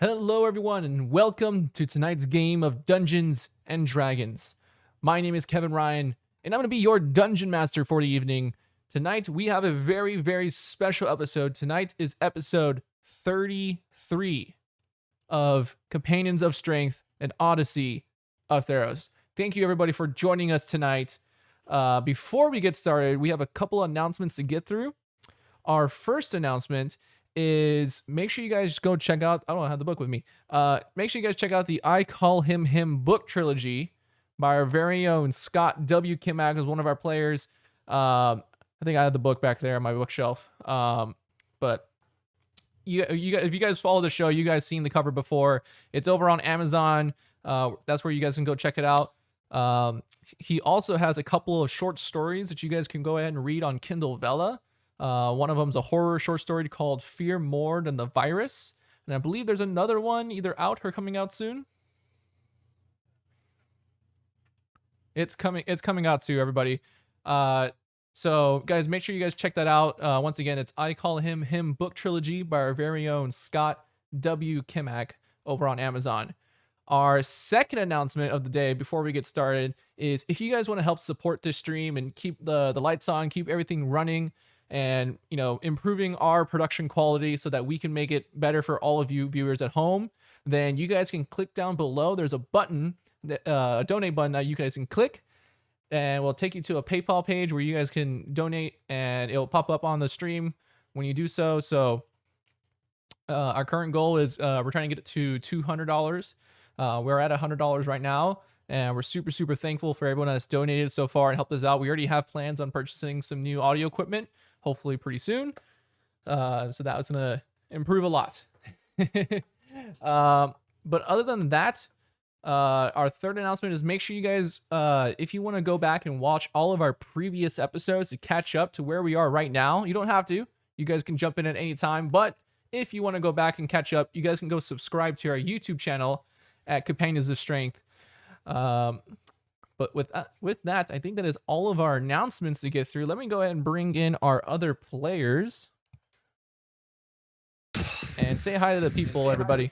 Hello, everyone, and welcome to tonight's game of Dungeons and Dragons. My name is Kevin Ryan, and I'm going to be your dungeon master for the evening. Tonight, we have a very, very special episode. Tonight is episode 33 of Companions of Strength and Odyssey of Theros. Thank you, everybody, for joining us tonight. Before we get started, we have a couple announcements to get through. Our first announcement is make sure you guys go check out, I don't have the book with me. Make sure you guys check out the I Call Him book trilogy by our very own Scott W. Kimack, is one of our players. I think I have the book back there on my bookshelf. But you if you guys follow the show, you guys seen the cover before. It's over on Amazon. That's where you guys can go check it out. He also has a couple of short stories that you guys can go ahead and read on Kindle Vella. One of them's a horror short story called Fear More Than the Virus. And I believe there's another one either out or coming out soon. It's coming out soon, everybody. So guys, make sure you guys check that out. Once again, it's I Call Him book trilogy by our very own Scott W. Kimack over on Amazon. Our second announcement of the day before we get started is if you guys want to help support this stream and keep the lights on, keep everything running, and improving our production quality so that we can make it better for all of you viewers at home, then you guys can click down below. There's a button, a donate button that you guys can click, and we'll take you to a PayPal page where you guys can donate, and it'll pop up on the stream when you do so. So our current goal is we're trying to get it to $200. We're at $100 right now, and we're super, super thankful for everyone that's donated so far and helped us out. We already have plans on purchasing some new audio equipment, hopefully pretty soon. So that was going to improve a lot. But other than that, our third announcement is make sure you guys, if you want to go back and watch all of our previous episodes to catch up to where we are right now, you don't have to. You guys can jump in at any time. But if you want to go back and catch up, you guys can go subscribe to our YouTube channel at Companions of Strength. But with that, I think that is all of our announcements to get through. Let me go ahead and bring in our other players and say hi to the people, everybody.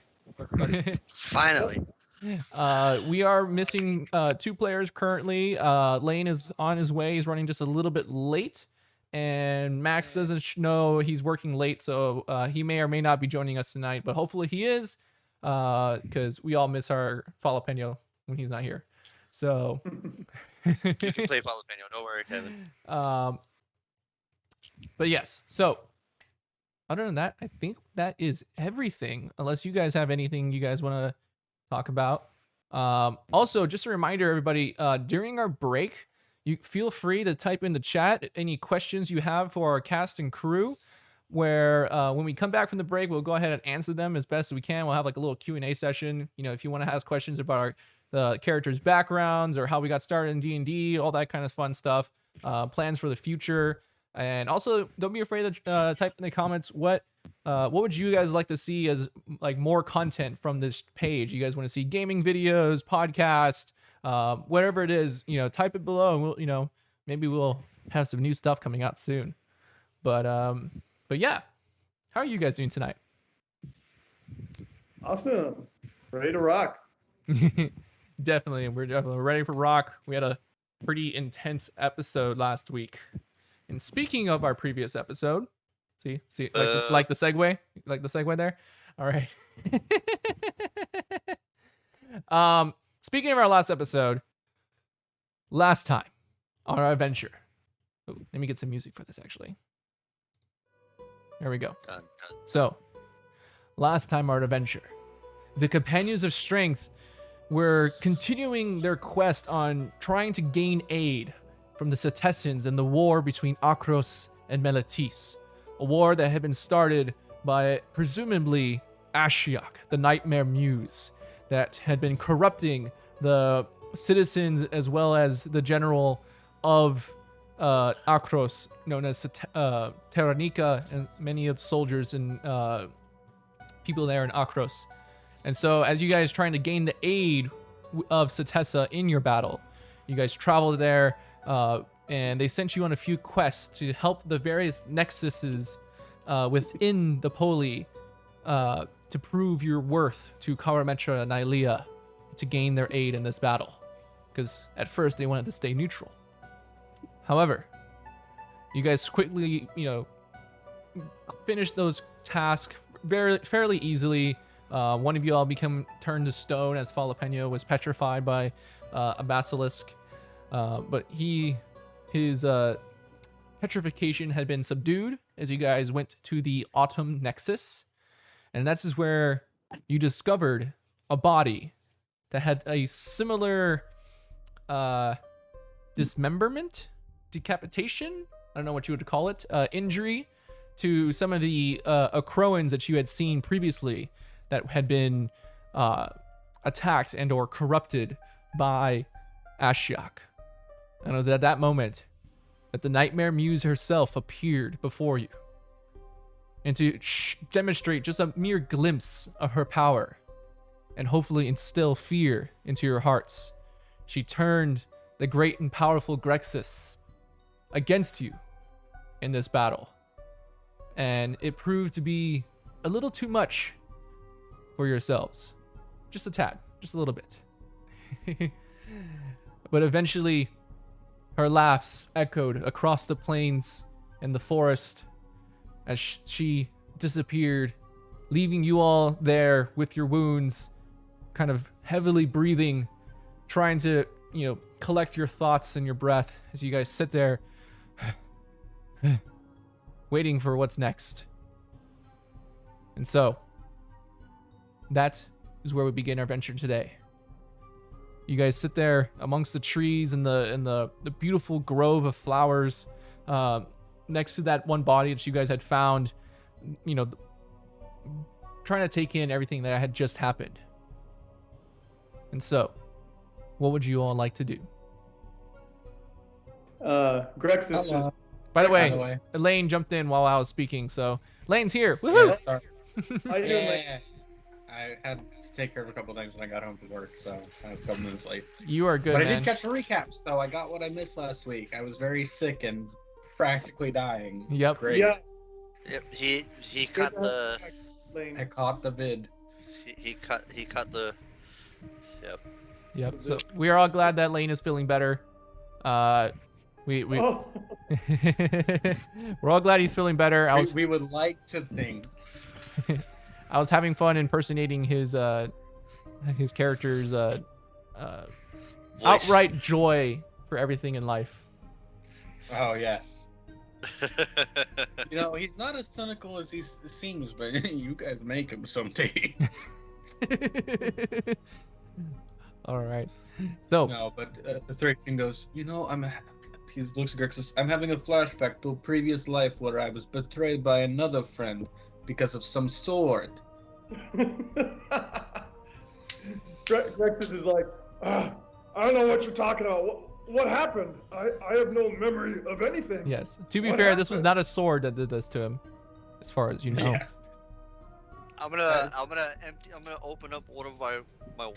Finally. We are missing 2 players currently. Lane is on his way. He's running just a little bit late. And Max doesn't know he's working late, so he may or may not be joining us tonight. But hopefully he is, because we all miss our Jalapeno when he's not here. So You can play Jalapeno, don't worry, Kevin. But yes, so other than that, I think that is everything, unless you guys have anything you guys want to talk about. Also, just a reminder, everybody, during our break, you feel free to type in the chat any questions you have for our cast and crew, where when we come back from the break, we'll go ahead and answer them as best as we can. We'll have like a little Q&A session. If you want to ask questions about the characters' backgrounds or how we got started in D&D, all that kind of fun stuff, plans for the future. And also, don't be afraid to type in the comments what would you guys like to see as like more content from this page. You guys want to see gaming videos, podcast, whatever it is, type it below, and we'll maybe we'll have some new stuff coming out soon. But yeah, how are you guys doing tonight? Awesome. Ready to rock. Definitely. We're definitely ready for rock. We had a pretty intense episode last week. And speaking of our previous episode, see, like the segue? Like the segue there? All right. Speaking of our last episode, last time on our adventure. Ooh, let me get some music for this, actually. There we go. Dun, dun. So, last time our adventure, the Companions of Strength were continuing their quest on trying to gain aid from the Cetessians in the war between Akros and Meletis, a war that had been started by presumably Ashiok, the Nightmare Muse, that had been corrupting the citizens as well as the general of Akros, known as Terranica, and many of the soldiers and people there in Akros. And so as you guys trying to gain the aid of Cetessa in your battle, you guys traveled there, and they sent you on a few quests to help the various nexuses within the Poli to prove your worth to Karametra and Nylea to gain their aid in this battle. Because at first they wanted to stay neutral. However, you guys quickly, finished those tasks fairly easily. One of you all become turned to stone as Falapeno was petrified by a basilisk. But his petrification had been subdued as you guys went to the Autumn Nexus. And that's just where you discovered a body that had a similar dismemberment, decapitation, I don't know what you would call it, injury to some of the Acroans that you had seen previously that had been attacked and or corrupted by Ashiok. And it was at that moment that the Nightmare Muse herself appeared before you. And to demonstrate just a mere glimpse of her power and hopefully instill fear into your hearts, she turned the great and powerful Grexis against you in this battle. And it proved to be a little too much for yourselves. Just a tad, just a little bit. But eventually, her laughs echoed across the plains and the forest as she disappeared, leaving you all there with your wounds, kind of heavily breathing, trying to, collect your thoughts and your breath as you guys sit there waiting for what's next. And so, that is where we begin our venture today. You guys sit there amongst the trees and the beautiful grove of flowers, next to that one body that you guys had found, trying to take in everything that had just happened. And so, what would you all like to do? Grexis is. By the way, Elaine jumped in while I was speaking, so Elaine's here. Woohoo! Yeah, How you doing, Lane? I had to take care of a couple things when I got home from work, so I was a couple minutes late. You are good, but man. I did catch a recap, so I got what I missed last week. I was very sick and practically dying. Yep. Great. Yeah. Yep. He cut the. Lane. I caught the vid. He cut the. Yep. Yep. So we are all glad that Lane is feeling better. We Oh. we're all glad he's feeling better. We would like to think. I was having fun impersonating his character's outright joy for everything in life. Oh yes. He's not as cynical as he seems, but you guys make him someday. All right. So no, but the Thracian goes. He looks at Grixis. I'm having a flashback to a previous life where I was betrayed by another friend because of some sword. Grexis is like, I don't know what you're talking about. What happened? I have no memory of anything. yes. To be What fair, this was happened? not a sword that did this to him, as far as you know. Yeah. I'm gonna open up one of my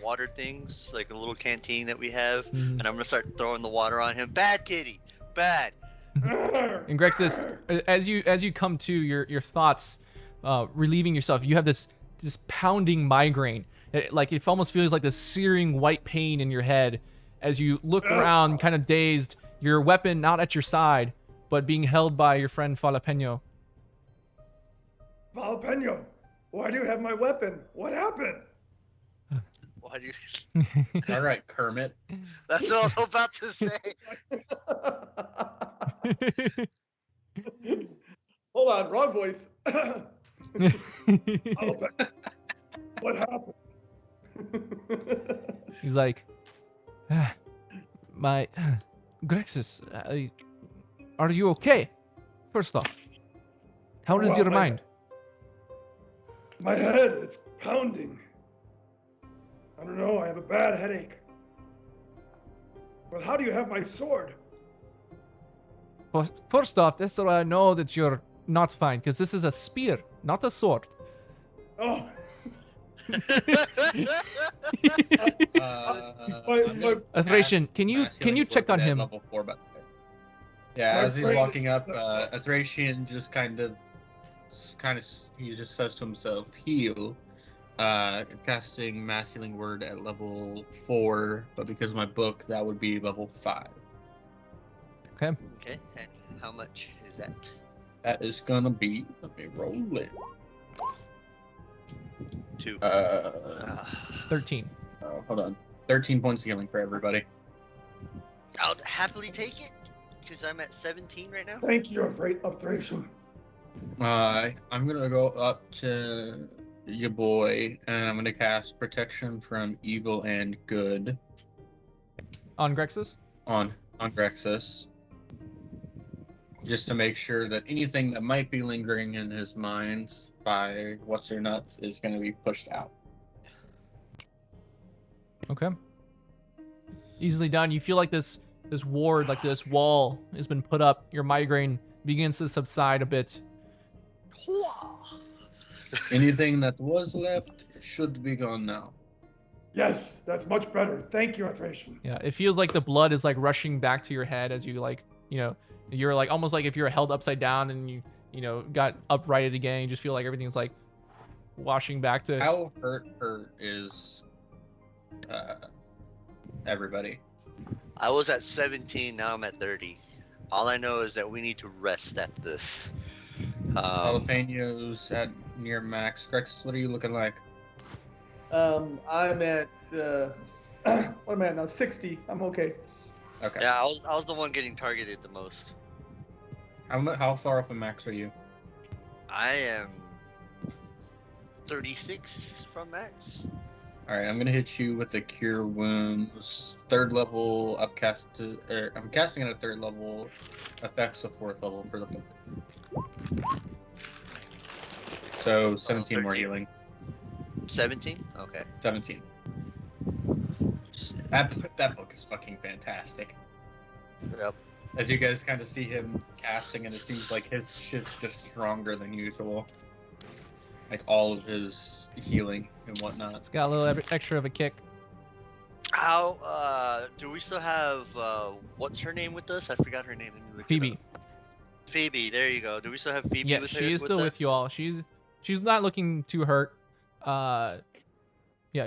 water things, like a little canteen that we have, Mhm. and I'm gonna start throwing the water on him. Bad kitty, bad. And Grexis, as you come to your thoughts, relieving yourself, you have this pounding migraine. It almost feels like this searing white pain in your head as you look around, kind of dazed. Your weapon not at your side, but being held by your friend Falapeno. Jalapeno, why do you have my weapon? What happened? Why do you? All right, Kermit. That's what I was about to say. Hold on, wrong voice. Jalapeno, what happened? He's like, my Grexis, are you okay? First off, how is Well, your my- mind? My head, it's pounding. I don't know, I have a bad headache. Well, how do you have my sword? Well, first off, that's so I know that you're not fine, because this is a spear, not a sword. Oh, Thracian, can you check on him? Level 4, but yeah, My as he's brain walking is- up, Thracian just kind of he just says to himself, heal. Casting Mass Healing Word at level 4, but because of my book, that would be level 5. Okay. Okay, and how much is that? That is gonna be, let me roll it. 2. 13. Hold on. 13 points of healing for everybody. I'll happily take it, because I'm at 17 right now. Thank you, Upthration. I'm gonna go up to your boy, and I'm gonna cast Protection from Evil and Good On Grexus? on Grexus, just to make sure that anything that might be lingering in his mind by what's your nuts is gonna be pushed out. Okay. Easily done. You feel like this ward, like this wall has been put up. Your migraine begins to subside a bit. Anything that was left should be gone now. Yes, that's much better. Thank you, Upthration. Yeah, it feels like the blood is like rushing back to your head as you like, you're like almost like if you're held upside down and you got uprighted again. You just feel like everything's like washing back to. How hurt is everybody? I was at 17, now I'm at 30. All I know is that we need to rest at this. Jalapenos at near max. Grexus, what are you looking like? I'm at what am I at now? 60. I'm okay. Okay. Yeah, I was the one getting targeted the most. How far off of max are you? I am 36 from max. Alright, I'm gonna hit you with the Cure Wounds. 3rd level upcast I'm casting at a 3rd level, effects of 4th level for the book. So 17 more 13. healing. 17? Okay. 17. That book is fucking fantastic. Yep. As you guys kind of see him casting, and it seems like his shit's just stronger than usual. Like all of his healing and whatnot. It's got a little extra of a kick. How, do we still have, what's her name with us? I forgot her name. Let me look it Phoebe. up. Phoebe, there you go. Do we still have Phoebe Yeah, with she her, is still with us? you all. She's not looking too hurt. Yeah,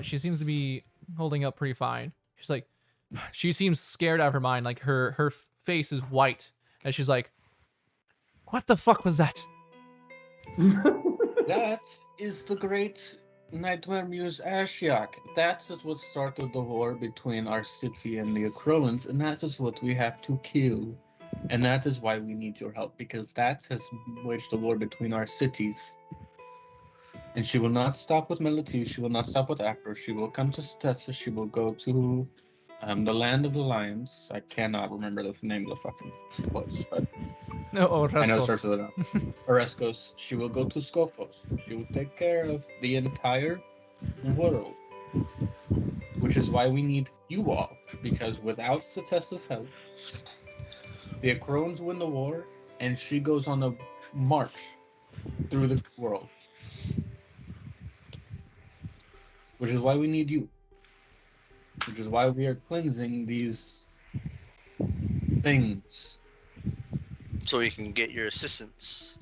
she seems to be holding up pretty fine. She's like, she seems scared out of her mind. Like her face is white, and she's like, "What the fuck was that?" That is the great Nightmare Muse Ashiok. That is what started the war between our city and the Acrolans, and that is what we have to kill. And that is why we need your help, because that has waged the war between our cities. And she will not stop with Melody, she will not stop with Acro, she will come to Stetsa, she will go to the Land of the Lions. I cannot remember the name of the fucking place, but No, I know it starts Oreskos. with an Oreskos. She will go to Scophos. She will take care of the entire world. Which is why we need you all. Because without Setesta's help, the Acrones win the war, and she goes on a march through the world. Which is why we need you. Which is why we are cleansing these things. So you can get your assistance.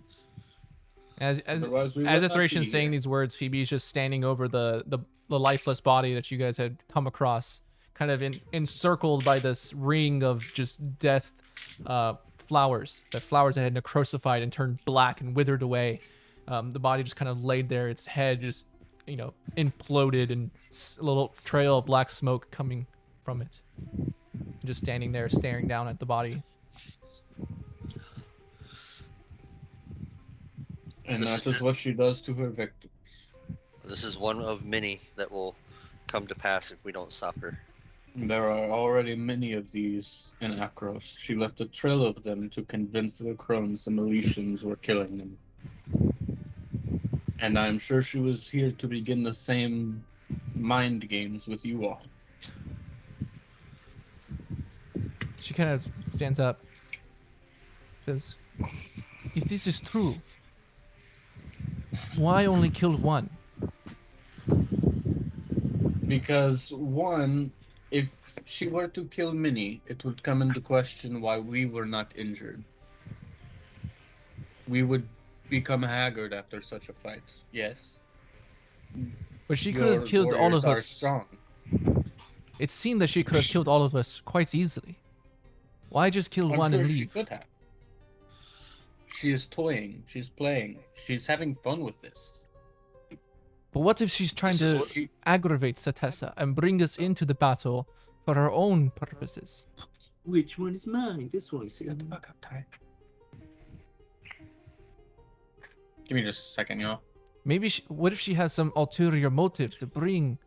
As Otherwise, we would not be Athracian's saying here. these words, Phoebe's just standing over the lifeless body that you guys had come across, kind of encircled by this ring of just death flowers. The flowers that had necrosified and turned black and withered away. The body just kind of laid there, its head just imploded, and a little trail of black smoke coming from it. Just standing there, staring down at the body. And that is what she does to her victims. This is one of many that will come to pass if we don't stop her. There are already many of these in Akros. She left a trail of them to convince the Crones the Miletians were killing them. And I'm sure she was here to begin the same mind games with you all. She kind of stands up, says, "If this is true, why only kill one?" Because, one, if she were to kill many, it would come into question why we were not injured. We would become haggard after such a fight. Yes. But she could have Your killed all of warriors are us. strong. It seemed that she could have killed all of us quite easily. Why just kill I'm one sure and she leave? could have. She is toying. She's playing. She's having fun with this. But what if she's trying This is to what- She, aggravate Satessa and bring us into the battle for her own purposes? Which one is mine? This one. Shut the fuck up, Ty. Give me just a second, y'all. Maybe what if she has some ulterior motive to bring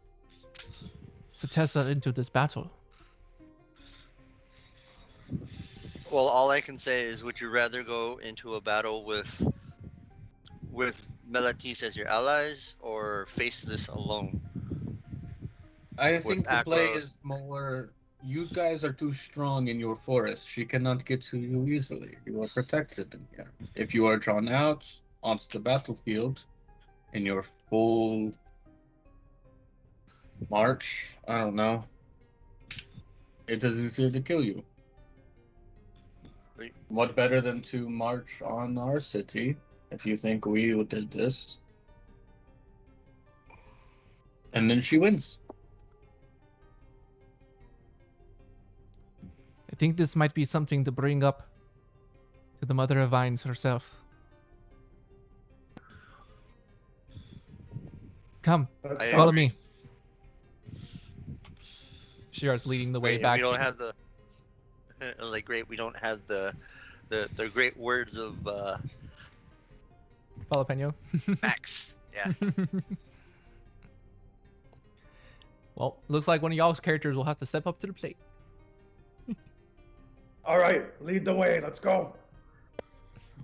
Satessa into this battle? Well, all I can say is, would you rather go into a battle with Melatis as your allies, or face this alone? I think the play Akros. is more. You guys are too strong in your forest. She cannot get to you easily. You are protected in here. If you are drawn out onto the battlefield in your full march, I don't know, it is easier to kill you. Wait. What better than to march on our city if you think we did this? And then she wins. I think this might be something to bring up to the Mother of Vines herself. Come, That's I follow agree. me. She starts leading the way Great, back. we don't to- have the like great. We don't have the great words of Jalapeno. Max. Yeah. Well, looks like one of y'all's characters will have to step up to the plate. All right, lead the way. Let's go.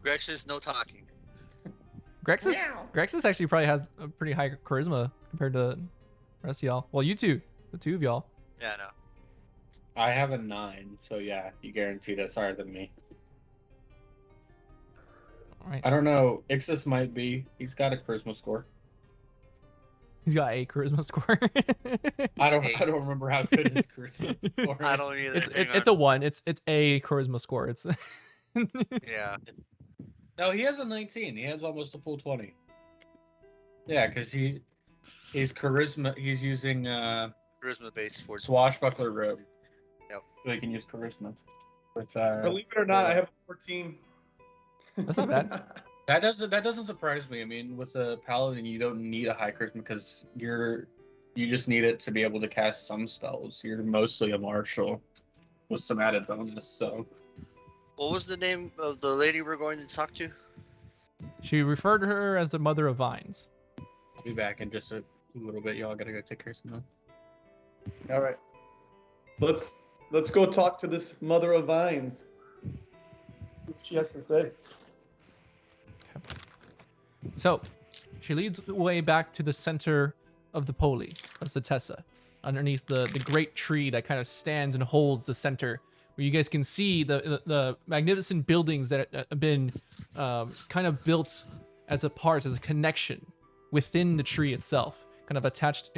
Grex's no talking. Grexus actually probably has a pretty high charisma compared to the rest of y'all. Well, you two, the two of y'all. Yeah, no. I have a 9, so yeah, you guarantee that's higher than me. All right. I don't know. Ixis might be. He's got a charisma score. He's got a charisma score. I Hey. don't remember how good his charisma score is. I don't either. it's a 1. It's a charisma score. It's Yeah. No, he has a 19. He has almost a full 20. Yeah, because he's charisma. He's using Charisma based for swashbuckler robe. Yep. So he can use charisma. But Believe it or not, I have a 14. That's not bad. that doesn't surprise me. I mean, with a paladin, you don't need a high charisma because you just need it to be able to cast some spells. You're mostly a martial with some added bonus. So What was the name of the lady we're going to talk to? She referred to her as the Mother of Vines. I'll be back in just a little bit. Y'all gotta go take care of something. All right. Let's go talk to this Mother of Vines. What she has to say. So, she leads the way back to the center of the Poli, of Satessa, underneath the great tree that kind of stands and holds the center, where you guys can see the magnificent buildings that have been kind of built as a connection within the tree itself, kind of attached,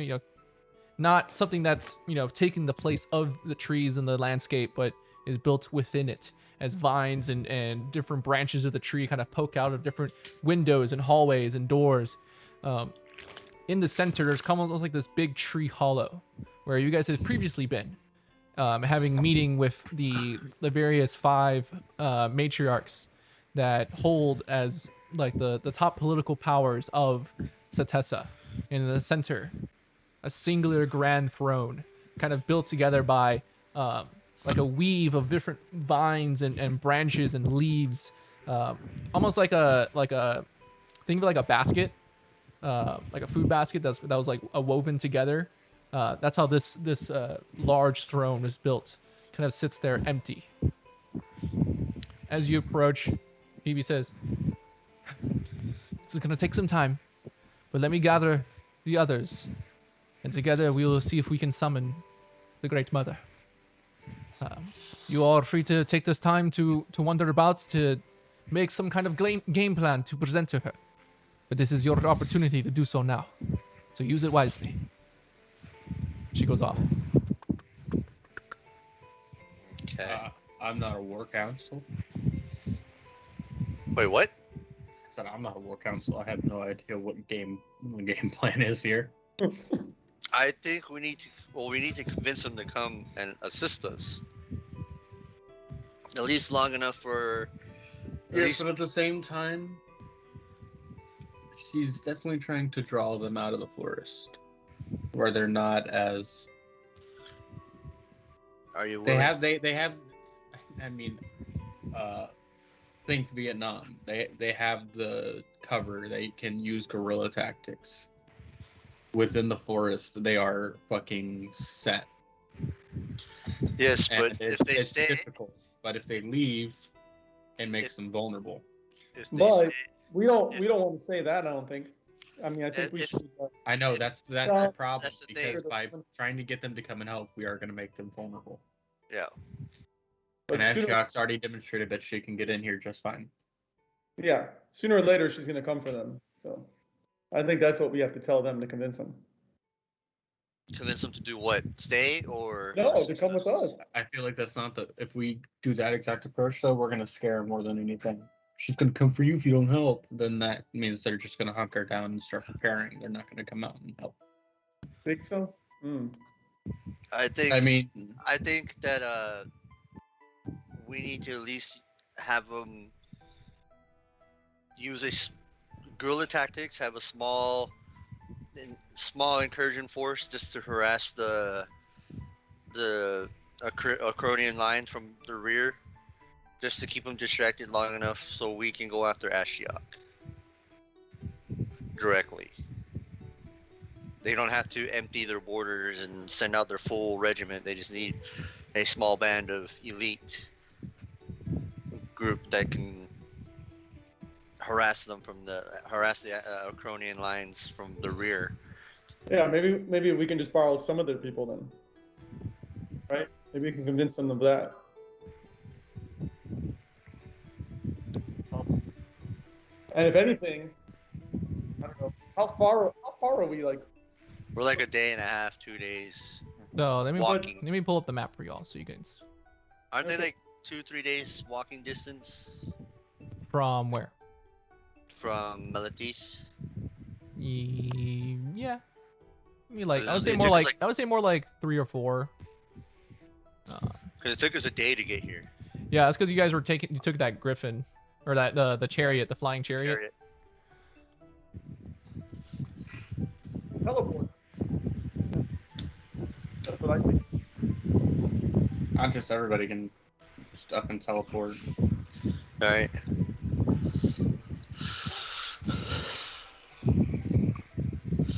not something that's, taking the place of the trees and the landscape, but is built within it, as vines and different branches of the tree kind of poke out of different windows and hallways and doors. In the center, there's almost like this big tree hollow, where you guys have previously been, having meeting with the various 5 matriarchs that hold as like the top political powers of Satessa. In the center, a singular grand throne, kind of built together by like a weave of different vines and branches and leaves, almost like a think of it like a basket, like a food basket that was like woven together. That's how this large throne is built. Kind of sits there empty. As you approach, Phoebe says, "This is gonna take some time, but let me gather the others, and together we will see if we can summon the Great Mother. You all are free to take this time to wander about, to make some kind of game plan to present to her. But this is your opportunity to do so now, so use it wisely." She goes off. Okay. I'm not a war council. Wait, what? said, I'm not a war council. I have no idea what the game plan is here. I think we need to convince them to come and assist us. At least long enough for. Yes, but at the same time, she's definitely trying to draw them out of the forest, where they're not as. Are you They willing? have. I mean, think Vietnam. They have the cover. They can use guerrilla tactics. Within the forest, they are fucking set. Yes, And but if they it's stay, difficult. But if they leave, it makes them vulnerable. if they But stay, we don't want to say that. I don't think. I mean, I think we If- should. I know If- that's Well, the problem that's the because thing. by trying to get them to come and help, we are going to make them vulnerable. yeah. But And sooner, Ashiok's already demonstrated that she can get in here just fine. yeah, sooner or later she's going to come for them. So I think that's what we have to tell them to convince them. Convince them to do what? Stay or No, to assist come with us. I feel like that's not the. If we do that exact approach, though, we're going to scare her more than anything. She's going to come for you if you don't help. Then that means they're just going to hunker down and start preparing. They're not going to come out and help. Think so? Hmm. I think I mean, I think that we need to at least have them use guerrilla tactics. Have a small incursion force just to harass the Acronian line from the rear, just to keep them distracted long enough so we can go after Ashiok directly. They don't have to empty their borders and send out their full regiment. They just need a small band of elite group that can harass the Acronian lines from the rear. Yeah, maybe we can just borrow some of their people then. Right? Maybe we can convince them of that. And if anything, I don't know. How far are we like? We're like a day and a half, 2 days So walking. let me pull up the map for y'all so you guys. Aren't they Okay. like 2-3 days walking distance From where? from Meletis? Yeah. I mean, like It took us, like- I would say more like 3 or 4. Because it took us a day to get here. Yeah, that's because you guys you took that griffin or that the chariot, the flying chariot. Teleport. That's what I think. not just everybody can just up and teleport. All right.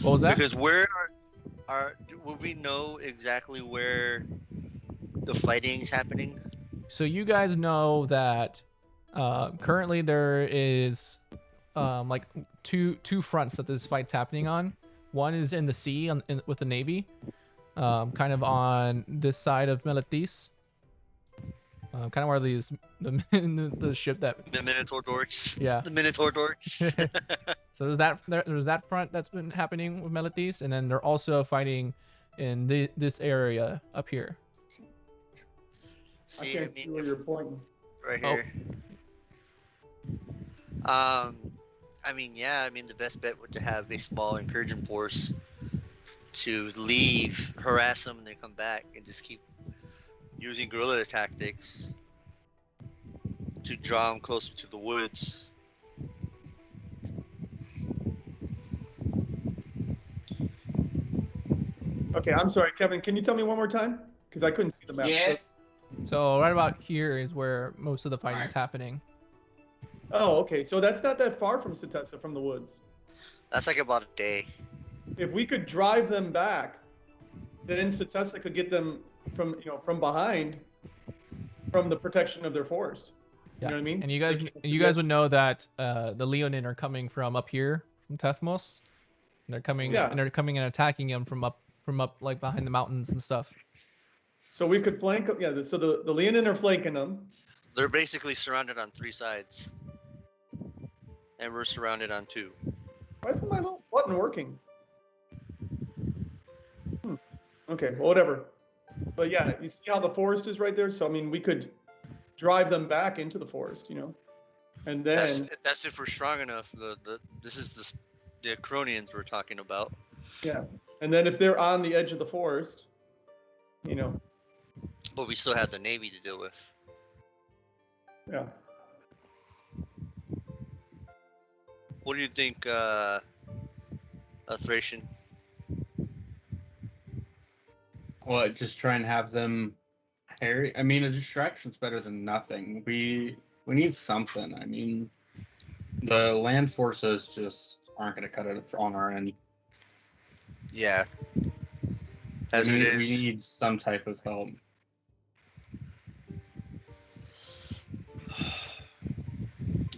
What was that? Because where will we know exactly where the fighting is happening? So you guys know that currently there is like two fronts that this fight's happening on. One is in the sea with the navy, kind of on this side of Meletis. Kind of where the ship that. The Minotaur dorks. Yeah. The Minotaur dorks. So there's that front that's been happening with Meletis, and then they're also fighting in this area up here. I See, can't see where you're pointing. right Oh. here. I mean, yeah. I mean, the best bet would to have a small incursion force to leave, harass them, and then come back and just keep using guerrilla tactics to draw them closer to the woods. Okay, I'm sorry, Kevin. Can you tell me one more time? Because I couldn't see the map. Yes. So right about here is where most of the fighting's Alright. happening. Oh, okay. So that's not that far from Satessa, from the woods. That's like about a day. If we could drive them back, then Satessa could get them from behind, from the protection of their forest. You know what I mean? And you guys, Like, you guys would know that the Leonin are coming from up here, from Tethmos. And they're coming, Yeah. and they're coming and attacking him from up like behind the mountains and stuff. So we could flank. Yeah. So the Leonin are flanking them. They're basically surrounded on 3 sides, and we're surrounded on 2. Why isn't my little button working? Okay. Well, whatever. But yeah, you see how the forest is right there. So I mean, we could drive them back into the forest. You know. And then That's if we're strong enough. This is the Acronians we're talking about. yeah, and then if they're on the edge of the forest, you know, But we still have the Navy to deal with. yeah. What do you think, Thracian? Well, just try and have them harry. I mean, a distraction's better than nothing. We need something. I mean, the land forces just aren't going to cut it on our end. Yeah. As it is. We need some type of help.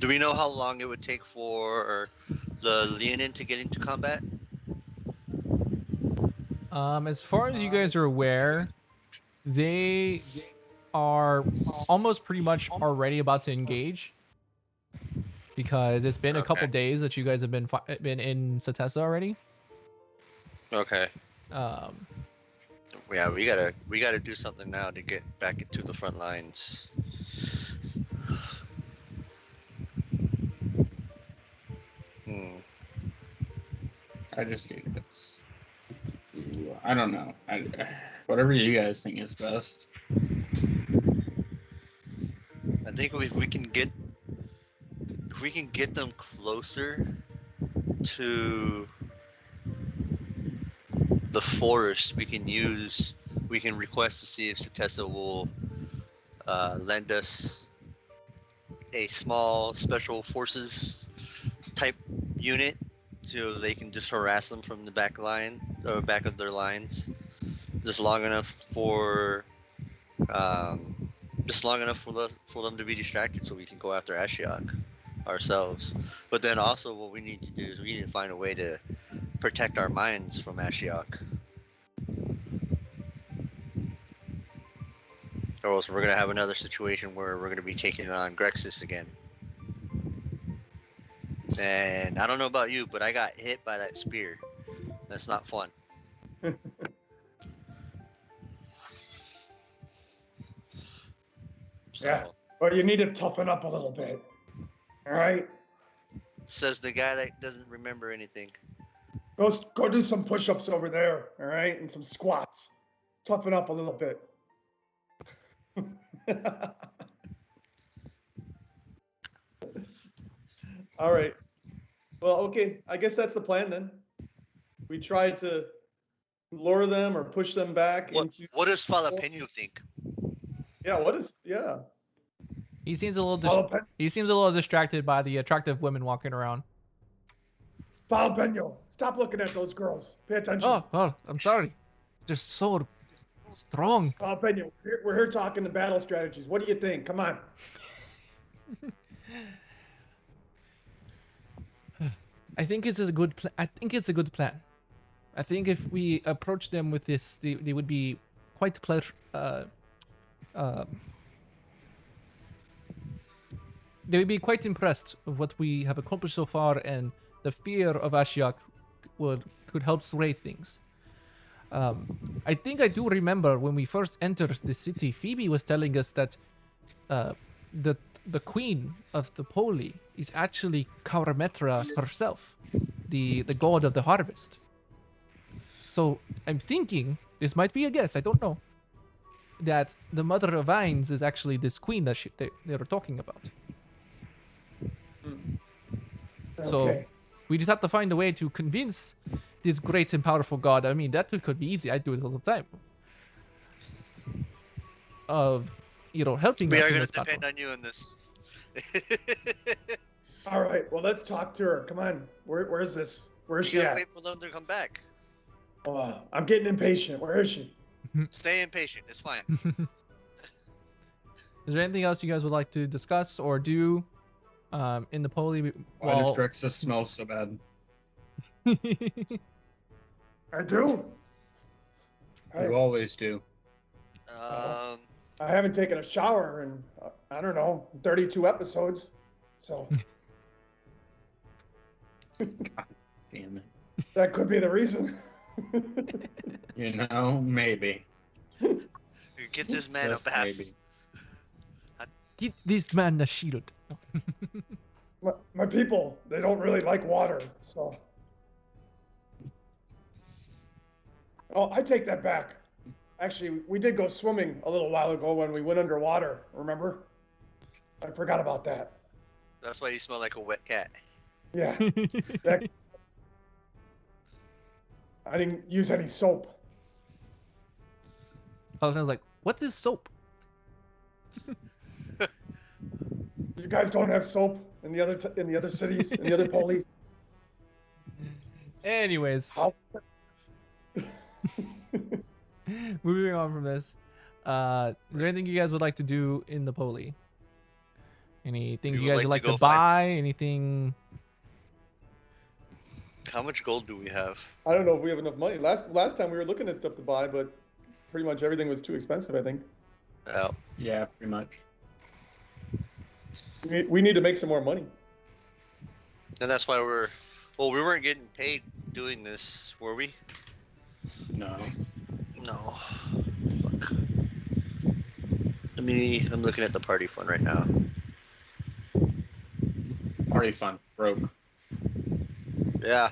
Do we know how long it would take for the Leonin to get into combat? As far as you guys are aware, they are almost pretty much already about to engage because it's been a couple Okay. days that you guys have been in Satessa already. Okay. Um, Yeah, we gotta do something now to get back into the front lines. I just need this. I don't know. Whatever you guys think is best. I think if we can get them closer to the forest, we can request to see if Satessa will lend us a small special forces type unit so they can just harass them from the back line or back of their lines just long enough for them to be distracted so we can go after Ashiok ourselves. But then also what we need to do is we need to find a way to protect our minds from Ashiok, or else we're gonna have another situation where we're gonna be taking on Grexis again. And I don't know about you, but I got hit by that spear. That's not fun. Yeah. So, Well, you need to toughen up a little bit. All right. says the guy that doesn't remember anything. Go do some push-ups over there. All right, and some squats. Toughen up a little bit. All right. Well, okay. I guess that's the plan then. We try to lure them or push them back into. What does Jalapeno think? Yeah. What is? Yeah. he seems a little Jalapeno, he seems a little distracted by the attractive women walking around. Jalapeno, stop looking at those girls. Pay attention. Oh, I'm sorry. They're so strong. Jalapeno, we're here talking the battle strategies. What do you think? Come on. I think it's a good plan. I think it's a good plan. I think if we approach them with this, they would be quite they would be quite impressed with what we have accomplished so far, and the fear of Ashiok could help sway things. I think I do remember when we first entered the city, Phoebe was telling us that the queen of the Poli is actually Kaurametra herself, the god of the harvest. So I'm thinking, this might be a guess, I don't know, that the mother of vines is actually this queen that they were talking about. So Okay. we just have to find a way to convince this great and powerful god. I mean, that could be easy. I do it all the time. Of, helping We us are in gonna this battle. depend on you in this. All right. Well, let's talk to her. Come on. Where's this? Where's You she gotta at? wait for them to come back. Oh, I'm getting impatient. Where is she? Stay impatient. It's fine. Is there anything else you guys would like to discuss or do in the Poli? Why does Drexus smell so bad? I do. You always do. I haven't taken a shower in, I don't know, 32 episodes. So Damn it. that could be the reason. Maybe. Get this man a Just bath. maybe. Get this man the shield. My people, they don't really like water, so. Oh, I take that back. Actually, we did go swimming a little while ago when we went underwater, remember? I forgot about that. That's why you smell like a wet cat. Yeah. I didn't use any soap. I was like, what is soap? You guys don't have soap in the other cities, in the other police. Anyways, How? moving on from this. Is there anything you guys would like to do in the poli? Anything We you would guys would like like to to go find buy? some- Anything? How much gold do we have? I don't know if we have enough money. Last time we were looking at stuff to buy, but pretty much everything was too expensive, I think. Oh, Yeah, pretty much. We need to make some more money. and that's why we weren't getting paid doing this, were we? No. No. Fuck. I'm looking at the party fund right now. Party fun. Broke. Yeah,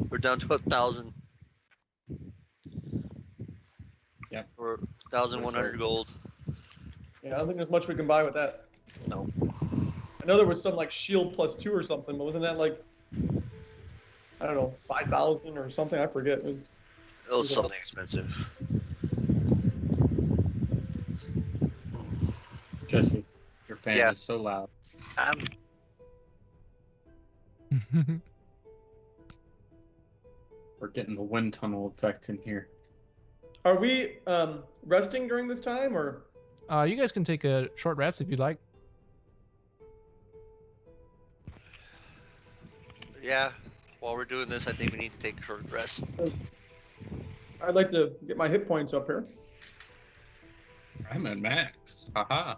we're down to 1,000. Yep. We're 1,100 gold. Yeah, I don't think there's much we can buy with that. No. I know there was some like shield +2 or something, but wasn't that like, I don't know, 5,000 or something? I forget. It was Something expensive. Jesse, your fan Yeah. is so loud. We're getting the wind tunnel effect in here. Are we resting during this time or? You guys can take a short rest if you'd like. Yeah. While we're doing this, I think we need to take a short rest. I'd like to get my hit points up here. I'm at max. Haha.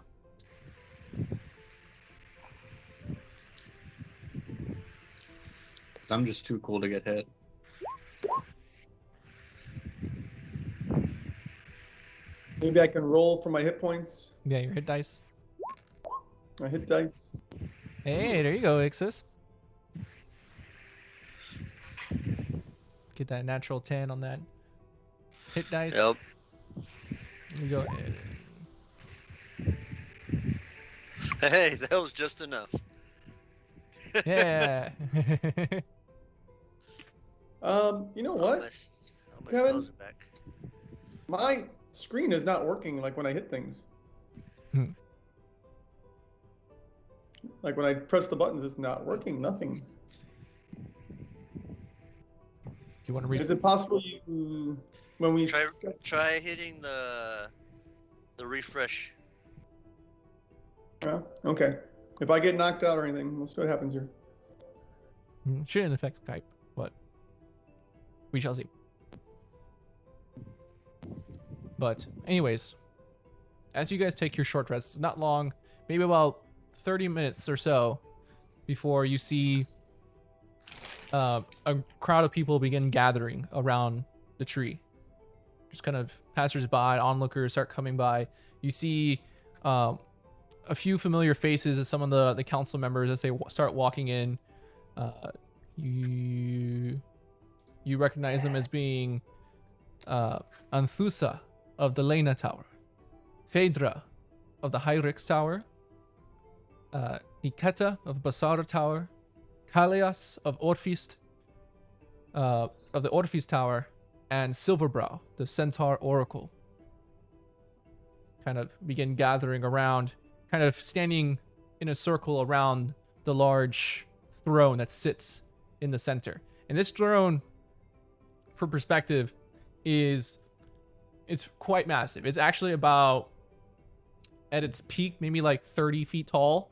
Cause I'm just too cool to get hit. Maybe I can roll for my hit points, Yeah, your hit dice. my hit dice. Hey, there you go, Ixis. Get that natural 10 on that hit dice. Yep. There you go. Hey, that was just enough. Yeah. You know what? How much Kevin? spells it back? My screen is not working like when I hit things. Hmm. Like when I press the buttons, it's not working. Nothing. You want to Is it possible you, when we Try hitting the refresh. Yeah, okay. If I get knocked out or anything, we'll see what happens here. Shouldn't affect Skype, but we shall see. But anyways, as you guys take your short rest, it's not long, maybe about 30 minutes or so before you see a crowd of people begin gathering around the tree. Just kind of passersby, onlookers start coming by. You see a few familiar faces of some of the council members as they start walking in. You recognize them as being Anthusa of the Lena Tower, Phaedra of the Hyrix Tower, Niketa of Basara Tower, Kalias of Orphist of the Orphist Tower, and Silverbrow, the Centaur Oracle. Kind of begin gathering around, kind of standing in a circle around the large throne that sits in the center. And this throne, for perspective, it's quite massive. It's actually about, at its peak, maybe like 30 feet tall.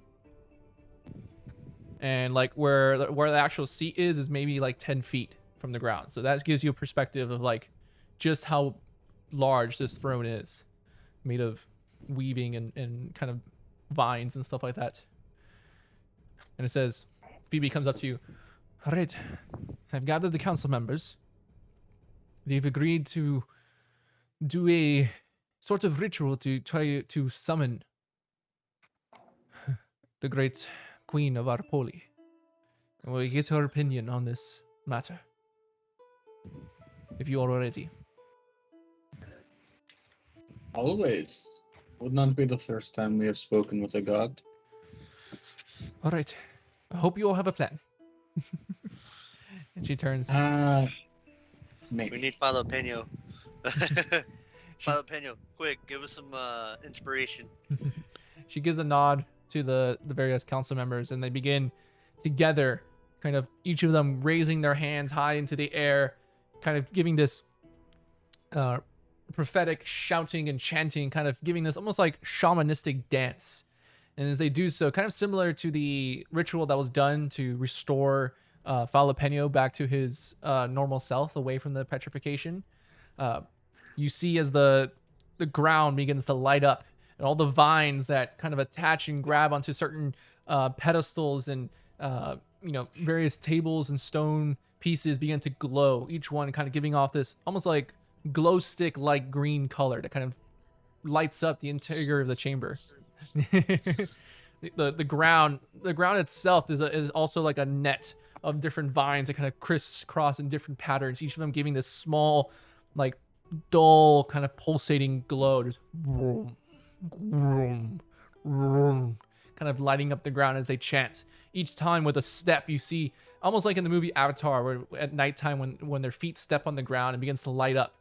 And like where the actual seat is maybe like 10 feet from the ground. So that gives you a perspective of like just how large this throne is, made of weaving and kind of vines and stuff like that. And it says, Phoebe comes up to you. All right, I've gathered the council members. They've agreed to do a sort of ritual to try to summon the great queen of our poli, and we'll get her opinion on this matter. If you are ready. Always. Would not be the first time we have spoken with a god. All right. I hope you all have a plan. And she turns. We Maybe. need jalapeno. Jalapeno, quick, give us some inspiration. She gives a nod to the various council members, and they begin together, kind of each of them raising their hands high into the air, kind of giving this prophetic shouting and chanting, kind of giving this almost like shamanistic dance. And as they do so, kind of similar to the ritual that was done to restore Jalapeno back to his normal self, away from the petrification, you see as the ground begins to light up, and all the vines that kind of attach and grab onto certain pedestals and various tables and stone pieces begin to glow, each one kind of giving off this almost like glow stick like green color that kind of lights up the interior of the chamber. the ground itself is also like a net of different vines that kind of crisscross in different patterns, each of them giving this small, like, dull kind of pulsating glow, just vroom, vroom, vroom, kind of lighting up the ground as they chant. Each time with a step, you see almost like in the movie Avatar, where at nighttime when their feet step on the ground, it begins to light up.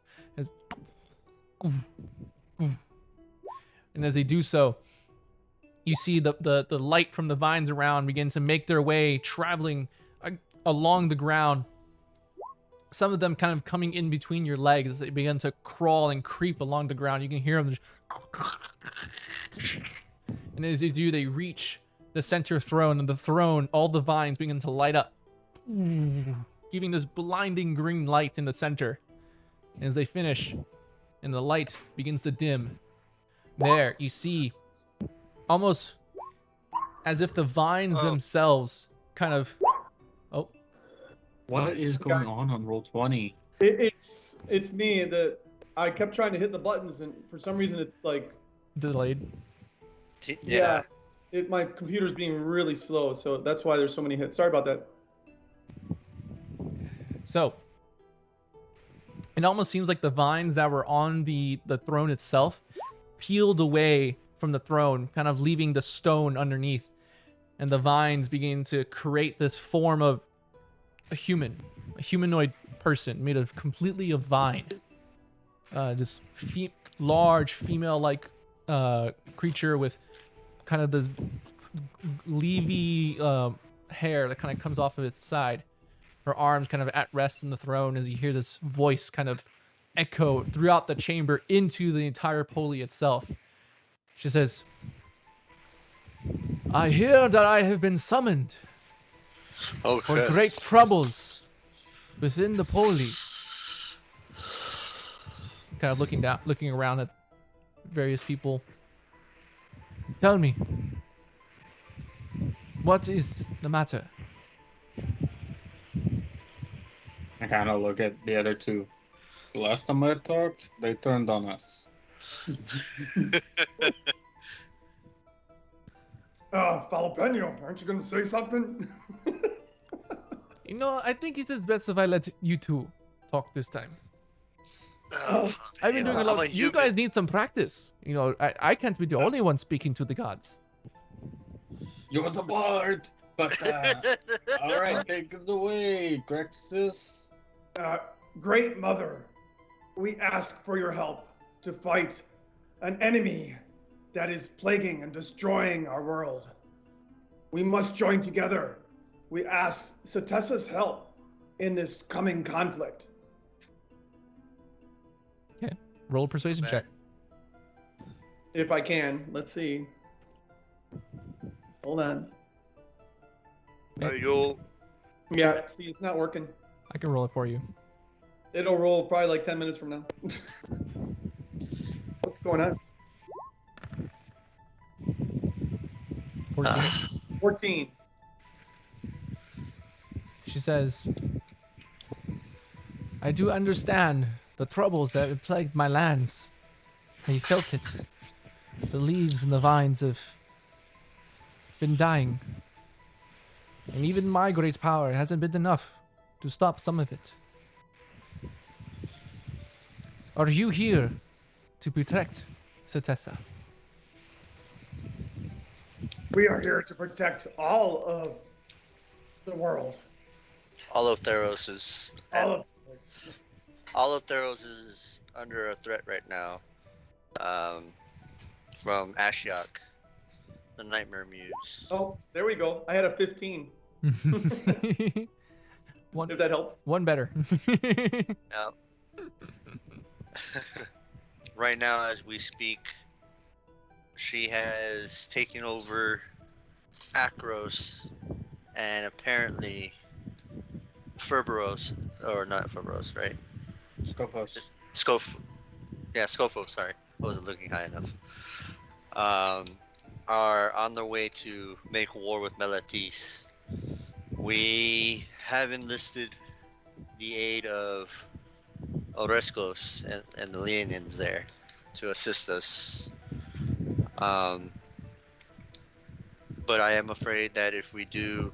And as they do so, you see the light from the vines around begin to make their way, traveling along the ground. Some of them kind of coming in between your legs as they begin to crawl and creep along the ground. You can hear them just... And as they do, they reach the center throne, and the throne, all the vines begin to light up, giving this blinding green light in the center. And as they finish, and the light begins to dim, there you see, almost as if the vines themselves kind of... Oh. What is going on Roll20? It's me that I kept trying to hit the buttons, and for some reason it's like Delayed. yeah. My computer's being really slow, so that's why there's so many hits. Sorry about that. So, it almost seems like the vines that were on the throne itself peeled away from the throne, kind of leaving the stone underneath. And the vines begin to create this form of a humanoid person made of completely of vine. This large female-like creature with kind of this leafy hair that kind of comes off of its side. Her arms kind of at rest in the throne as you hear this voice kind of echo throughout the chamber into the entire poli itself. She says, "I hear that I have been summoned Oh, for shit. great troubles within the poli." Kind of looking around at various people. Tell me, what is the matter? I kind of look at the other two. The last time I talked, they turned on us. Jalapeno, aren't you gonna say something? You know, I think it is best if I let you two talk this time. Oh, I've been doing a lot. I'm You guys need some practice. You know, I can't be the only one speaking to the gods. You're the bard! But, alright, take us away, Grexus. Great Mother, we ask for your help to fight an enemy that is plaguing and destroying our world. We must join together. We ask Satessa's help in this coming conflict. Okay, roll a persuasion check. If I can, let's see. Hold on. Are you? Yeah, see, it's not working. I can roll it for you. It'll roll probably like 10 minutes from now. What's going on? 14. 14. She says, "I do understand the troubles that have plagued my lands. I felt it. The leaves and the vines have been dying. And even my great power hasn't been enough to stop some of it. Are you here to protect Setessa? We are here to protect all of the world. All of Theros is All of this. all of Theros is under a threat right now. From Ashiok, the Nightmare Muse. Oh, there we go. I had a 15. one, If that helps. one better. Now, right now, as we speak, she has taken over Akros and apparently Ferberos, or not Ferberos, right? Scophos. Scophos, sorry. I wasn't looking high enough. Are on their way to make war with Melatis. We have enlisted the aid of Oreskos and the Leonins there to assist us. But I am afraid that if we do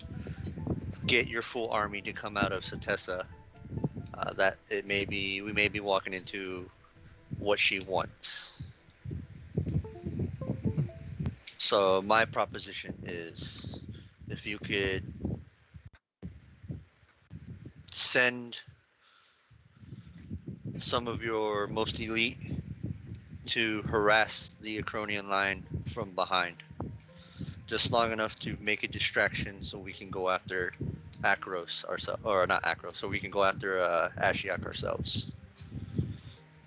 get your full army to come out of Setessa, that we may be walking into what she wants. So my proposition is, if you could send some of your most elite to harass the Acronian line from behind, just long enough to make a distraction so we can go after Akros ourselves, or not Akros, so we can go after Ashiok ourselves.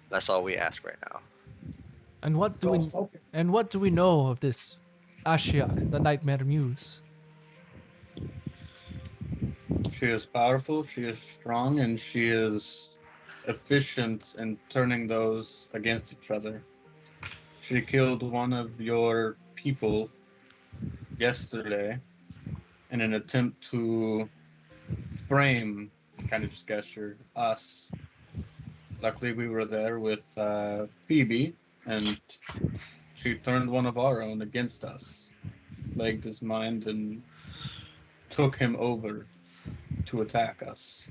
That's all we ask right now. and what do Well we spoken. and what do we know of this Ashiok, the Nightmare Muse? She is powerful, she is strong, and she is efficient in turning those against each other. She killed one of your people yesterday in an attempt to frame, kind of just gesture, us. Luckily, we were there with Phoebe, and she turned one of our own against us, plagued his mind, and took him over to attack us.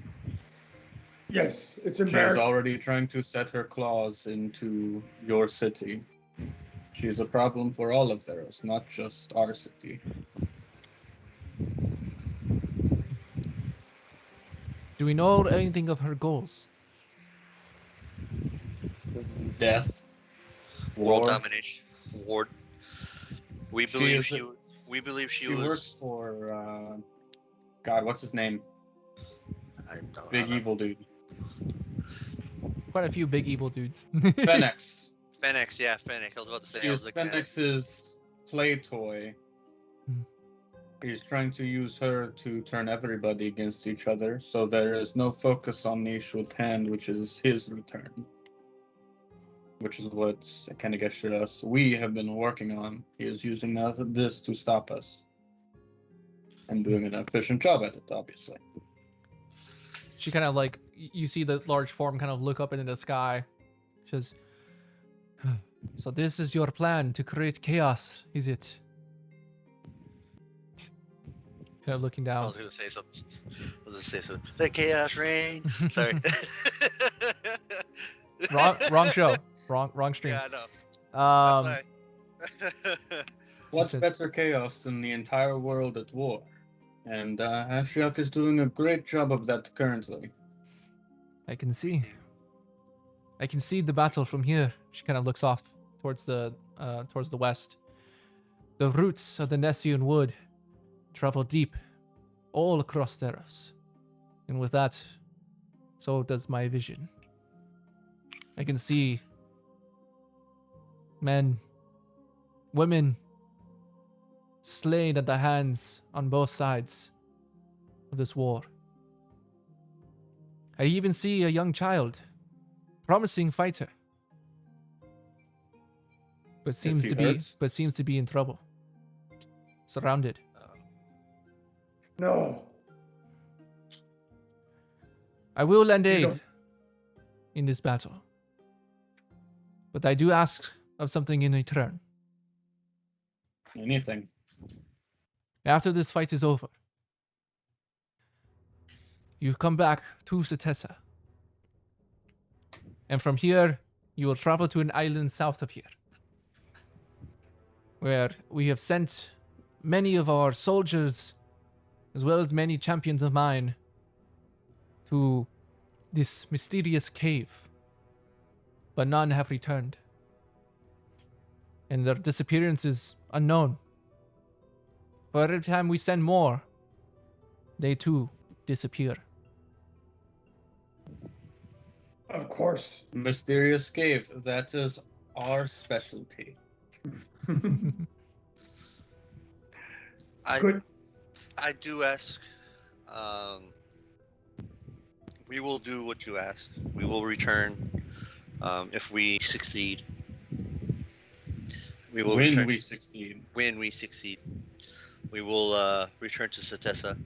Yes, it's She is embarrassing. already trying to set her claws into your city. She is a problem for all of Theros, not just our city. Do we know anything of her goals? Death, World war. domination, war. We She believe is she. We believe she works was. for God. What's his name? I don't Big know. evil dude. Quite a few big evil dudes. Fenix. Fenix, yeah, Fenix. I was about to say. She I was is looking at. Fenix's play toy. Hmm. He's trying to use her to turn everybody against each other, so there is no focus on the issue at hand, which is his return. Which is what kind of gestured us we have been working on. He is using this to stop us. And doing an efficient job at it, obviously. She kind of like, you see the large form kind of look up into the sky. She says, so this is your plan to create chaos, is it? Kind of looking I down. was gonna say something. The Chaos Reign. Sorry. wrong show. Wrong stream. Yeah, I know. Um, That's why. What's says- better chaos than the entire world at war? And Ashiok is doing a great job of that currently. I can see the battle from here. She kind of looks off towards the west. The roots of the Nessian wood travel deep all across Theros. And with that, so does my vision. I can see men, women slain at the hands on both sides of this war. I even see a young child, promising fighter, but seems he to be hurt? in trouble. Surrounded. No. I will lend You aid don't- in this battle, but I do ask of something in return. Anything. After this fight is over, you come back to Setessa. And from here, you will travel to an island south of here, where we have sent many of our soldiers, as well as many champions of mine, to this mysterious cave. But none have returned. And their disappearance is unknown. For every time we send more, they too disappear. Of course. Mysterious cave. That is our specialty. Good. I do ask. We will do what you ask. We will return if we succeed. We will When return we to- succeed. When we succeed, we will return to Setessa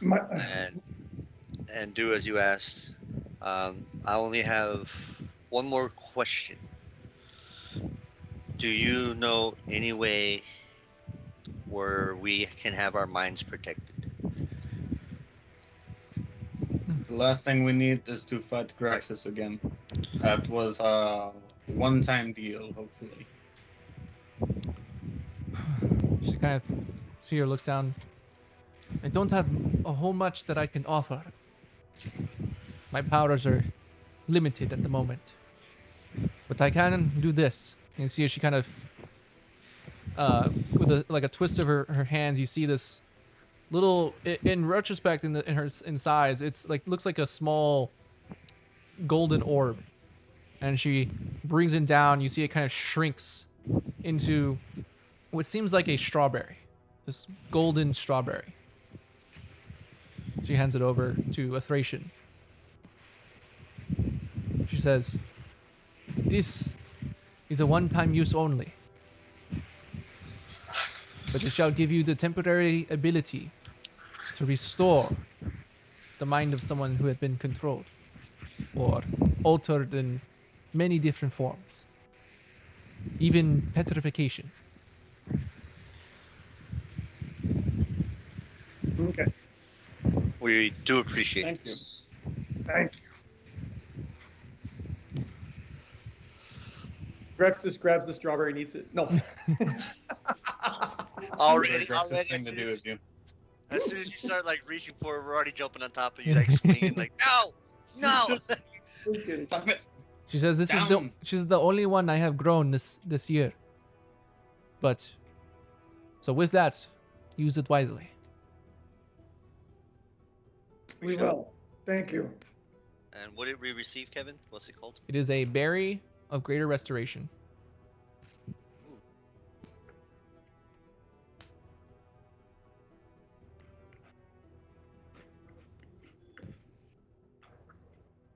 My, and do as you asked. I only have one more question. Do you know any way where we can have our minds protected? The last thing we need is to fight Graxus again. That was a one-time deal, hopefully. She kind of see her looks down. I don't have a whole much that I can offer. My powers are limited at the moment. But I can do this. And see as she kind of with a twist of her hands, you see this little in retrospect in size, it's like looks like a small golden orb. And she brings it down, you see it kind of shrinks into what seems like a strawberry. This golden strawberry. She hands it over to a Thracian. She says, "This is a one-time use only. But it shall give you the temporary ability to restore the mind of someone who had been controlled or altered in many different forms. Even petrification." okay. We do appreciate Thank you. this. Thank you. Grexus grabs the strawberry and eats it. No. Already, Graxus thing to do with you. as soon as you start like reaching for it, we're already jumping on top of you, like swinging, like no. Just kidding. Stop it. She says, Down. she's the only one I have grown this year. But so with that, use it wisely. We will. Thank you. And what did we receive, Kevin? What's it called? It is a berry of greater restoration.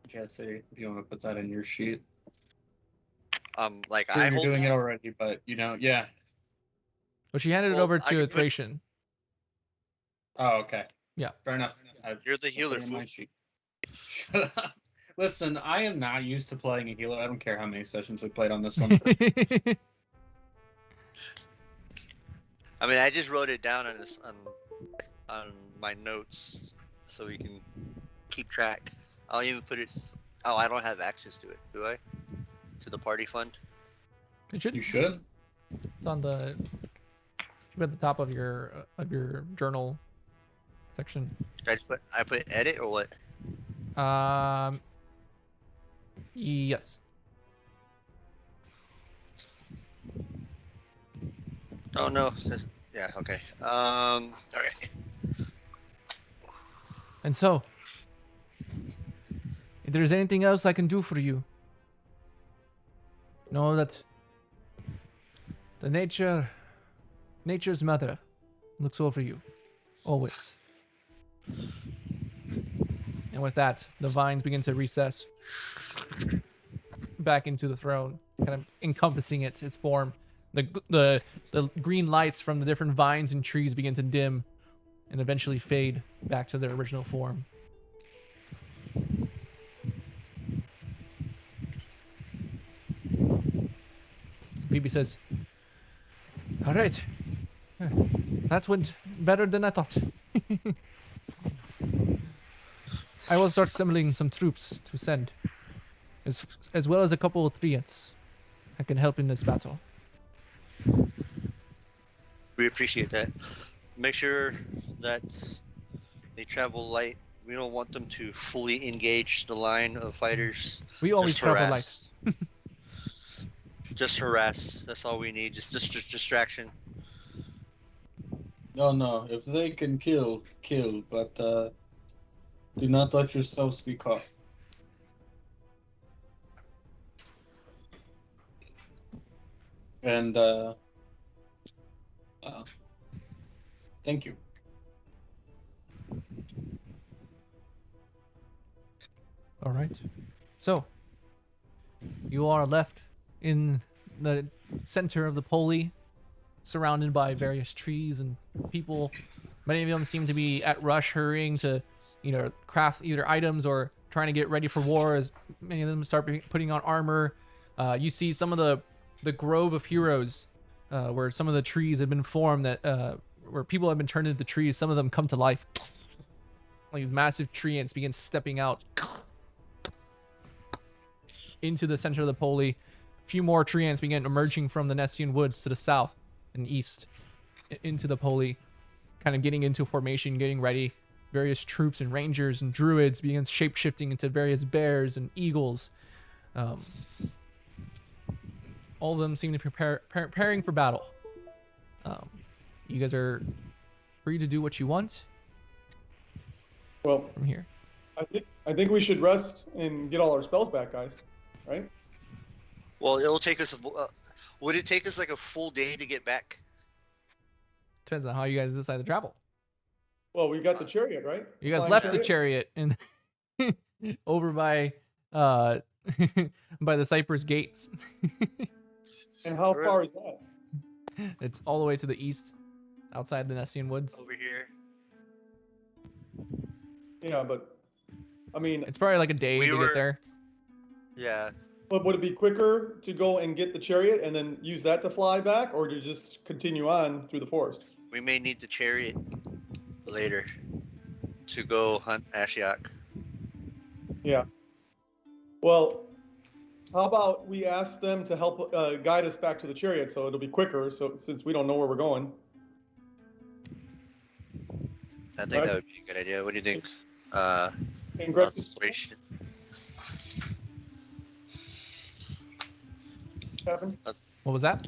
Jesse, if you want to put that in your sheet. Like Sure, I you're hold doing that? it already, but yeah. Well, she handed it Well, over I to can a put- Thracian. Oh, okay. Yeah. Fair enough. You're the I'll put healer, it in my fool. sheet. Shut up. Listen, I am not used to playing a healer. I don't care how many sessions we played on this one. I mean, I just wrote it down on this on my notes so we can keep track. I'll even put it. Oh, I don't have access to it, do I? To the party fund. It should. You should. It's on the. Should be at the top of your journal section. Did I just put edit or what? Yes. Oh no. Yeah. Okay. Okay. And so, if there's anything else I can do for you, know that the nature's mother looks over you, always. And with that, the vines begin to recess back into the throne, kind of encompassing it, its form. The green lights from the different vines and trees begin to dim and eventually fade back to their original form. Phoebe says, "All right, That went better than I thought. I will start assembling some troops to send, as well as a couple of treants that can help in this battle. We appreciate that. Make sure that they travel light. We don't want them to fully engage the line of fighters. We always Just travel light. harass. Just harass. That's all we need. Just distraction. No. If they can kill, kill. But do not let yourselves be caught. And thank you. All right. So, you are left in the center of the pulley, surrounded by various trees and people. Many of them seem to be at rush, hurrying to, craft either items or trying to get ready for war. As many of them start putting on armor. You see some of the grove of heroes, where some of the trees have been formed that where people have been turned into trees. Some of them come to life. Like massive tree ants begin stepping out into the center of the pulley. A few more tree ants begin emerging from the Nessian woods to the south and east into the pulley, kind of getting into formation, getting ready. Various troops and rangers and druids begin shape-shifting into various bears and eagles. All of them seem to be preparing for battle. You guys are free to do what you want Well, from here. I think we should rest and get all our spells back, guys. Right? Well, it'll take us. Would it take us like a full day to get back? Depends on how you guys decide to travel. Well, we got the chariot, right? You guys Flying left the chariot and over by by the Cypress Gates. And how far is that? It's all the way to the east, outside the Nessian woods. Over here. Yeah, but I mean, It's probably like a day to get there. Yeah. but would it be quicker to go and get the chariot and then use that to fly back, or to just continue on through the forest? We may need the chariot later to go hunt Ashiok. Yeah. Well, how about we ask them to help guide us back to the chariot, so it'll be quicker. So since we don't know where we're going. I think Right. that would be a good idea. What do you think? And Grex's, Operation. Kevin? What was that?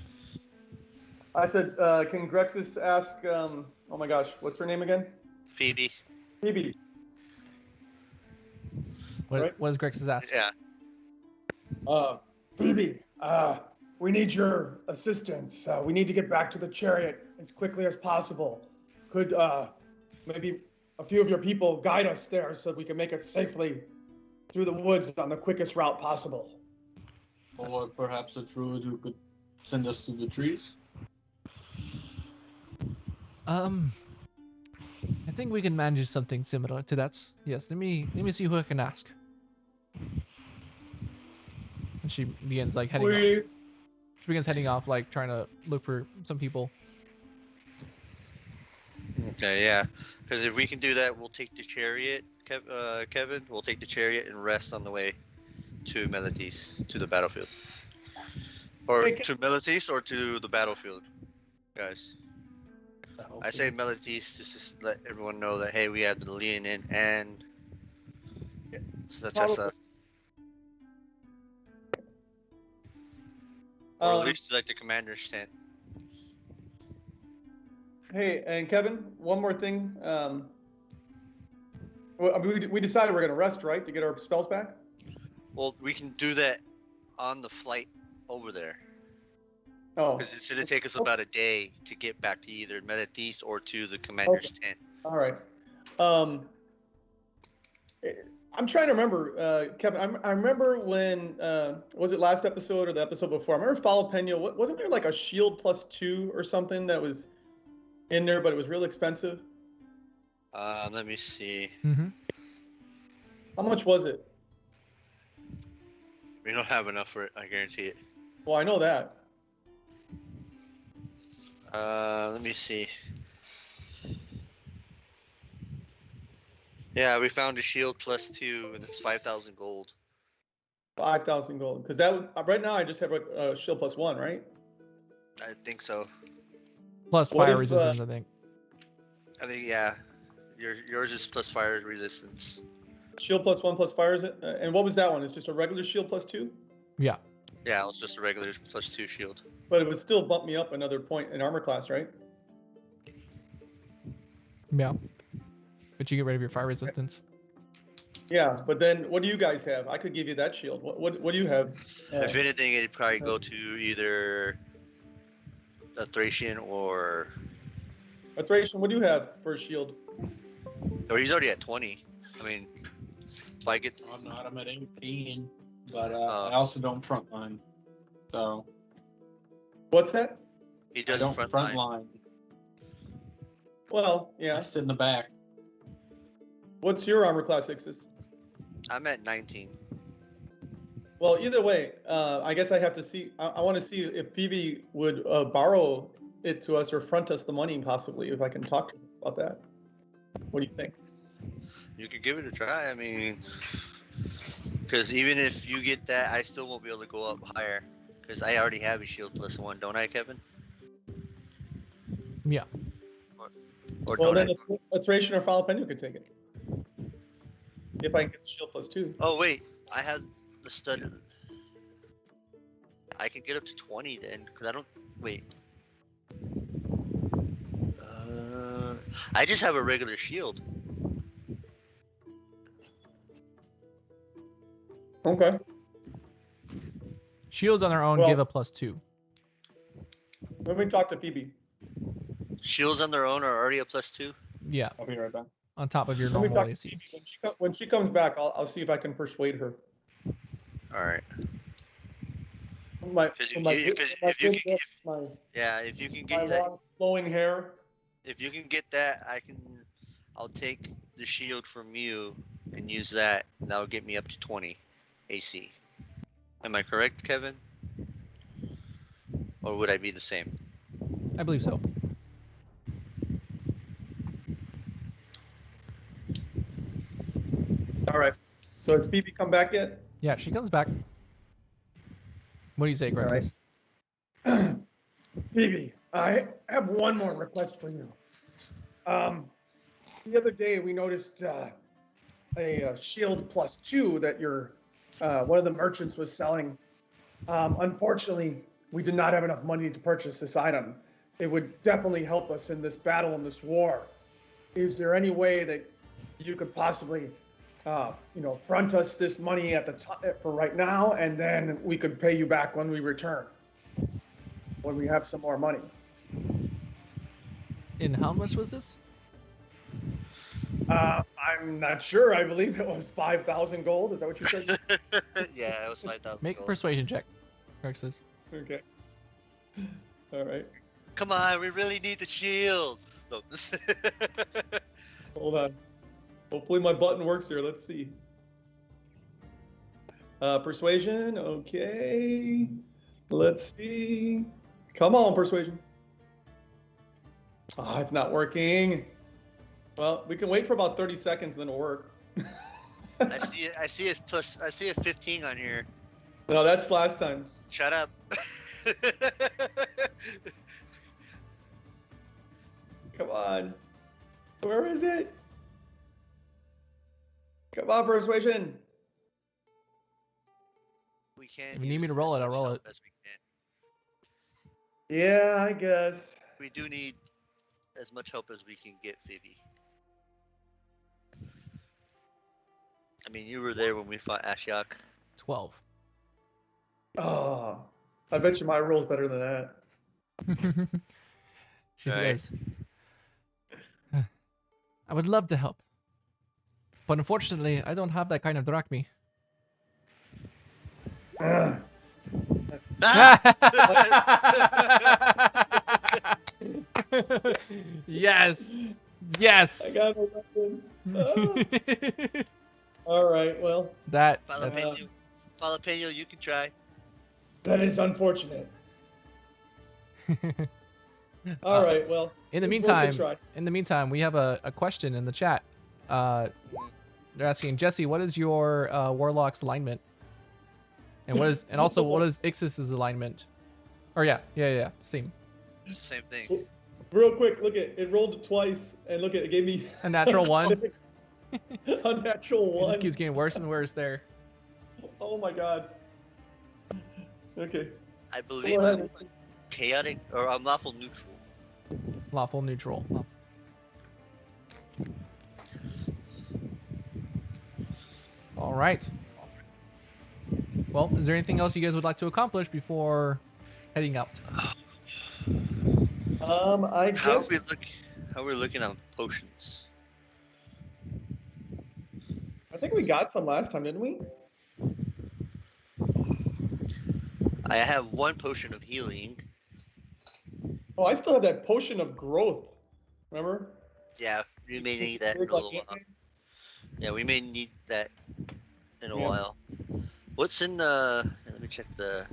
I said, can Grexis ask? Oh my gosh, what's her name again? Phoebe. Phoebe. Right. What is Grex's ask? Yeah. Phoebe, we need your assistance. We need to get back to the chariot as quickly as possible. Could maybe a few of your people guide us there so we can make it safely through the woods on the quickest route possible? Or perhaps a druid who could send us to the trees? I think we can manage something similar to that. Yes, let me see who I can ask. And she begins like heading off. She begins heading off, like trying to look for some people. Okay, yeah. Because if we can do that, we'll take the chariot, Kevin. We'll take the chariot and rest on the way to Meletis, to the battlefield. Or Hey, to Meletis or to the battlefield, guys. I say Meletis just to let everyone know that, hey, we have the lean in and Satessa. Or at least like the commander's tent. Hey, and Kevin, one more thing. Well, I mean, we decided we're gonna rest, right, to get our spells back. Well, we can do that on the flight over there. Oh, Because it's going to take us about a day to get back to either Meletis or to the commander's tent. all right. I'm trying to remember, Kevin. I remember when was it last episode or the episode before? I remember Falapeno. Wasn't there like a shield +2 or something that was in there, but it was real expensive? Let me see. Mm-hmm. How much was it? We don't have enough for it, I guarantee it. Well, I know that. Let me see. Yeah, we found a shield +2, and it's 5,000 gold. 5,000 gold. Because that right now I just have a shield +1, right? I think so. Plus What fire if, resistance, I think. I think yeah. Yours is plus fire resistance. Shield +1 plus fire is it? And what was that one? It's just a regular shield +2, Yeah. Yeah, it was just a regular +2 shield. but it would still bump me up another point in armor class, right? Yeah. But you get rid of your fire resistance. Yeah, but then what do you guys have? I could give you that shield. What do you have? If anything, it'd probably go to either a Thracian or Thracian, what do you have for a shield? he's already at 20. I mean, if I get I'm not. I'm at 18, but I also don't frontline. So What's that? he I doesn't don't frontline. frontline. Well, I yeah. sit in the back. What's your armor class, Ixis? I'm at 19. Well, either way, I guess I have to see. I want to see if Phoebe would borrow it to us or front us the money, possibly, if I can talk to her about that. What do you think? You can give it a try. I mean, because even if you get that, I still won't be able to go up higher. Because I already have a shield +1, don't I, Kevin? Yeah. Or Well, don't then I? a Thracian or Falapenu could take it. If I can get the shield +2. Oh wait, I have the stud. I can get up to 20 then, because I don't. Wait. I just have a regular shield. Okay. Shields on their own Well- give a +2. Let me talk to Phoebe. Shields on their own are already a +2. Yeah. I'll be right back. On top of your Let me normal talk to AC. Phoebe. When she comes back, I'll see if I can persuade her. All right. My, 'Cause if my, you- 'cause my if you good can- looks, my, Yeah, if you can my get that, long flowing hair. if you can get that, I'll take the shield from you and use that, and that'll get me up to 20 AC. Am I correct, Kevin? Or would I be the same? I believe so. All right. So has Phoebe come back yet? Yeah, she comes back. What do you say, All right. Grexis? Phoebe, I have one more request for you. The other day we noticed a shield +2 that your one of the merchants was selling. Unfortunately, we did not have enough money to purchase this item. It would definitely help us in this battle, in this war. Is there any way that you could possibly, front us this money at the for right now, and then we could pay you back when we return, when we have some more money? And how much was this? I'm not sure. I believe it was 5,000 gold. Is that what you said? Yeah, it was 5,000 Make a gold. persuasion check, Grexis. Okay. All right. Come on, we really need the shield. No. Hold on. Hopefully my button works here. Let's see. Persuasion. Okay. Let's see. Come on, persuasion. Ah, it's not working. Well, we can wait for about 30 seconds, then it'll work. I see it plus. I see a 15 on here. No, that's last time. Shut up. Come on. Where is it? Come on, persuasion. We can. If you need me use to roll as it, I'll much roll help it. as we can. Yeah, I guess. We do need as much help as we can get, Phoebe. I mean, you were there when we fought Ashiok. 12. Oh, I bet you my roll's better than that. She Alright. says, I would love to help. But unfortunately, I don't have that kind of drachmi. Ugh. Yes. I Yes. got a weapon. All right, well, That's Jalapeno, you can try. That is unfortunate. all right, well. in the it's worth a meantime, try. we have a question in the chat. They're asking Jesse, what is your warlock's alignment? And also what is Ixis's alignment? Or yeah, same. It's the same thing. Real quick, look at it rolled twice, and look at it gave me A natural one. a natural It one. just keeps getting worse and worse there. Oh my god. Okay. I believe I'm chaotic or I'm lawful neutral. Lawful neutral. All right. Well, is there anything else you guys would like to accomplish before heading out? I How guess are we looking on potions? I think we got some last time, didn't we? I have 1 potion of healing. Oh, I still have that potion of growth. Remember? Yeah, we may need that in a Like little while. Ant-Man? Yeah, we may need that in a Yeah. while. What's in the? Let me check the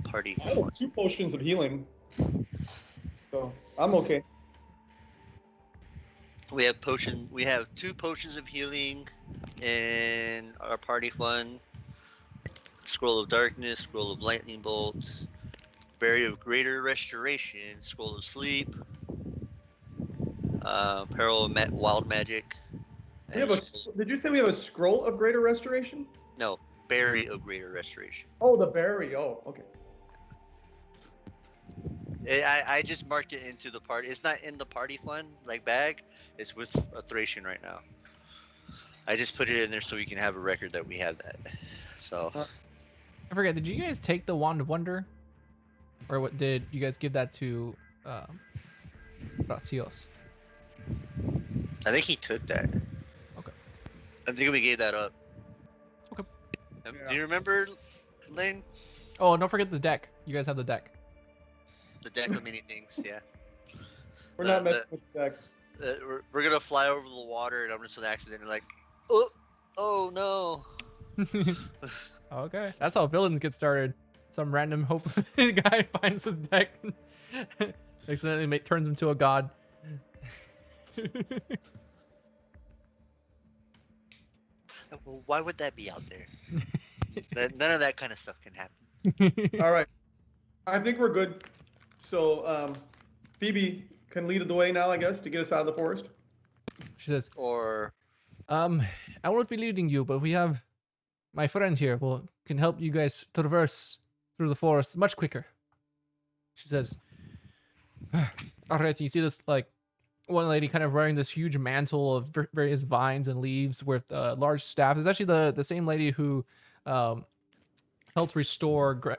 party. I have 2 potions of healing, so I'm okay. We have 2 potions of healing in our party fund. Scroll of darkness, scroll of lightning bolts, berry of greater restoration, scroll of sleep, peril of wild magic. We have a. Did you say we have a scroll of greater restoration? No, berry of greater restoration. Oh, the berry. Oh, okay. I just marked it into the party. It's not in the party fund like bag. It's with a Thracian right now. I just put it in there so we can have a record that we have that. So I forget, did you guys take the Wand of Wonder? Or what did you guys give that to Theros? I think he took that. Okay. I think we gave that up. Okay. Do you remember, Lane? Oh, don't forget the deck. You guys have the deck. The deck of many things, yeah. We're not messing with the deck. We're gonna fly over the water and I'm just an accident and like, oh no. Okay, that's how villains get started. Some random hope guy finds his deck, accidentally turns him to a god. Well, why would that be out there? None of that kind of stuff can happen. All right. I think we're good. So, Phoebe can lead the way now, I guess, to get us out of the forest. She says, Or I won't be leading you, but we have my friend here can help you guys traverse through the forest much quicker. She says, alright, you see this, like, one lady kind of wearing this huge mantle of various vines and leaves with a large staff. It's actually the same lady who helped restore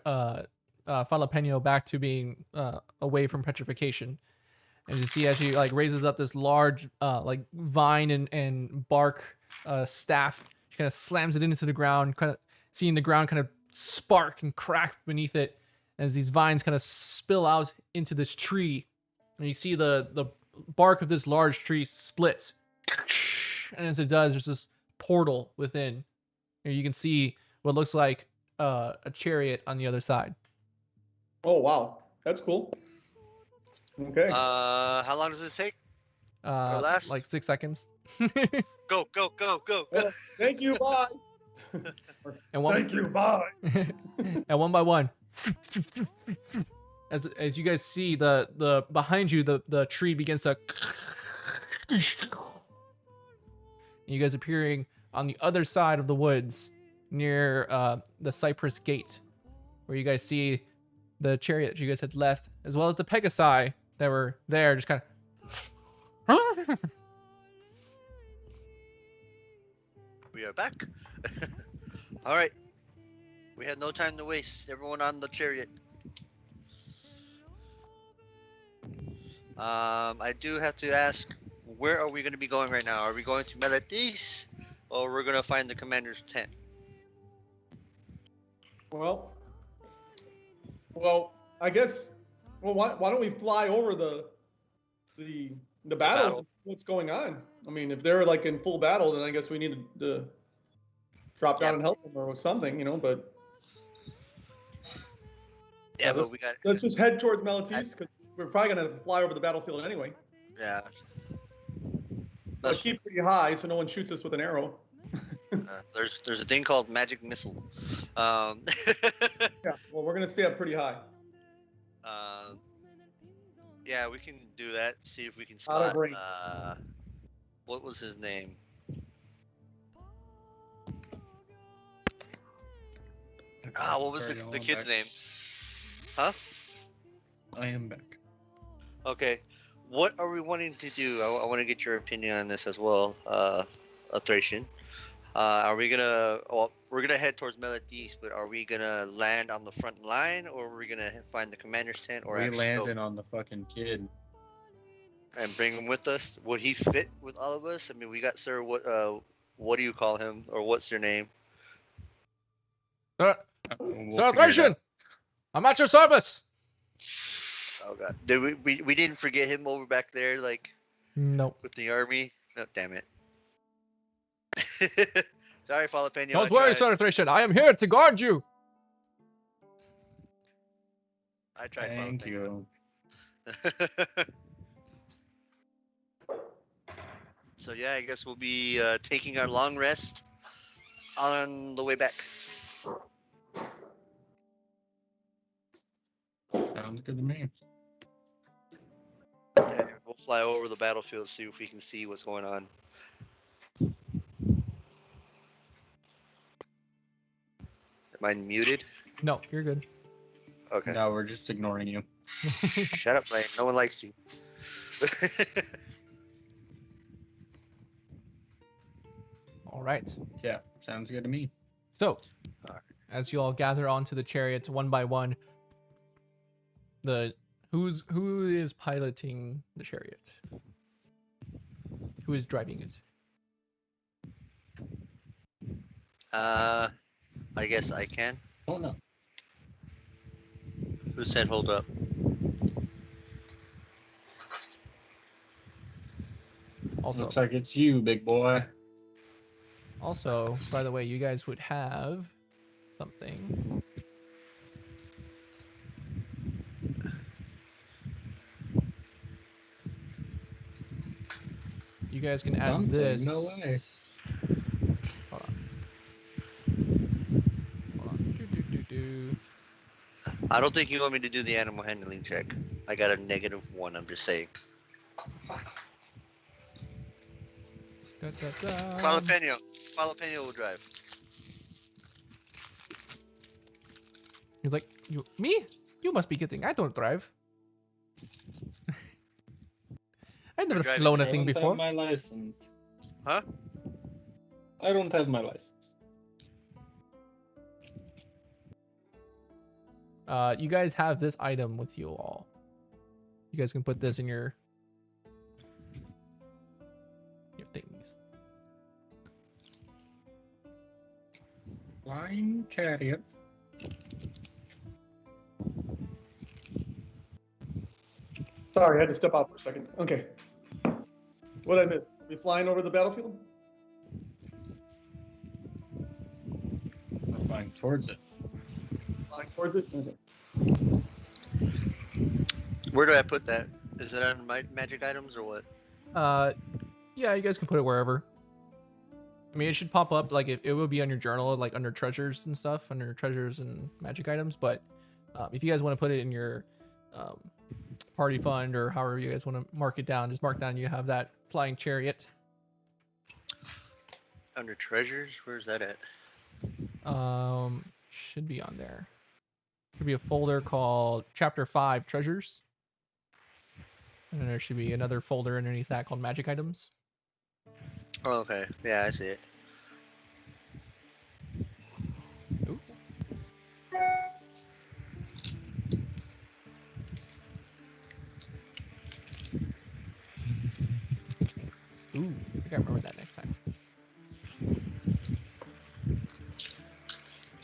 Jalapeno back to being away from petrification. And you see as she like raises up this large like vine and bark staff, she kind of slams it into the ground, kind of seeing the ground kind of spark and crack beneath it as these vines kind of spill out into this tree. And you see the bark of this large tree splits. And as it does, there's this portal within. And you can see what looks like a chariot on the other side. Oh, wow. That's cool. Okay. how long does it take? last? Like 6 seconds. Go. Well, thank you. Bye. And one, Thank you. Bye. and one by one, as you guys see the behind you, the tree begins to. You guys appearing on the other side of the woods near the Cypress Gate, where you guys see the chariot that you guys had left, as well as the Pegasi that were there, just kind of. We are back. All right. We have no time to waste. Everyone on the chariot. I do have to ask, where are we going to be going right now? Are we going to Meletis, or we're going to find the commander's tent? Well, I guess. Well, why don't we fly over the battle? battle. And see what's going on? I mean, if they're like in full battle, then I guess we need to drop down and help them or something, But Yeah, let's- but we got. let's just head towards Meletis because we're probably gonna fly over the battlefield anyway. Yeah. Gotta keep pretty high so no one shoots us with an arrow. There's a thing called magic missile. Yeah, well, we're gonna stay up pretty high. Yeah, we can do that. See if we can Out of spot. range. What was his name? What was Sorry, the I'm kid's back. name? Huh? I am back. Okay. What are we wanting to do? I want to get your opinion on this as well, Thracian. Are we gonna? Well, we're gonna head towards Melody East, but are we gonna land on the front line, or are we gonna find the commander's tent, or We actually landed go on the fucking kid. and bring him with us? Would he fit with all of us? I mean, we got Sir. What do you call him, or what's your name? We'll We'll Celebration! I'm at your service! Oh God, did we didn't forget him over back there, like Nope. with the army? No, damn it. Sorry, Jalapeno. Don't worry, Celebration. I am here to guard you. I tried. Thank Jalapeno. you. So yeah, I guess we'll be taking our long rest on the way back. Sounds good to me. And we'll fly over the battlefield, see if we can see what's going on. Am I muted? No, you're good. Okay. No, we're just ignoring you. Shut up, Blaine. No one likes you. All right. Yeah, sounds good to me. So, Alright. as you all gather onto the chariots one by one, who is piloting the chariot? Who is driving it? I guess I can. Oh no. Who said hold up? Also, Looks like it's you, big boy. also, by the way, you guys would have something. You guys can add Something? this. No way. Hold on. Hold on. Do. I don't think you want me to do the animal handling check. I got a -1. I'm just saying. Jalapeno will drive. He's like, me? You must be kidding. I don't drive. I've never driving flown a today. thing I don't before. have my license. Huh? I don't have my license. You guys have this item with you all. You guys can put this in your things. Flying chariot. Sorry, I had to step out for a second. Okay. What did I miss? Are we flying over the battlefield? We're flying towards it. Flying towards it? Okay. Where do I put that? Is it on my magic items or what? Yeah, you guys can put it wherever. I mean, it should pop up like it will be on your journal, like under treasures and stuff, under treasures and magic items. But if you guys want to put it in your party fund or however you guys want to mark it down, just mark down you have that flying chariot. Under treasures? Where's that at? Should be on there. Should be a folder called Chapter 5 Treasures. And then there should be another folder underneath that called Magic Items. Oh, okay. Yeah, I see it. Ooh. Ooh, I gotta remember that next time.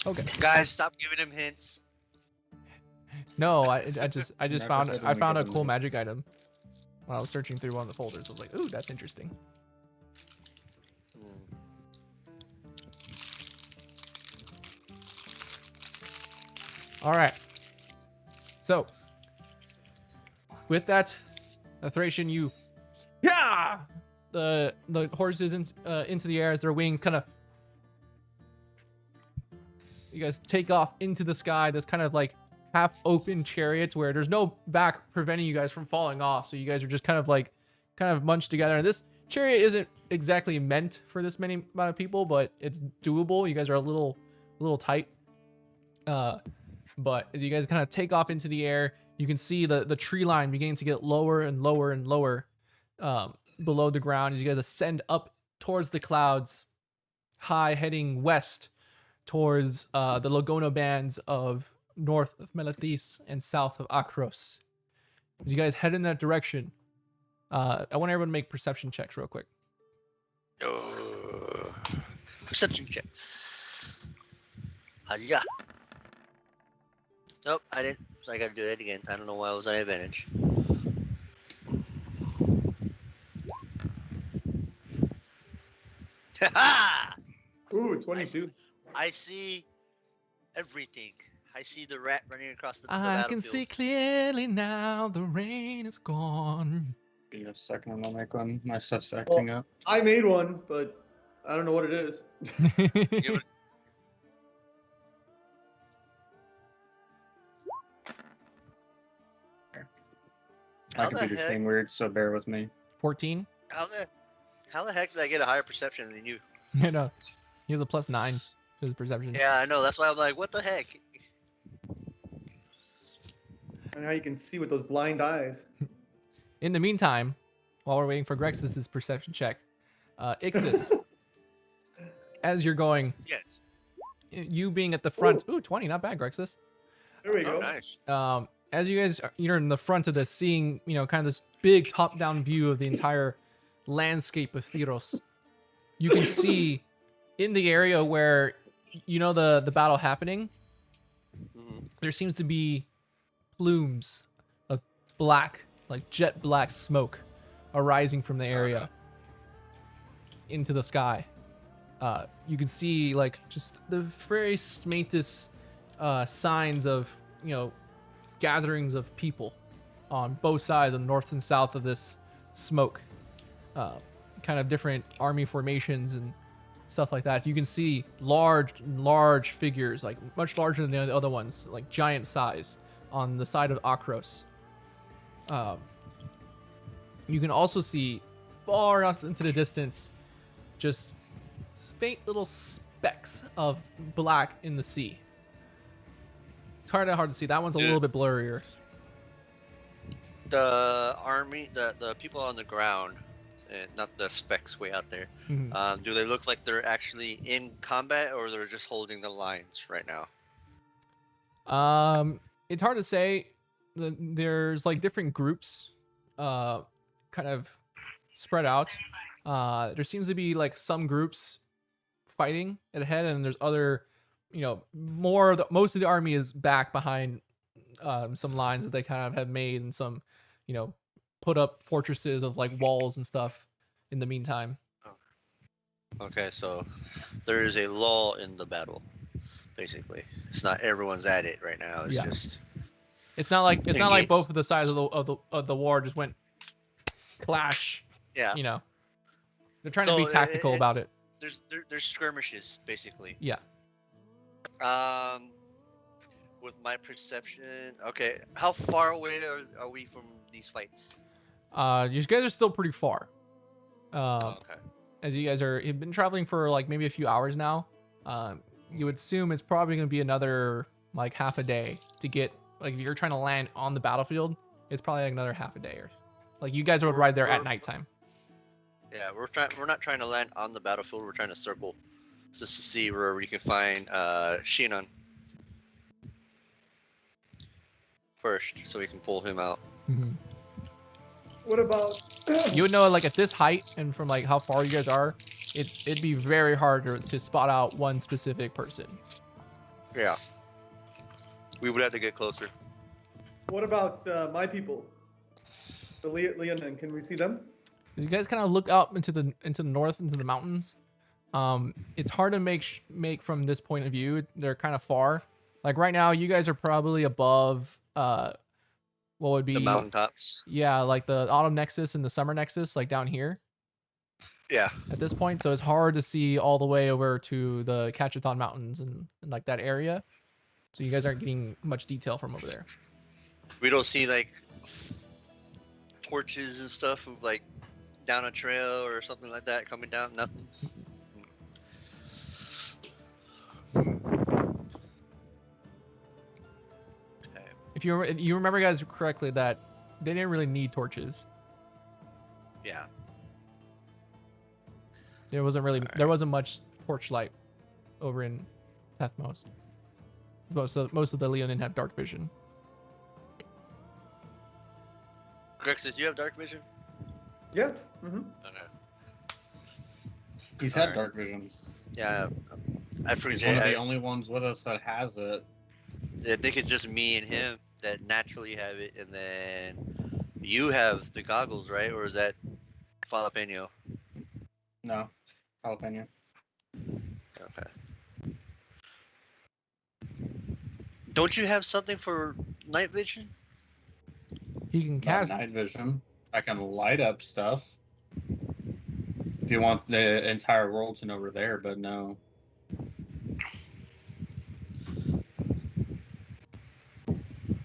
Okay. Guys, stop giving him hints. No, I just Never found said I found a anything. cool magic item when I was searching through one of the folders. I was like, ooh, that's interesting. Hmm. All right. So, with that, Thracian, you the horses into the air as their wings kind of. You guys take off into the sky. This kind of like half open chariots where there's no back preventing you guys from falling off. So you guys are just kind of munched together. And this chariot isn't exactly meant for this many amount of people, but it's doable. You guys are a little tight. But as you guys kind of take off into the air, you can see the tree line beginning to get lower and lower and lower below the ground as you guys ascend up towards the clouds, high heading west towards the Laguna bands of north of Melathis and south of Akros. As you guys head in that direction, I want everyone to make perception checks real quick. Perception checks. Hiya. Nope, I didn't. So I gotta do that again. I don't know why I was on advantage. Ha! Ooh, 22. I see everything. I see the rat running across the I battlefield. can see clearly now the rain is gone. Give me a second, I'm gonna make one. My stuff's acting up. I made one, but I don't know what it is. Give it- My How the computer's heck? being weird, so bear with me. 14. How the heck did I get a higher perception than you? You know, he has a +9 to his perception. Yeah, I know. That's why I'm like, what the heck? And how you can see with those blind eyes. In the meantime, while we're waiting for Grexus's perception check, Ixis, as you're going, Yes. you being at the front. Ooh, 20, not bad, Grexus. There we Oh, go. nice. As you guys you're in the front of this, seeing kind of this big top-down view of the entire landscape of Theros, you can see in the area where the battle happening, Mhm. there seems to be plumes of black, like jet black smoke arising from the area into the sky. You can see like just the very faintest signs of gatherings of people on both sides, on north and south of this smoke. Kind of different army formations and stuff like that. You can see large figures, like much larger than the other ones, like giant size, on the side of Akros. You can also see far off into the distance just faint little specks of black in the sea. It's hard to see. That one's a little bit blurrier. The army, the people on the ground, not the specks way out there. Mhm. Do they look like they're actually in combat, or they're just holding the lines right now? It's hard to say. There's like different groups, kind of spread out. There seems to be like some groups fighting at head, and there's other, most of the army is back behind some lines that they kind of have made, and some, put up fortresses of like walls and stuff in the meantime. Okay, so there is a lull in the battle, basically. It's not everyone's at it right now. It's Yeah. just It's not like Engage. both of the sides of the war just went clash. yeah. They're trying to be So tactical about it. There's skirmishes basically. Yeah. With my perception, okay, how far away are we from these fights? You guys are still pretty far. Okay. As you guys have been traveling for like maybe a few hours now. You would assume it's probably going to be another like half a day to get, like, if you're trying to land on the battlefield, it's probably like another half a day, or like you guys would ride there at nighttime. Yeah, we're not trying to land on the battlefield. We're trying to circle just to see where we can find Shinon first, so we can pull him out. Mm-hmm. What about? You would know, like, at this height and from like how far you guys are, it'd be very hard to spot out one specific person. Yeah. We would have to get closer. What about my people? The Leonin, can we see them? As you guys kind of look up into the north, into the mountains, it's hard to make from this point of view. They're kind of far. Like right now, you guys are probably above what would be The mountaintops. Yeah, like the autumn nexus and the summer nexus, like down here. Yeah. at this point, so it's hard to see all the way over to the Catchathon Mountains and like that area. So you guys aren't getting much detail from over there. We don't see like torches and stuff of like down a trail or something like that coming down. Nothing. Okay. If you remember, guys, correctly, that they didn't really need torches. Yeah. There wasn't really Alright. there wasn't much torchlight over in Thethmos. Most of the Leonin have dark vision. Grexus, you have dark vision? Yeah. Mm-hmm. Okay. He's had Alright. dark vision. Yeah. I He's forget. one of the only ones with us that has it. I think it's just me and him that naturally have it, and then you have the goggles, right? Or is that Jalapeno? No, jalapeno. Okay. Don't you have something for night vision? He can Not cast. night vision. I can light up stuff. If you want the entire world to know we're there, but no.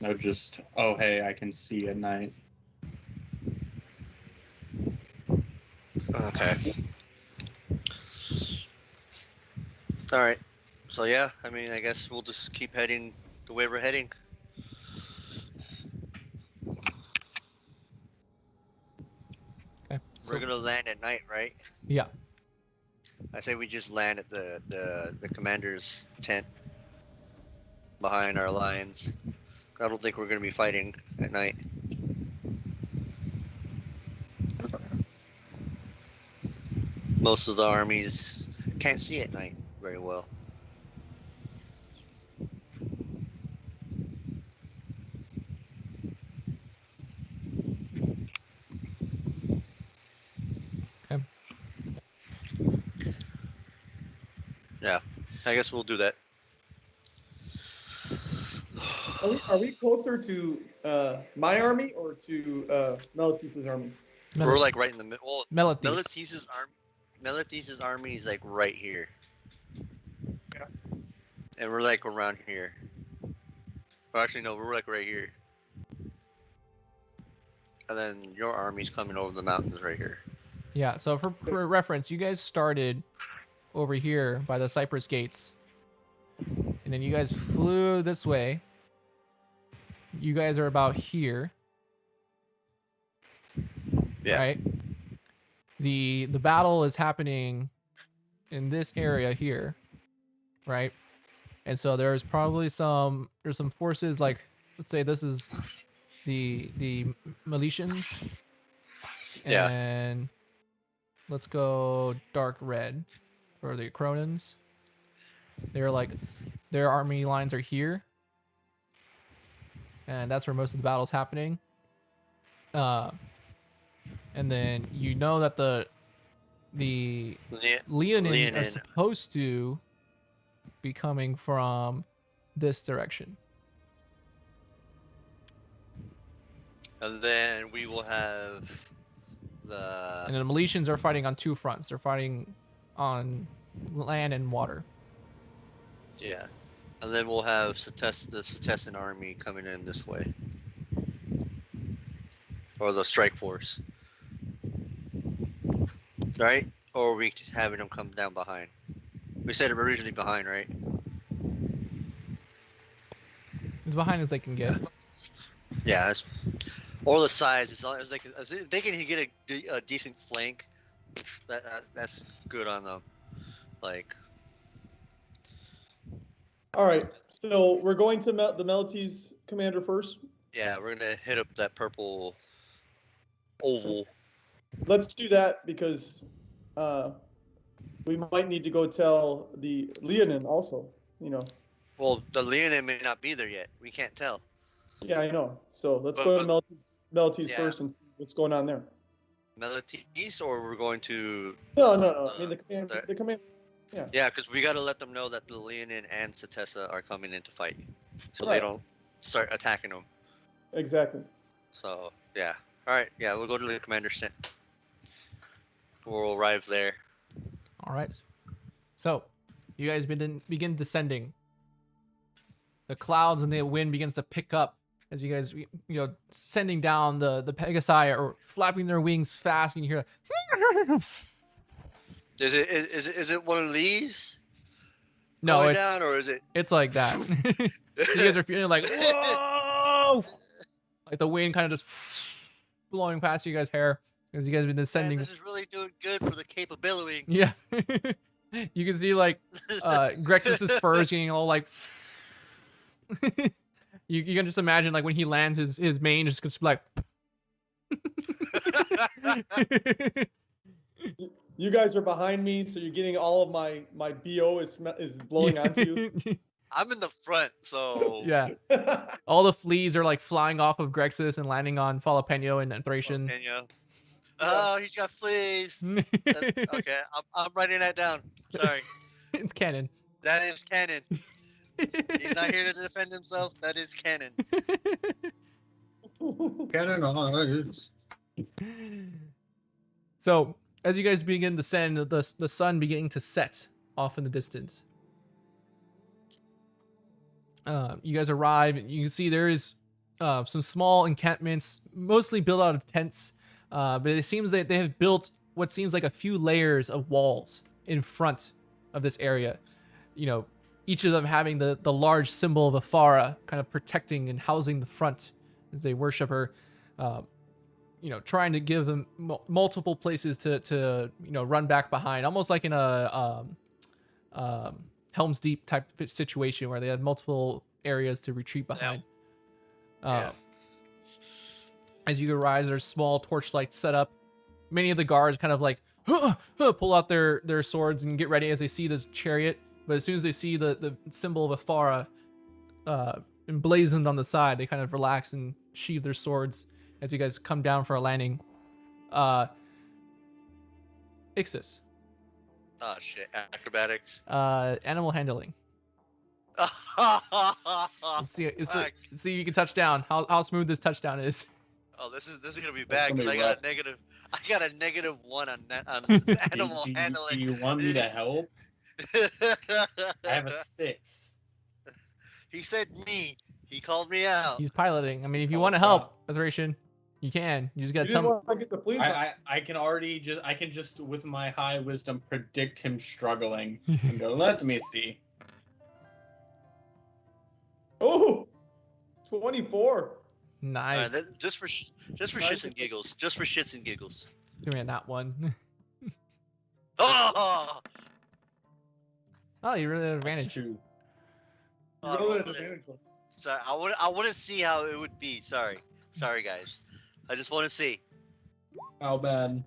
No, just, oh hey, I can see at night. Okay. All right. So yeah, I mean, I guess we'll just keep heading the way we're heading. Okay. We're So gonna land at night, right? yeah. I say we just land at the commander's tent behind our lines. I don't think we're gonna be fighting at night. Most of the armies can't see at night very well. Okay. Yeah, I guess we'll do that. Are we closer to my army or to Melitis's army? We're like right in the middle. Well, Melitis. Melitis's army is like right here. Yeah. And we're like around here. Well, actually, no, we're like right here. And then your army's coming over the mountains right here. Yeah. So for reference, you guys started over here by the Cypress Gates, and then you guys flew this way. You guys are about here. Yeah. Right. The battle is happening in this area here, right? And so there's probably some forces, like, let's say this is the Militians, Yeah. and let's go dark red for the Cronins. They're like, their army lines are here, and that's where most of the battle's happening. And then you know that the Leonin are supposed to be coming from this direction. And then we will have the. And the Militians are fighting on two fronts. They're fighting on land and water. Yeah. And then we'll have the Setessan army coming in this way. Or the strike force. Right? Or are we having them come down behind? We said it originally behind, right? As behind as they can get. Yeah. Or the size. As long as they can get a decent flank, that's good on them. Like. All right. So we're going to the Melites commander first. Yeah, we're gonna hit up that purple oval. Let's do that because we might need to go tell the Leonin also. You know. Well, the Leonin may not be there yet. We can't tell. Yeah, I know. So let's go to Melites yeah. first and see what's going on there. Melites, or we're going to. No. I mean the command. Yeah. Yeah, because we gotta let them know that the Leonin and Setessa are coming in to fight, so Right. they don't start attacking them. Exactly. So yeah. All right. Yeah, we'll go to the commander's tent. We'll arrive there. All right. So, you guys begin descending. The clouds and the wind begins to pick up as you guys, sending down. The Pegasi are flapping their wings fast, and you hear. Is it one of these? No, going it's down, or is it? it's like that. So you guys are feeling like whoa, like the wind kind of just blowing past you guys' hair as you guys have been Man, descending. this is really doing good for the capability. Yeah. You can see like Grexus's fur is getting all like you can just imagine like when he lands his mane is just like You guys are behind me, so you're getting all of my BO is blowing onto you. I'm in the front, so yeah. All the fleas are like flying off of Grexus and landing on Falapeno and Thracian. Kenya. Oh, he's got fleas. Okay, I'm writing that down. Sorry, It's canon. that is canon. He's not here to defend himself. That is canon. Canonize. So as you guys begin to descend, the sun beginning to set off in the distance. You guys arrive, and you can see there is some small encampments, mostly built out of tents. But it seems that they have built what seems like a few layers of walls in front of this area. Each of them having the large symbol of Afara kind of protecting and housing the front as they worship her. Trying to give them multiple places to run back behind, almost like in a Helm's Deep type of situation where they have multiple areas to retreat behind. Yeah. As you arrive, there's small torchlights set up. Many of the guards kind of like pull out their swords and get ready as they see this chariot. But as soon as they see the symbol of Afara emblazoned on the side, they kind of relax and sheathe their swords as you guys come down for a landing. Ixis. Oh shit, acrobatics. Animal handling. Let's see if you can touch down. How smooth this touchdown is. Oh, this is gonna be bad gonna because be I got rough. a negative. I got a -1 on animal Do handling. you want me to help? I have a 6. He said me. He called me out. He's piloting. I mean, if you Oh, want to wow. help, Thracian, you can. You just gotta You tell didn't me. want to get the fleas. I can just with my high wisdom predict him struggling and go, let me see. Oh, 24. Nice. Just for shits and giggles. Just for shits and giggles. Give me a nat 1. Oh! Oh, you really have advantage. Two. You Oh, rolled I it as wanna- advantage one. Sorry, I want to see how it would be. Sorry, guys. I just want to see. How bad?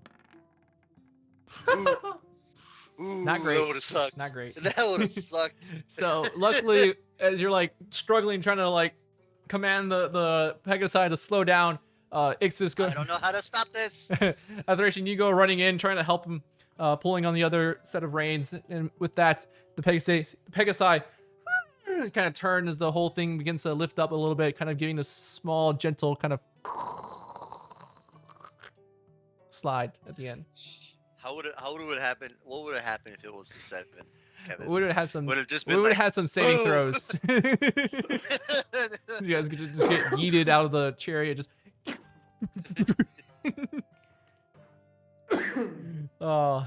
Ooh, Not great. That would have sucked. Not great. That would have sucked. So luckily, as you're like struggling, trying to like command the Pegasi to slow down, Ixis I go. don't know how to stop this. Thracian, you go running in, trying to help him, pulling on the other set of reins, and with that, the Pegasi kind of turn as the whole thing begins to lift up a little bit, kind of giving this small, gentle kind of slide at the end. How would it happen? What would have happened if it was the 7, Kevin? We would have had some. Would have just We been would like, have had some saving "Boom." throws. You guys could just get yeeted out of the chariot. Just. Oh,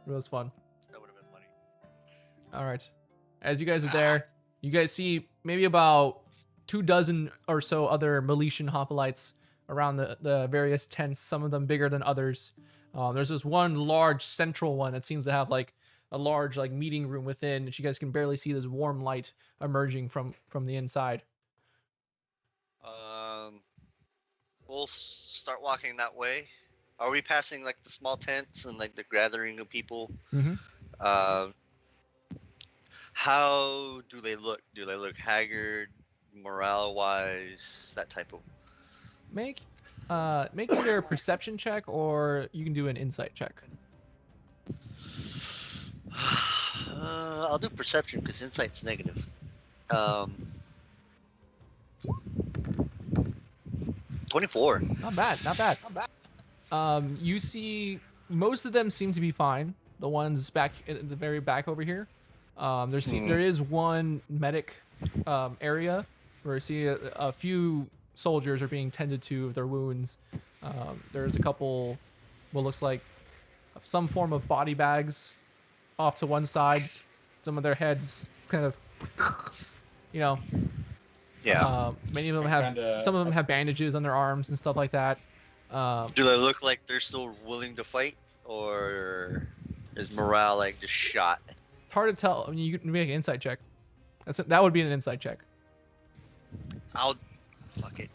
it was fun. That would have been funny. All right. As you guys are there, you guys see maybe about 24 or so other Miletian hoplites around the various tents, some of them bigger than others. There's this one large central one that seems to have like a large like meeting room within, and you guys can barely see this warm light emerging from the inside. We'll start walking that way. Are we passing like the small tents and like the gathering of people? Mhm. How do they look? Do they look haggard, morale-wise, that type of? Make either a perception check or you can do an insight check. I'll do perception because insight's negative. 24. Not bad, not bad. You see most of them seem to be fine. The ones back in the very back over here. There is one medic area where I see a few soldiers are being tended to of their wounds. There's a couple, what looks like some form of body bags off to one side. Some of their heads kind of, you know, Yeah. many of them I have, kinda- some of them have bandages on their arms and stuff like that. Do they look like they're still willing to fight, or is morale like just shot? It's hard to tell. I mean, you can make an insight check. That would be an insight check. I'll fuck it.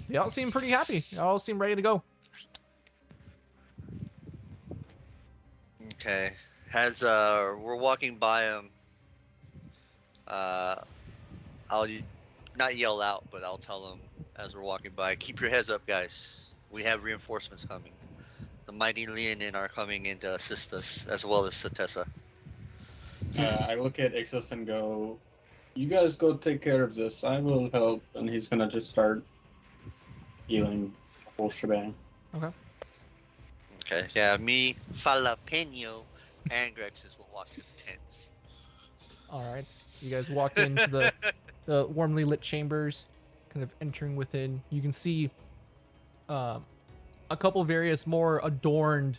They all seem pretty happy. They all seem ready to go. Okay. As we're walking by him, I'll not yell out, but I'll tell him as we're walking by, keep your heads up, guys. We have reinforcements coming. The mighty Leonin are coming in to assist us, as well as Satessa. I look at Ixus and go, "You guys go take care of this. I will help." And he's gonna just start healing the whole shebang. Okay. Okay. Yeah, me, Jalapeno, and Grexus will walk to the tent. All right. You guys walk into the warmly lit chambers, kind of entering within. You can see a couple various more adorned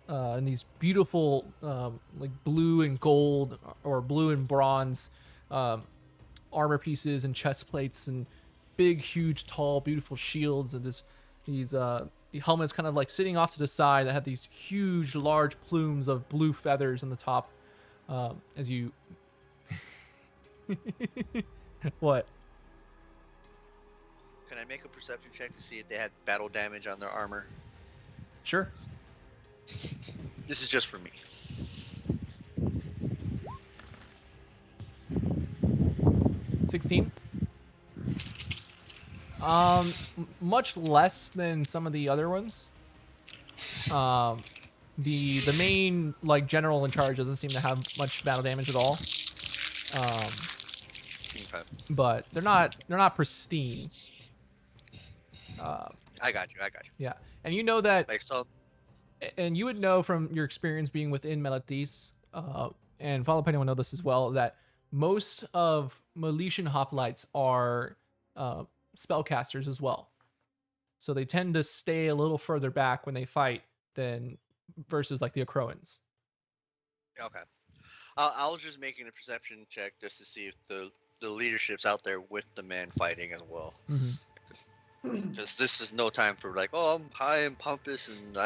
and these beautiful like blue and gold or blue and bronze armor pieces and chest plates and big, huge, tall, beautiful shields and the helmets kind of like sitting off to the side that have these huge, large plumes of blue feathers on the top. As you, what? Can I make a perception check to see if they had battle damage on their armor? Sure. This is just for me. 16. Much less than some of the other ones. The main like general in charge doesn't seem to have much battle damage at all. Okay. But they're not pristine. I got you. Yeah, and you know that, Like, so, and you would know from your experience being within Meletis, and Follow Penny will know this as well, that most of Meletian hoplites are spellcasters as well. So they tend to stay a little further back when they fight than versus like the Acroans. okay. I was just making a perception check just to see if the leadership's out there with the man fighting as well. Because this is no time for like, oh, I'm high and pompous and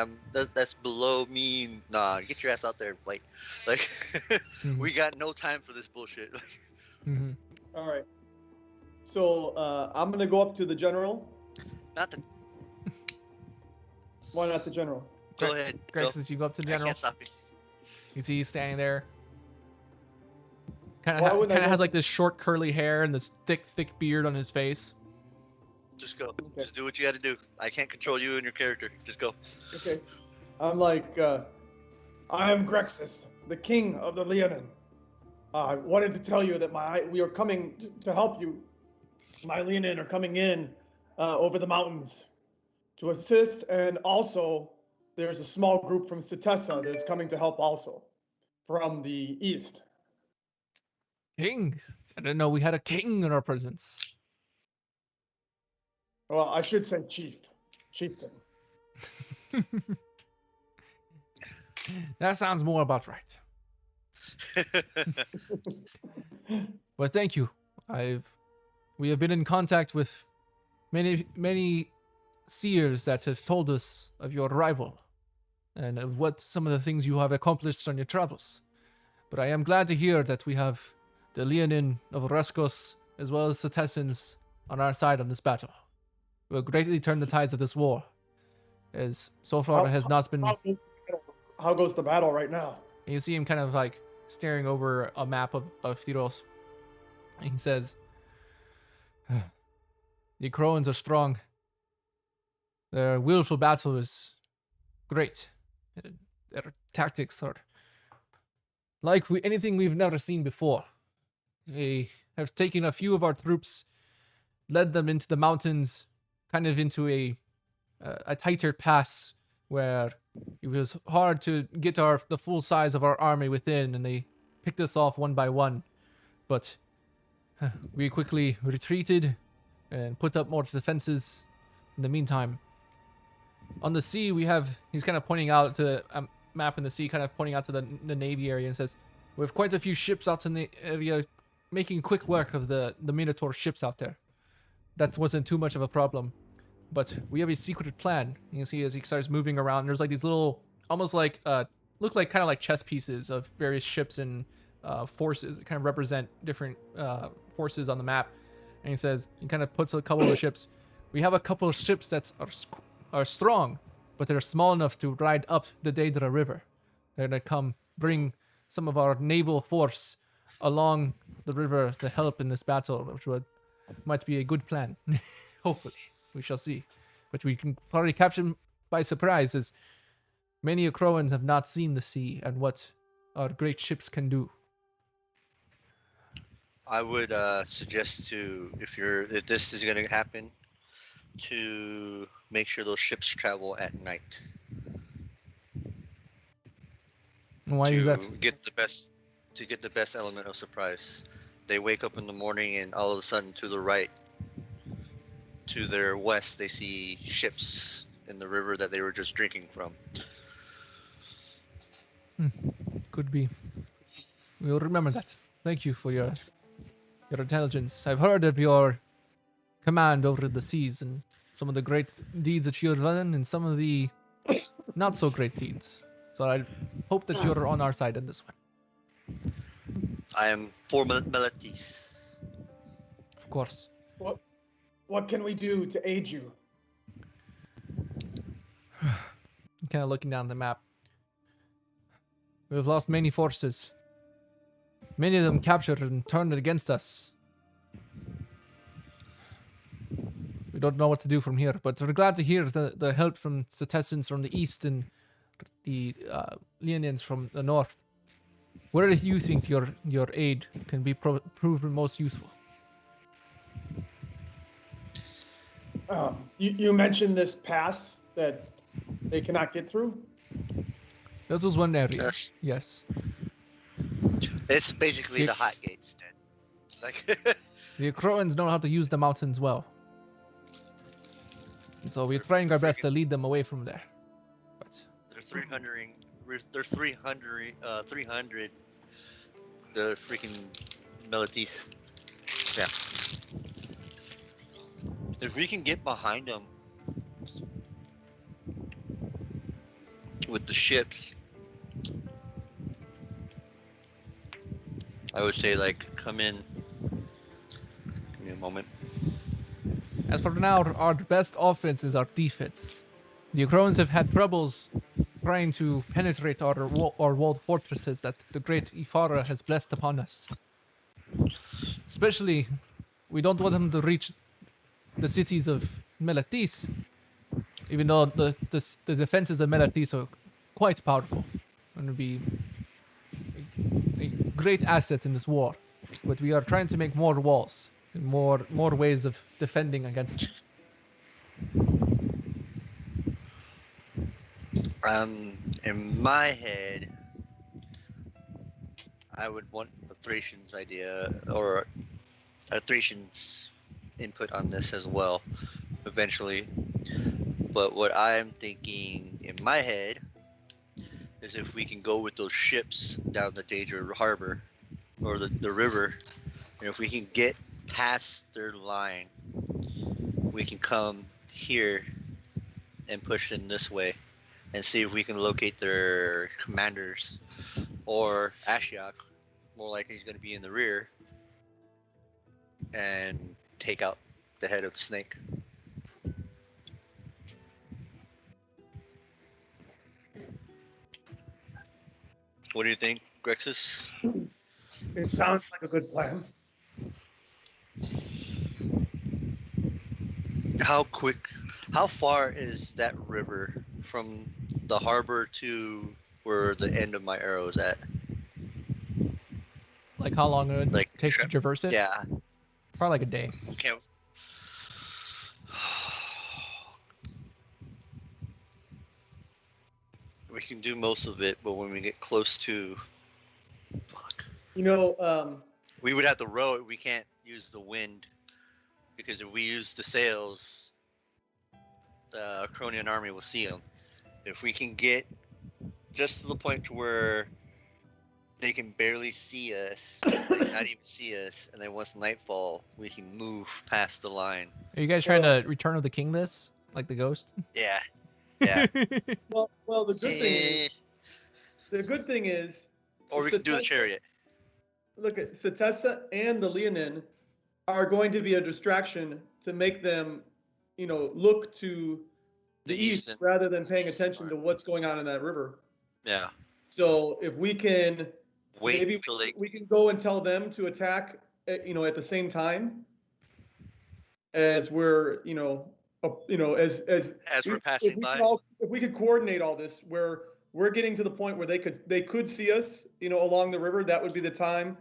that's below me. Nah, get your ass out there and fight. Like, we got no time for this bullshit. All right. So I'm gonna go up to the general. Not the. Why not the general? Go ahead. Greg, Go. since you go up to the I general, can't stop you. you see he's standing there. Kind Why of wouldn't I has go- like this short curly hair and this thick beard on his face. Just go. Okay. Just do what you got to do. I can't control you and your character. Just go. Okay. I'm like, I am Grexus, the king of the Leonin. I wanted to tell you that we are coming to help you. My Leonin are coming in over the mountains to assist, and also there's a small group from Satessa that's coming to help also from the east. King. I didn't know we had a king in our presence. Well, I should say chieftain. That sounds more about right. But thank you. We have been in contact with many seers that have told us of your arrival and of what some of the things you have accomplished on your travels. But I am glad to hear that we have the Leonin of Reskos as well as Satessans on our side on this battle. We will greatly turn the tides of this war, as so far it has not been. How goes the battle right now? And you see him kind of like staring over a map of Theros. And he says, the Croans are strong. Their willful battle is great. Their tactics are like anything we've never seen before. They have taken a few of our troops, led them into the mountains, kind of into a tighter pass where it was hard to get the full size of our army within, and they picked us off one by one. But we quickly retreated and put up more defenses. In the meantime, on the sea, he's kind of pointing out to a map in the sea, kind of pointing out to the Navy area, and says, we have quite a few ships out in the area making quick work of the Minotaur ships out there. That wasn't too much of a problem. But we have a secret plan. You can see as he starts moving around, there's like these little, almost like, look like kind of like chess pieces of various ships and forces that kind of represent different forces on the map. And he says, he kind of puts a couple of the ships. We have a couple of ships that are strong, but they're small enough to ride up the Daedra River. They're going to come bring some of our naval force along the river to help in this battle, which might be a good plan. Hopefully. We shall see. But we can probably capture them by surprise, as many Croans have not seen the sea and what our great ships can do. I would suggest to, if this is going to happen, to make sure those ships travel at night. Why is that? Get the best element of surprise. They wake up in the morning and all of a sudden to the right, to their west, they see ships in the river that they were just drinking from. Could be. We'll remember that. Thank you for your intelligence. I've heard of your command over the seas and some of the great deeds that you have done and some of the not so great deeds. So I hope that you're on our side in this one. I am for Meletis. Of course. What can we do to aid you? Kind of looking down the map. We've lost many forces. Many of them captured and turned against us. We don't know what to do from here, but we're glad to hear the help from citizens from the east and the Leonians from the north. Where do you think your aid can be proven most useful? You mentioned this pass that they cannot get through? That was one area. Yes. Yes. It's basically the hot gates then. Like The Croans know how to use the mountains well. And so we're trying our best to lead them away from there. But they're 300 the freaking Meletis. Yeah. If we can get behind them with the ships, I would say, like, come in. Give me a moment. as for now, our best offense is our defense. The Croans have had troubles trying to penetrate our walled fortresses that the great Ifara has blessed upon us. Especially, we don't want them to reach the cities of Meletis, even though the defenses of Meletis are quite powerful and would be a great asset in this war. But we are trying to make more walls and more ways of defending against it. In my head, I would want a Thracian's idea, or a Thracian's input on this as well, eventually. But what I'm thinking in my head is if we can go with those ships down the Daedra Harbor, or the river, and if we can get past their line, we can come here and push in this way and see if we can locate their commanders, or Ashiok, more likely he's going to be in the rear, and take out the head of the snake. What do you think, Grexus? It sounds like a good plan. How far is that river from the harbor to where the end of my arrow is at? Like how long it would take to traverse it? Yeah. Probably like a day. Okay. We can do most of it, but when we get close to, fuck, You know, we would have to row it. We can't use the wind because if we use the sails, the Acronian army will see them. If we can get just to the point to where they can barely see us, like not even see us, and then once nightfall, we can move past the line. Are you guys trying to Return of the King this? Like the ghost? Yeah, yeah. well, the good thing Eh, is, the good thing is, or we can do the Satessa- chariot. Look at Satessa and the Leonin are going to be a distraction to make them, look to the east eastern- rather than paying attention to what's going on in that river. Yeah. So if we can, Wait maybe until they. we can go and tell them to attack, at the same time as we're, as As we're if passing we by? could if we could coordinate all this, where we're getting to the point where they could see us, along the river, that would be the time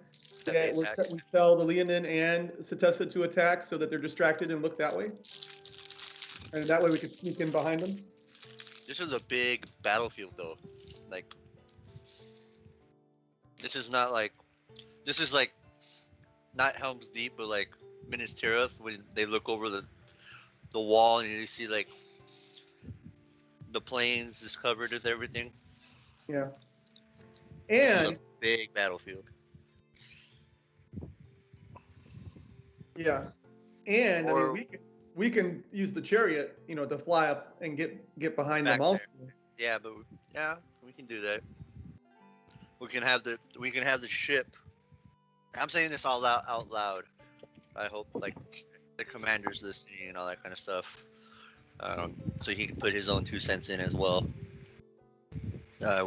That they that attack. we tell the Leonin and Satessa to attack so that they're distracted and look that way. And that way we could sneak in behind them. This is a big battlefield, though. Like, this is not like. This is like, not Helm's Deep, but like Minas Tirith when they look over the wall and you see like the plains is covered with everything. Yeah. This is And a big battlefield. yeah. And I mean Or- we can use the chariot, to fly up and get behind Back them also. Yeah, but yeah, we can do that. We can have the ship. I'm saying this all out loud. I hope like the commander's listening and all that kind of stuff. So he can put his own 2 cents in as well.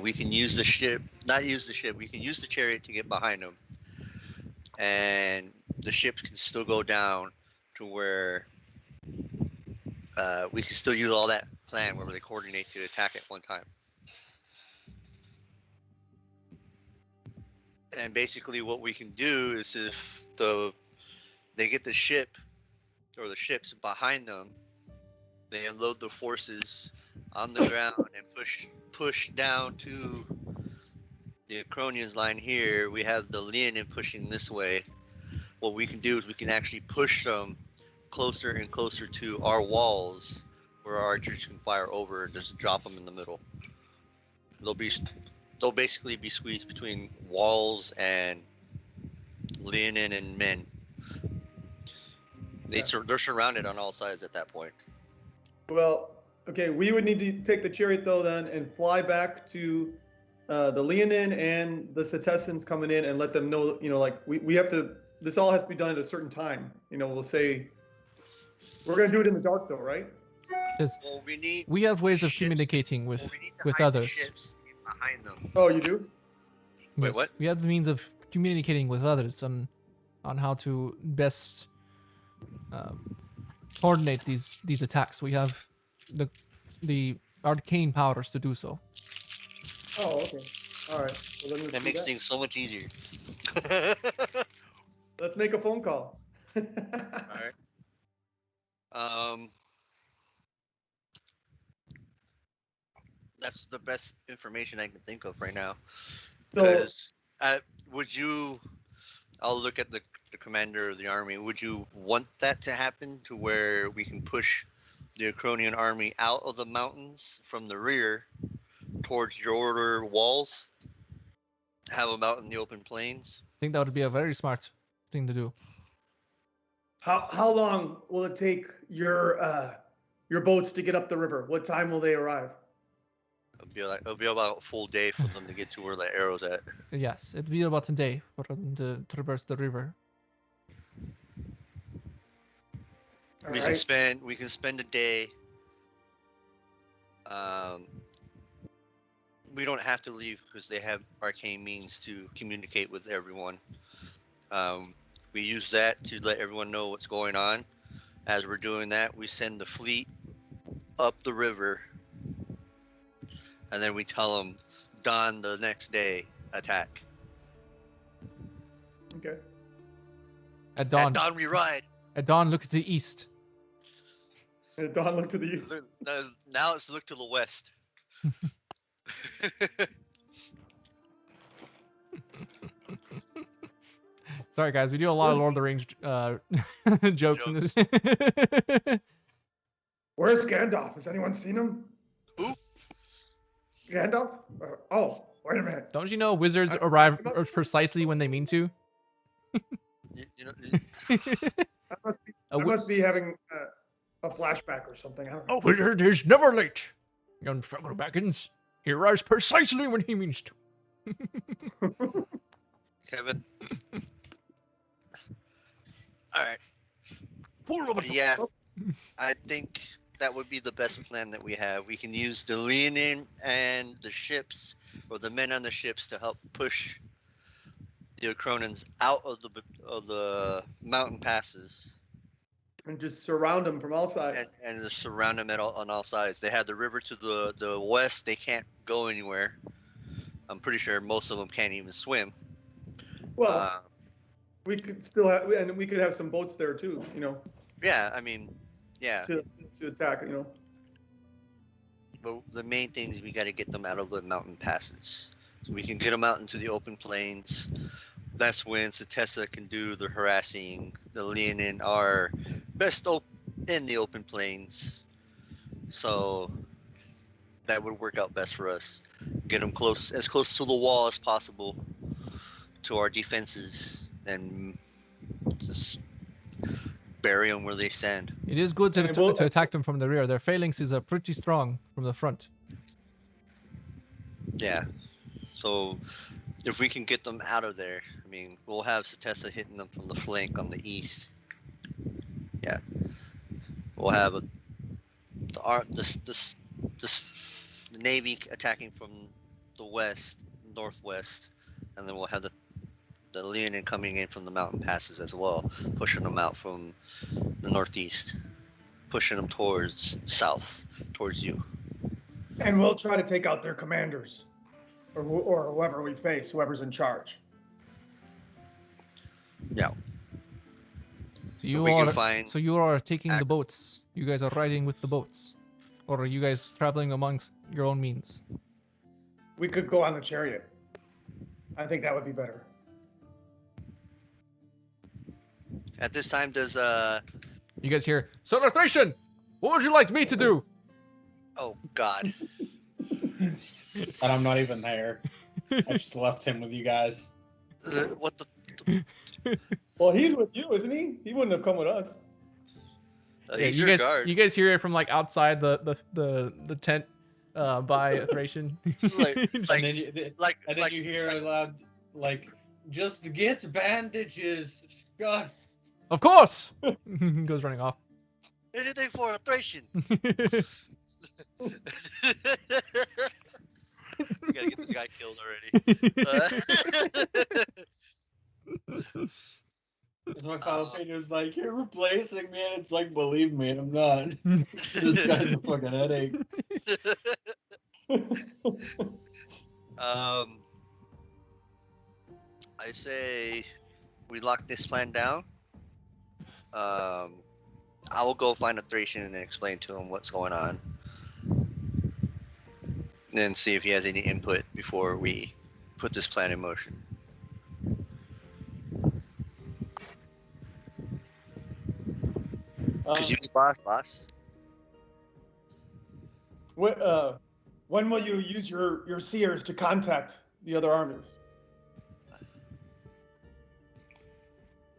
We can use the ship, not use the ship. We can use the chariot to get behind them, and the ships can still go down to where we can still use all that plan where they coordinate to attack at one time. And basically, what we can do is if they get the ship or the ships behind them, they unload the forces on the ground and push down to the Acronians line here. We have the Leonin pushing this way. What we can do is we can actually push them closer and closer to our walls, where our archers can fire over and just drop them in the middle. They'll basically be squeezed between walls and Leonin and men. They're surrounded on all sides at that point. Well, okay, we would need to take the chariot though then and fly back to the Leonin and the Satessans coming in and let them know, like we have to, this all has to be done at a certain time. We'll say, we're going to do it in the dark though, right? Because Well, we have ways of ships. communicating we with need to with hide the others. ships behind them. Oh, you do? Wait, Yes, what? we have the means of communicating with others on how to best coordinate these attacks. We have the arcane powers to do so. Oh, okay. All right. Well, then let's That do makes that. things so much easier. Let's make a phone call. Alright. That's the best information I can think of right now. So, Because I'll look at the commander of the army. Would you want that to happen to where we can push the Acronian army out of the mountains from the rear towards your walls? Have them out in the open plains? I think that would be a very smart thing to do. How long will it take your boats to get up the river? What time will they arrive? It'll be about a full day for them to get to where the arrow's at. Yes, it'd be about a day for them to traverse the river. We Alright. can spend a day. We don't have to leave because they have arcane means to communicate with everyone. We use that to let everyone know what's going on. As we're doing that, we send the fleet up the river, and then we tell them, dawn the next day, attack. okay. At dawn, At dawn we ride. look to the east. And Dawn looked to the east. Now let's look to the west. Sorry, guys. We do a lot of Lord of the Rings jokes in this. Where's Gandalf? Has anyone seen him? Who? Gandalf? Oh, wait a minute. Don't you know wizards arrive precisely when they mean to? You know, I must be having a flashback or something. I don't know. A wizard is never late. Young Frodo Baggins, he arrives precisely when he means to. Kevin. All right. Full of it. Yeah, I think that would be the best plan that we have. We can use the Leonin and the ships, or the men on the ships, to help push the Acronins out of the mountain passes And just surround them from all sides. and just surround them on all sides. They have the river to the west. They can't go anywhere. I'm pretty sure most of them can't even swim. Well, we could still have, and we could have some boats there too, you know, Yeah, I mean, yeah. to attack, you know. But the main thing is we got to get them out of the mountain passes. So we can get them out into the open plains. That's when Satessa can do the harassing. The Leonin are best in the open plains. So that would work out best for us. Get them as close to the wall as possible, to our defenses, and just bury them where they stand. It is good to, And we'll- to attack them from the rear. Their phalanxes are pretty strong from the front. Yeah. So if we can get them out of there, I mean, we'll have Satessa hitting them from the flank on the east. Yeah. We'll have the Navy attacking from the west, northwest, and then we'll have the Leonin coming in from the mountain passes as well, pushing them out from the northeast, pushing them towards south, towards you. And we'll try to take out their commanders, or whoever we face, whoever's in charge. Yeah. So you we can are find so you are taking the boats. You guys are riding with the boats, or are you guys traveling amongst your own means? We could go on the chariot. I think that would be better. At this time, does You guys hear, Solar Thracian, what would you like me to do? oh god, And I'm not even there. I just left him with you guys. what the? Well, he's with you, isn't he? He wouldn't have come with us. He's you your guys, guard. you guys hear it from like outside the tent by Thracian. Like- Just- like- And then you hear aloud, like, just get bandages, Scott. of course, goes running off. anything for a Thracian. We gotta get this guy killed already. My jalapeno was like, you're replacing me, and it's like, believe me, I'm not. This guy's a fucking headache. I say we lock this plan down. I will go find a Thracian and explain to him what's going on. Then see if he has any input before we put this plan in motion. Because you boss. When will you use your seers to contact the other armies?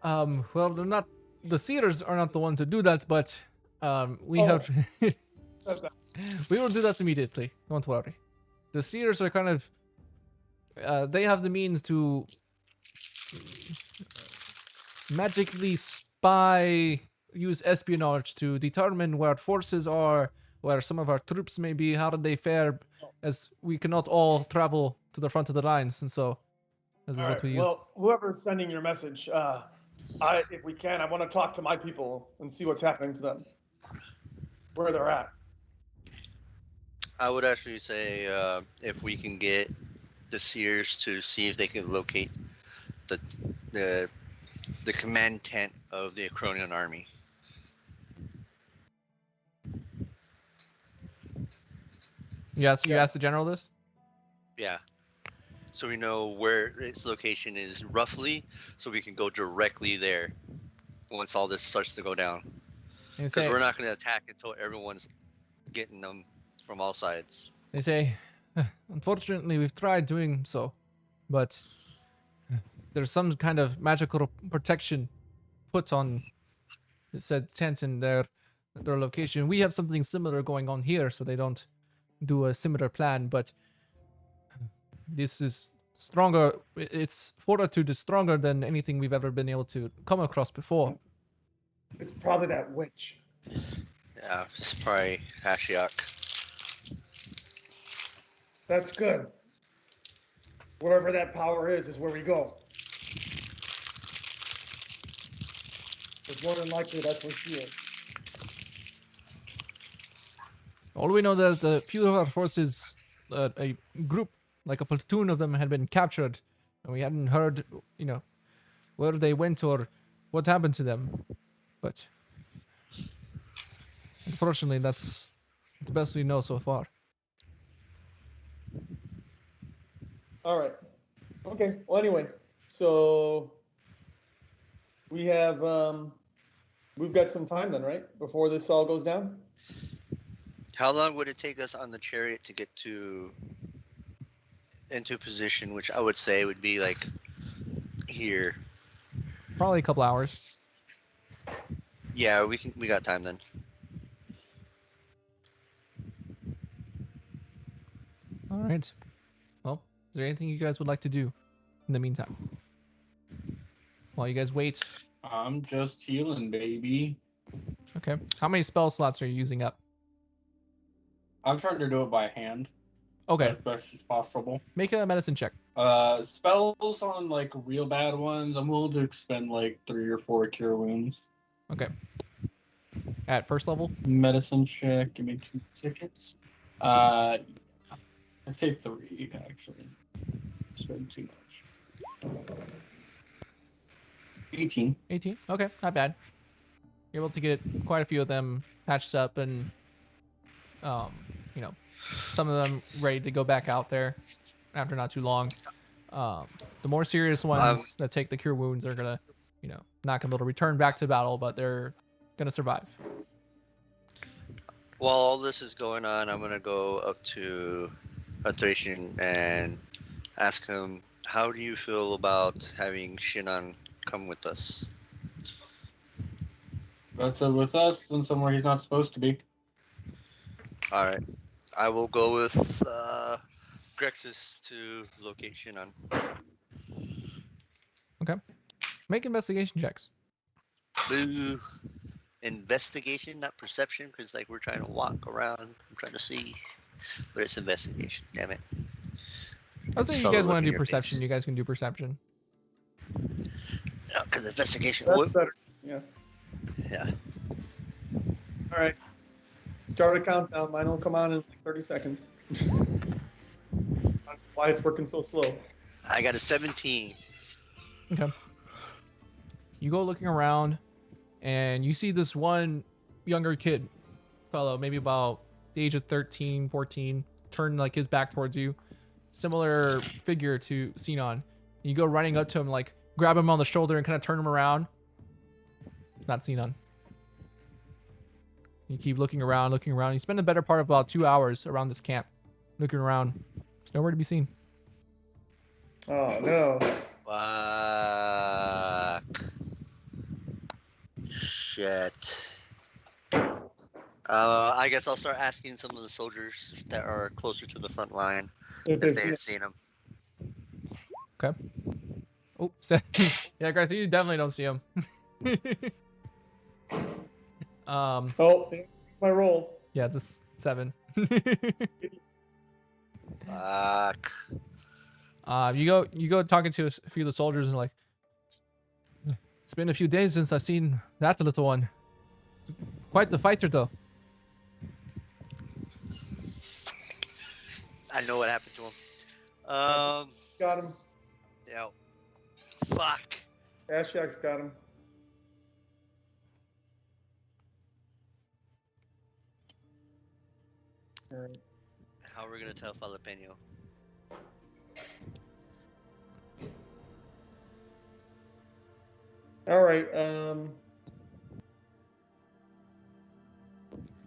Well, they're not. The seers are not the ones that do that, but we Oh. have. Says that. We will do that immediately. Don't worry. The seers are kind of. They have the means to magically spy, use espionage to determine where forces are, where some of our troops may be, how did they fare, as we cannot all travel to the front of the lines, and so this is All what right, we use. well, whoever's sending your message, if we can, I want to talk to my people and see what's happening to them, where they're at. I would actually say if we can get the seers to see if they can locate the command tent of the Acronian army. You asked the general this? Yeah. So we know where its location is roughly, so we can go directly there once all this starts to go down. And Because we're not going to attack until everyone's getting them from all sides. they say, unfortunately, we've tried doing so, but there's some kind of magical protection put on the said tent in their location. We have something similar going on here, so they don't do a similar plan. But this is stronger. Its fortitude is stronger than anything we've ever been able to come across before. It's probably that witch. Yeah, it's probably Ashiok. That's good. Wherever that power is where we go. It's more than likely that's where she is. All we know that a few of our forces, a group, like a platoon of them, had been captured, and we hadn't heard, where they went or what happened to them. But unfortunately, that's the best we know so far. All right. Okay. Well, anyway, so we've got some time then, right? Before this all goes down? How long would it take us on the chariot to get into position, which I would say would be like here? Probably a couple hours. Yeah, we got time then. All right. Well, is there anything you guys would like to do in the meantime? While you guys wait. I'm just healing, baby. Okay. How many spell slots are you using up? I'm trying to do it by hand Okay. as best as possible. Make a medicine check. Spells on like real bad ones, I'm willing to expend like 3 or 4 cure wounds. Okay. At first level? Medicine check, give me 2 tickets. I'd say 3 actually. Spend too much. 18. 18. Okay, not bad. You're able to get quite a few of them patched up and, some of them ready to go back out there after not too long. The more serious ones that take the cure wounds are gonna, not gonna be able to return back to battle, but they're gonna survive. While all this is going on, I'm gonna go up to Thracian and ask him, how do you feel about having Shinon come with us? Better with us than somewhere he's not supposed to be. Alright. I will go with Grexus to locate Shinon. Okay. Make investigation checks. Boo. Investigation, not perception, because like we're trying to walk around. I'm trying to see. But it's investigation, damn it. I'll say you Saw the guys look want in to do your perception. face. You guys can do perception. Yeah, because investigation. That's better. Yeah. Yeah. All right. Start a countdown. Mine will come on in like 30 seconds. Why it's working so slow. I got a 17. Okay. You go looking around, and you see this one younger kid, fellow, maybe about the age of 13, 14, turn like his back towards you. Similar figure to Xenon. You go running up to him, like grab him on the shoulder and kind of turn him around. Not Xenon. You keep looking around, looking around. You spend the better part of about 2 hours around this camp, looking around. There's nowhere to be seen. Oh no. Fuck. Shit. I guess I'll start asking some of the soldiers that are closer to the front line If if it's, they have seen him. Okay. Oh, yeah, guys, you definitely don't see him. oh, it's my roll. Yeah, this 7. Fuck. You go talking to a few of the soldiers and like, it's been a few days since I've seen that little one. Quite the fighter though. I know what happened to him. Got him. Yeah. Fuck. Ashiok's got him. All right. How are we gonna tell Jalapeno? All right.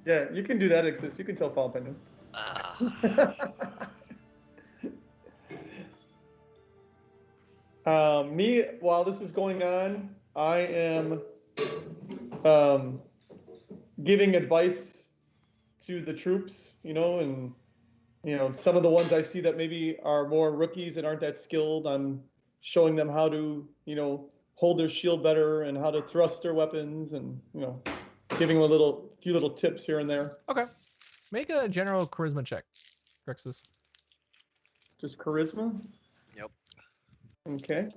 Yeah, you can do that, Exist. You can tell Fall Opinion. Ah. Me, while this is going on, I am um, giving advice to the troops, and some of the ones I see that maybe are more rookies and aren't that skilled. I'm showing them how to, hold their shield better and how to thrust their weapons, and giving them few little tips here and there. Okay. Make a general charisma check, Grixis. Just charisma. Yep. Okay.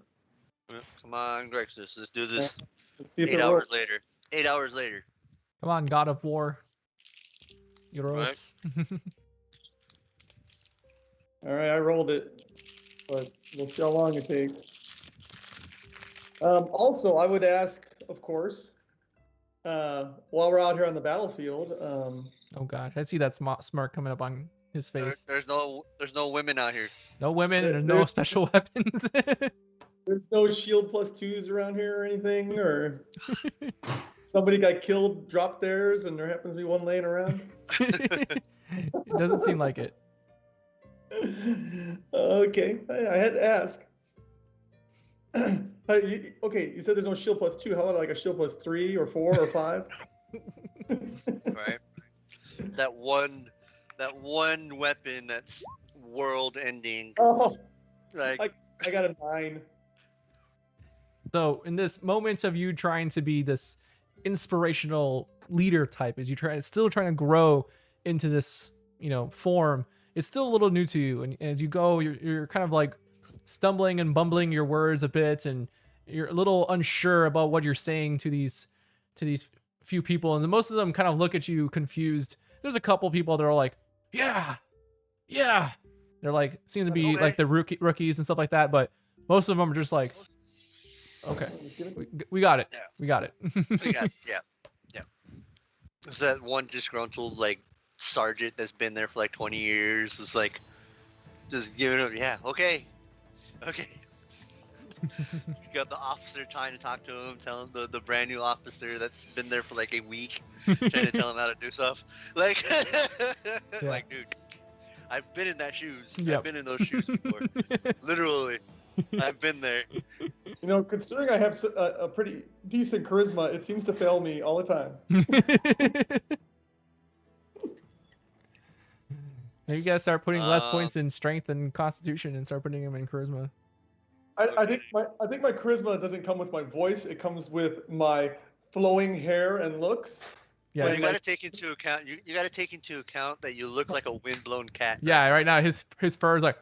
Come on, Grexus. Let's do this. Let's see if 8 it hours works. later. 8 hours later. Come on, God of War. Right. Euros. All right, I rolled it, but we'll see how long it takes. Also, I would ask, of course, while we're out here on the battlefield, Oh gosh, I see that smirk coming up on his face. There's no women out here. No women, and there's no there's- special weapons. there's no shield +2s around here or anything, or somebody got killed, dropped theirs, and there happens to be one laying around. It doesn't seem like it. Okay, I had to ask. Okay, you said there's no shield +2. How about like a shield +3 or 4 or 5? Right. that one weapon that's world ending. Oh, Like I got a 9. So in this moment of you trying to be this inspirational leader type, as you still trying to grow into this, form, it's still a little new to you. And as you go, you're kind of like stumbling and bumbling your words a bit, and you're a little unsure about what you're saying to these few people, and most of them kind of look at you confused. There's a couple people that are like, yeah. They're like, seem to be Okay. like the rookies and stuff like that, but most of them are just like, okay, we got it. Yeah. We got it. yeah. Is that one disgruntled like sergeant that's been there for like 20 years? It's like just giving up. Yeah. Okay. You got the officer trying to talk to him, telling the brand new officer that's been there for like a week, trying to tell him how to do stuff. Like, like, dude, I've been in that shoes. Yep. I've been in those shoes before. Literally, I've been there. Considering I have a pretty decent charisma, it seems to fail me all the time. Maybe you gotta start putting less points in strength and constitution and start putting them in charisma. I think my charisma doesn't come with my voice. It comes with my flowing hair and looks. Yeah. Well, you got to take into account. You got to take into account that you look like a windblown cat. Yeah, right now his fur is like.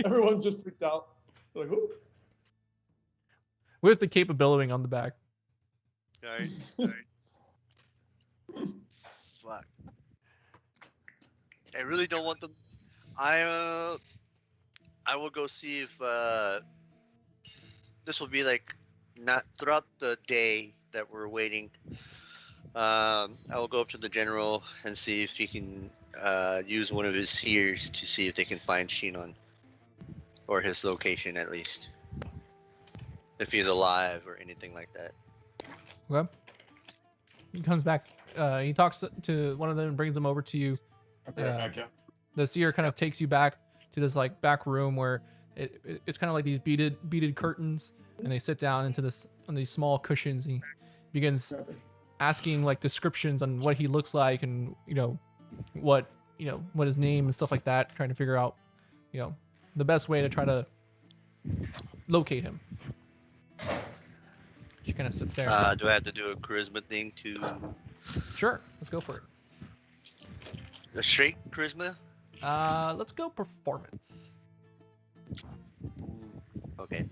Everyone's just freaked out. They're like, who? With the capability on the back. Alright. Fuck. I really don't want them. I will go see if this will be like not throughout the day that we're waiting. I will go up to the general and see if he can use one of his seers to see if they can find Shinon, or his location at least, if he's alive or anything like that. Okay. He comes back. He talks to one of them and brings them over to you. The seer kind of takes you back to this like back room where it's kind of like these beaded curtains, and they sit down on these small cushions. He begins asking like descriptions on what he looks like, and what his name and stuff like that, trying to figure out the best way to try to locate him. She kind of sits there. Do I have to do a charisma thing to Sure, let's go for it. a straight charisma? Let's go performance. Okay.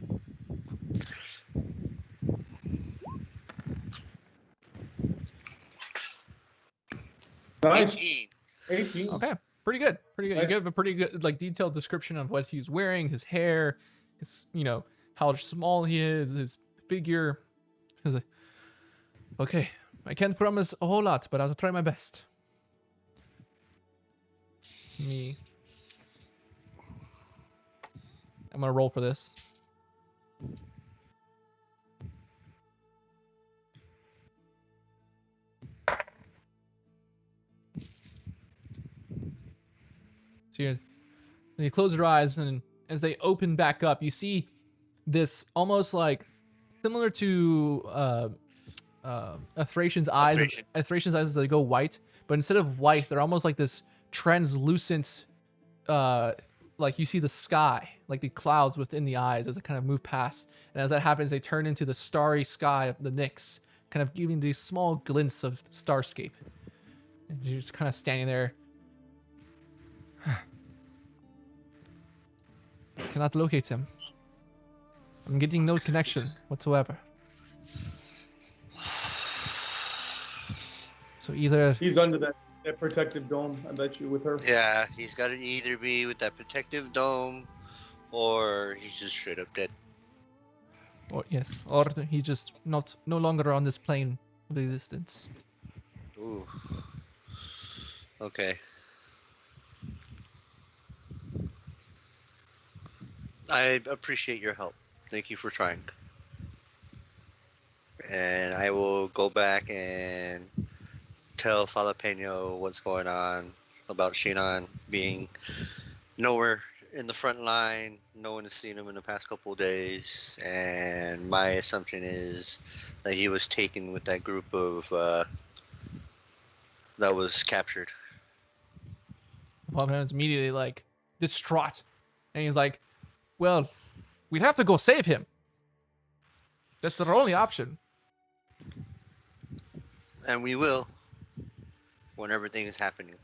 Nice. 18. 18. Okay, pretty good. You Nice. give a pretty good like detailed description of what he's wearing, his hair, his how small he is, his figure. He's like, okay, I can't promise a whole lot, but I'll try my best. Me. I'm gonna roll for this. So you close your eyes, and as they open back up, you see this almost like similar to a Thracian's eyes. Thracian. A Thracian's eyes as they go white, but instead of white, they're almost like this translucent. Like you see the sky, like the clouds within the eyes as it kind of move past, and as that happens, they turn into the starry sky of the Nyx, kind of giving these small glints of starscape. And you're just kind of standing there. Cannot locate him. I'm getting no connection whatsoever. So either He's under that protective dome, I bet you, with her. Yeah, he's got to either be with that protective dome, or he's just straight up dead. or yes, or he's just no longer on this plane of existence. Ooh. Okay. I appreciate your help. Thank you for trying. And I will go back and tell Jalapeno what's going on about Shinon being nowhere in the front line. No one has seen him in the past couple of days, and my assumption is that he was taken with that group of that was captured. Palmer's immediately like distraught, and he's like, "Well, we'd have to go save him. That's the only option." And we will when everything is happening.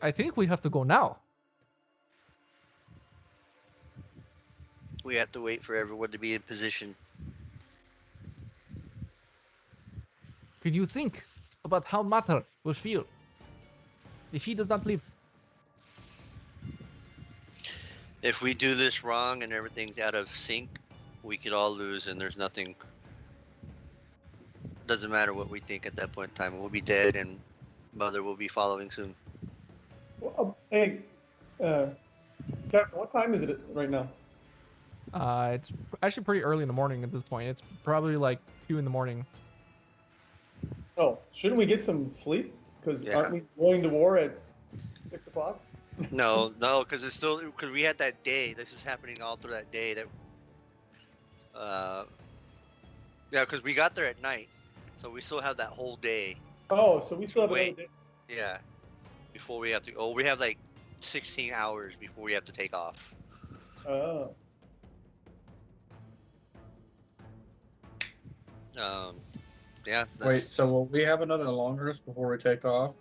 I think we have to go now. We have to wait for everyone to be in position. Could you think about how Matter will feel if he does not leave? If we do this wrong and everything's out of sync, we could all lose, and there's nothing. Doesn't matter what we think at that point in time. We'll be dead, and Mother will be following soon. Well, hey, Captain, what time is it right now? It's actually pretty early in the morning at this point. It's probably like 2 in the morning. Oh, shouldn't we get some sleep? Because Yeah. aren't we going to war at 6 o'clock? No, because it's still because we had that day. This is happening all through that day. That, yeah, because we got there at night, so we still have that whole day. Oh, so we still have Wait. another day. Yeah, before we have to. Oh, we have like 16 hours before we have to take off. Oh. Yeah. Wait, so will we have another long rest before we take off?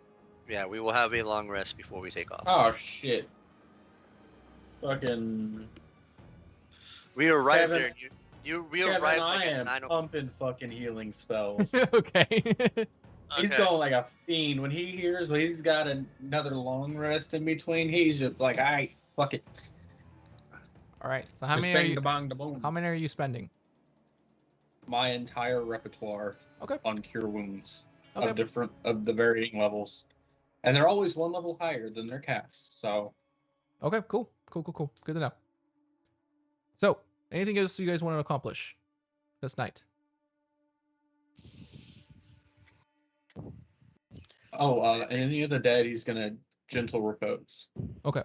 Yeah, we will have a long rest before we take off. Oh shit! Fucking We arrived Kevin- there. And we Kevin, arrived I like at am 9 o'clock. pumping fucking healing spells. Okay. He's going like a fiend. When he hears when he's got another long rest in between, he's just like, "Alright, fuck it." All right. So how Just many are bang you? the bong the boom. How many are you spending? My entire repertoire Okay. on cure wounds Okay. of the varying levels, and they're always one level higher than their casts. So Okay. Cool. Good to know. So, anything else you guys want to accomplish this night? and any of the dead, he's gonna gentle repose. Okay.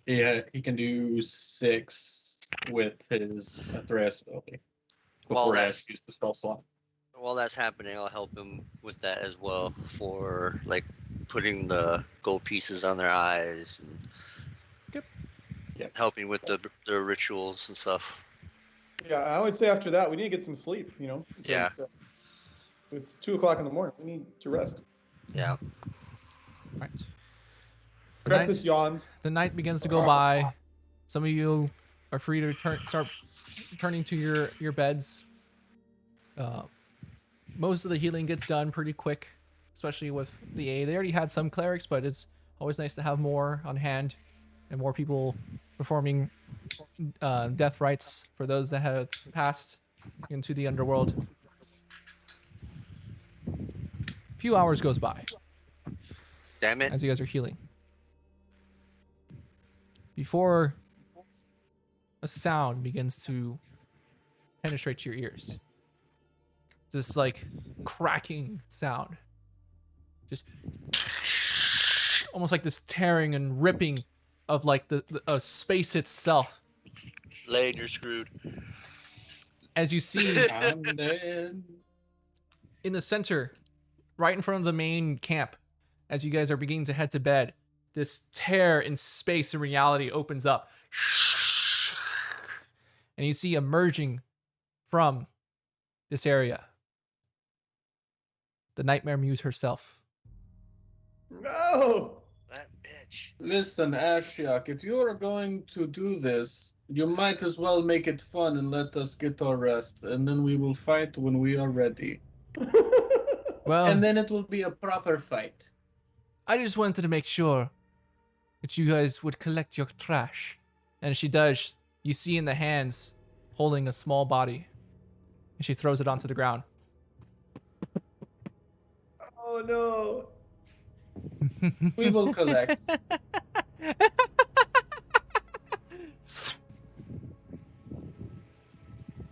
Yeah, he can do 6 with his Theros ability Well, before he that's- has to use the spell slot. While that's happening, I'll help him with that as well, for like putting the gold pieces on their eyes and Yep. helping with the rituals and stuff. Yeah, I would say after that, we need to get some sleep, you know? Yeah. because, it's 2 o'clock in the morning. We need to rest. Yeah. Right. The Crexus night, yawns. the night begins to go by. Some of you are free to start returning to your beds. Most of the healing gets done pretty quick, especially with the A. They already had some clerics, but it's always nice to have more on hand and more people performing death rites for those that have passed into the underworld. A few hours goes by Damn it. as you guys are healing. Before a sound begins to penetrate your ears. This like cracking sound. Just almost like this tearing and ripping of like the space itself. Lane, you're screwed. As you see I'm dead. in the center, right in front of the main camp, as you guys are beginning to head to bed, this tear in space and reality opens up. And you see emerging from this area the Nightmare Muse herself. No. That bitch. Listen, Ashiok, if you are going to do this, you might as well make it fun and let us get our rest, and then we will fight when we are ready. Well, And then it will be a proper fight. I just wanted to make sure that you guys would collect your trash. And she does. You see in the hands holding a small body. And she throws it onto the ground. Oh no. We will collect.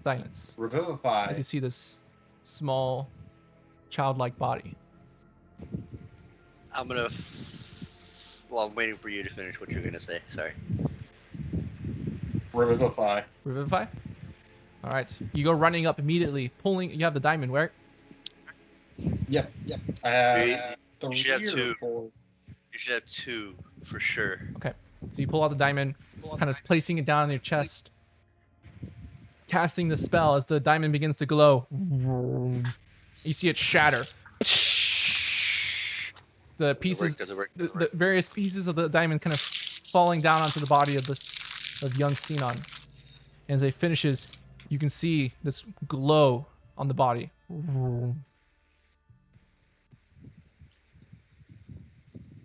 Silence. Revivify. As you see this small, childlike body. I'm gonna. Well, I'm waiting for you to finish what you're gonna say. Sorry. Revivify. Revivify? Alright. You go running up immediately, pulling. You have the diamond, where? Yep. You should have 3 or two. 4. You should have 2 for sure. Okay. So you pull out the diamond, kind of placing it down on your chest. Casting the spell as the diamond begins to glow. You see it shatter. The pieces, Does it work? the various pieces of the diamond kind of falling down onto the body of young Sinon. And as it finishes, you can see this glow on the body.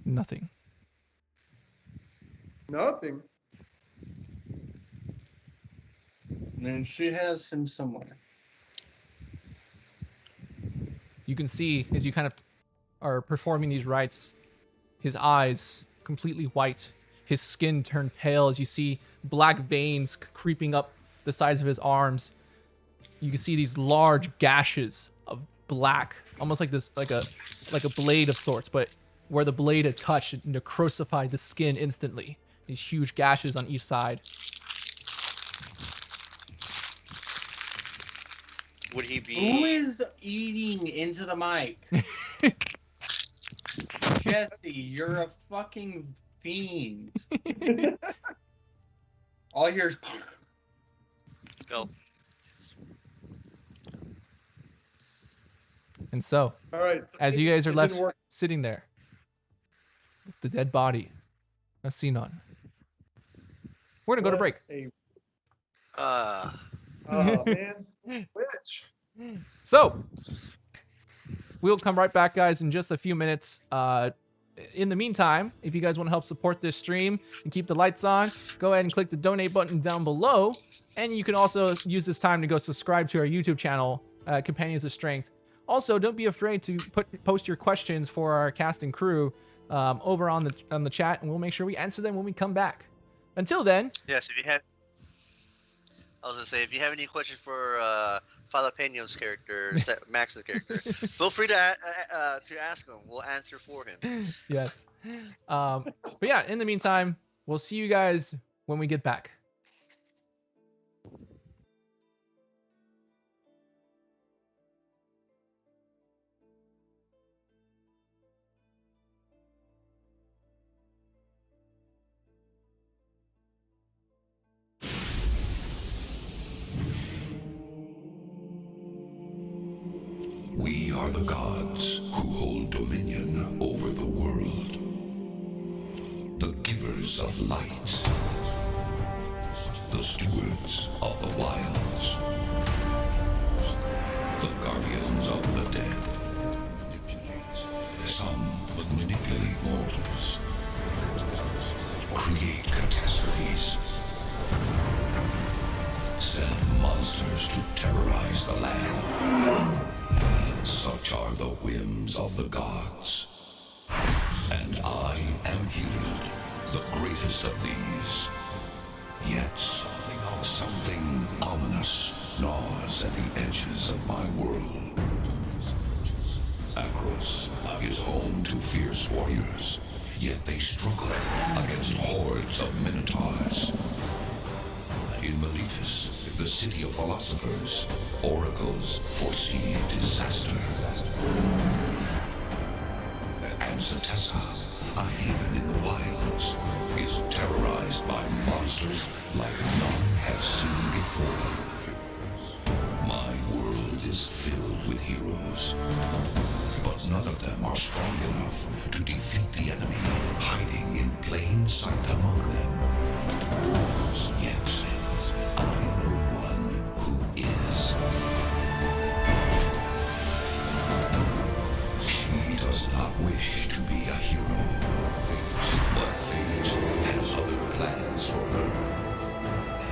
Nothing. Nothing. And she has him somewhere. You can see as you kind of are performing these rites, his eyes completely white, his skin turned pale as you see black veins creeping up the sides of his arms. You can see these large gashes of black, almost like this, like a blade of sorts, but where the blade had touched, it necrosified the skin instantly. These huge gashes on each side. Would he be? Who is eating into the mic? Jesse, you're a fucking fiend. All I hear is Go. And so, All right. So as you guys are it left didn't work. sitting there with the dead body of Sinon, we're gonna go to break. Uh, Oh man. Which? So, we'll come right back, guys, in just a few minutes. In the meantime, if you guys want to help support this stream and keep the lights on, go ahead and click the donate button down below. And you can also use this time to go subscribe to our YouTube channel, Companions of Strength. Also, don't be afraid to post your questions for our cast and crew over on the chat, and we'll make sure we answer them when we come back. Until then, yes. If you have, I was gonna say, if you have any questions for Jalapeno's character, Max's character, feel free to ask him. We'll answer for him. yes. But yeah, in the meantime, we'll see you guys when we get back. We are the gods who hold dominion over the world. The givers of light. The stewards of the wilds. The guardians of the dead. Some manipulate mortals. Create catastrophes. Send monsters to terrorize the land. Such are the whims of the gods. And I am Heliod, the greatest of these. Yet something Something ominous gnaws at the edges of my world. Akros is home to fierce warriors, yet they struggle against hordes of minotaurs. In Miletus, the city of philosophers, oracles foresee disaster. And Satessa, a haven in the wilds, is terrorized by monsters like none have seen before. My world is filled with heroes, but none of them are strong enough to defeat the enemy hiding in plain sight among them. Yet, I know one who is. She does not wish to be a hero, but fate has other plans for her.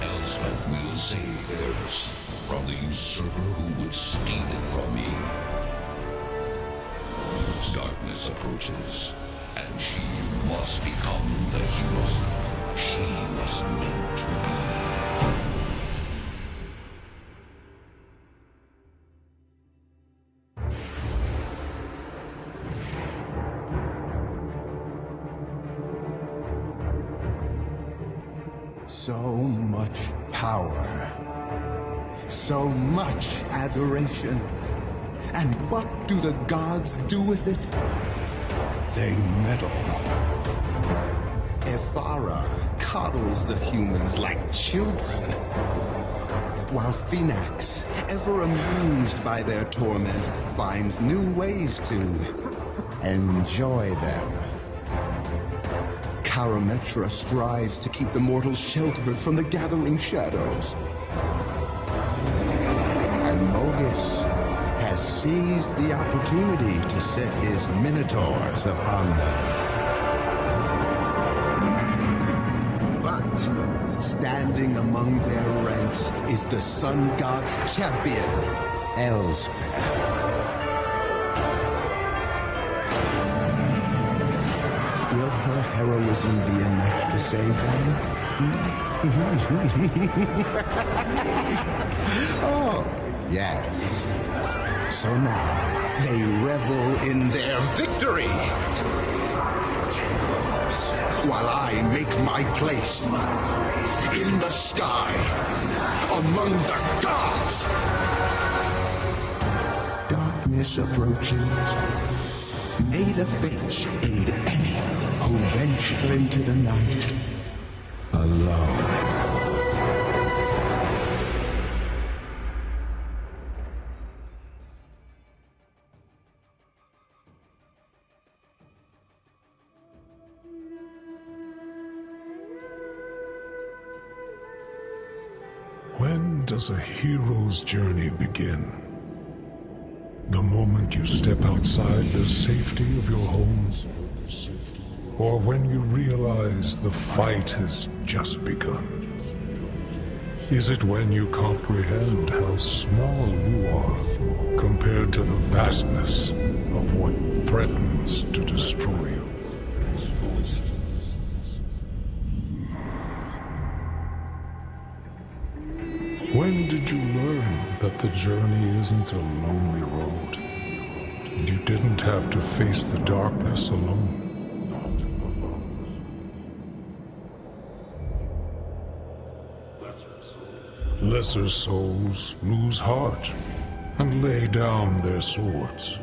Elspeth will save Theros from the usurper who would steal it from me. Darkness approaches, and she must become the hero she was meant to be. So much power. So much adoration. And what do the gods do with it? They meddle. Ithara coddles the humans like children, while Phoenix, ever amused by their torment, finds new ways to enjoy them. Karametra strives to keep the mortals sheltered from the gathering shadows. And Mogis has seized the opportunity to set his minotaurs upon them. But standing among their ranks is the sun god's champion, Elspeth. Will her heroism be enough to save them? Oh, yes. So now, they revel in their victory, while I make my place in the sky, among the gods. Darkness approaches. May the fates aid any who venture into the night alone. When does a hero's journey begin? The moment you step outside the safety of your home? Or when you realize the fight has just begun? Is it when you comprehend how small you are compared to the vastness of what threatens to destroy you? When did you learn that the journey isn't a lonely road? And you didn't have to face the darkness alone? Lesser souls lose heart and lay down their swords.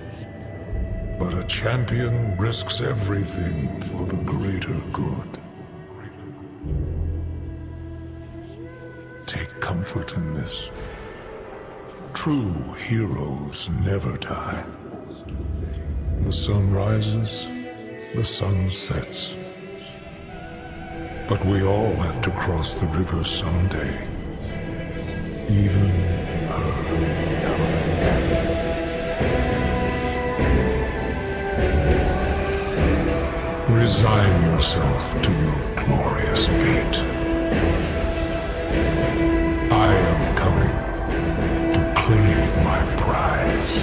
But a champion risks everything for the greater good. Take comfort in this. True heroes never die. The sun rises, the sun sets. But we all have to cross the river someday. Even her. Resign yourself to your glorious fate. I am coming to claim my prize.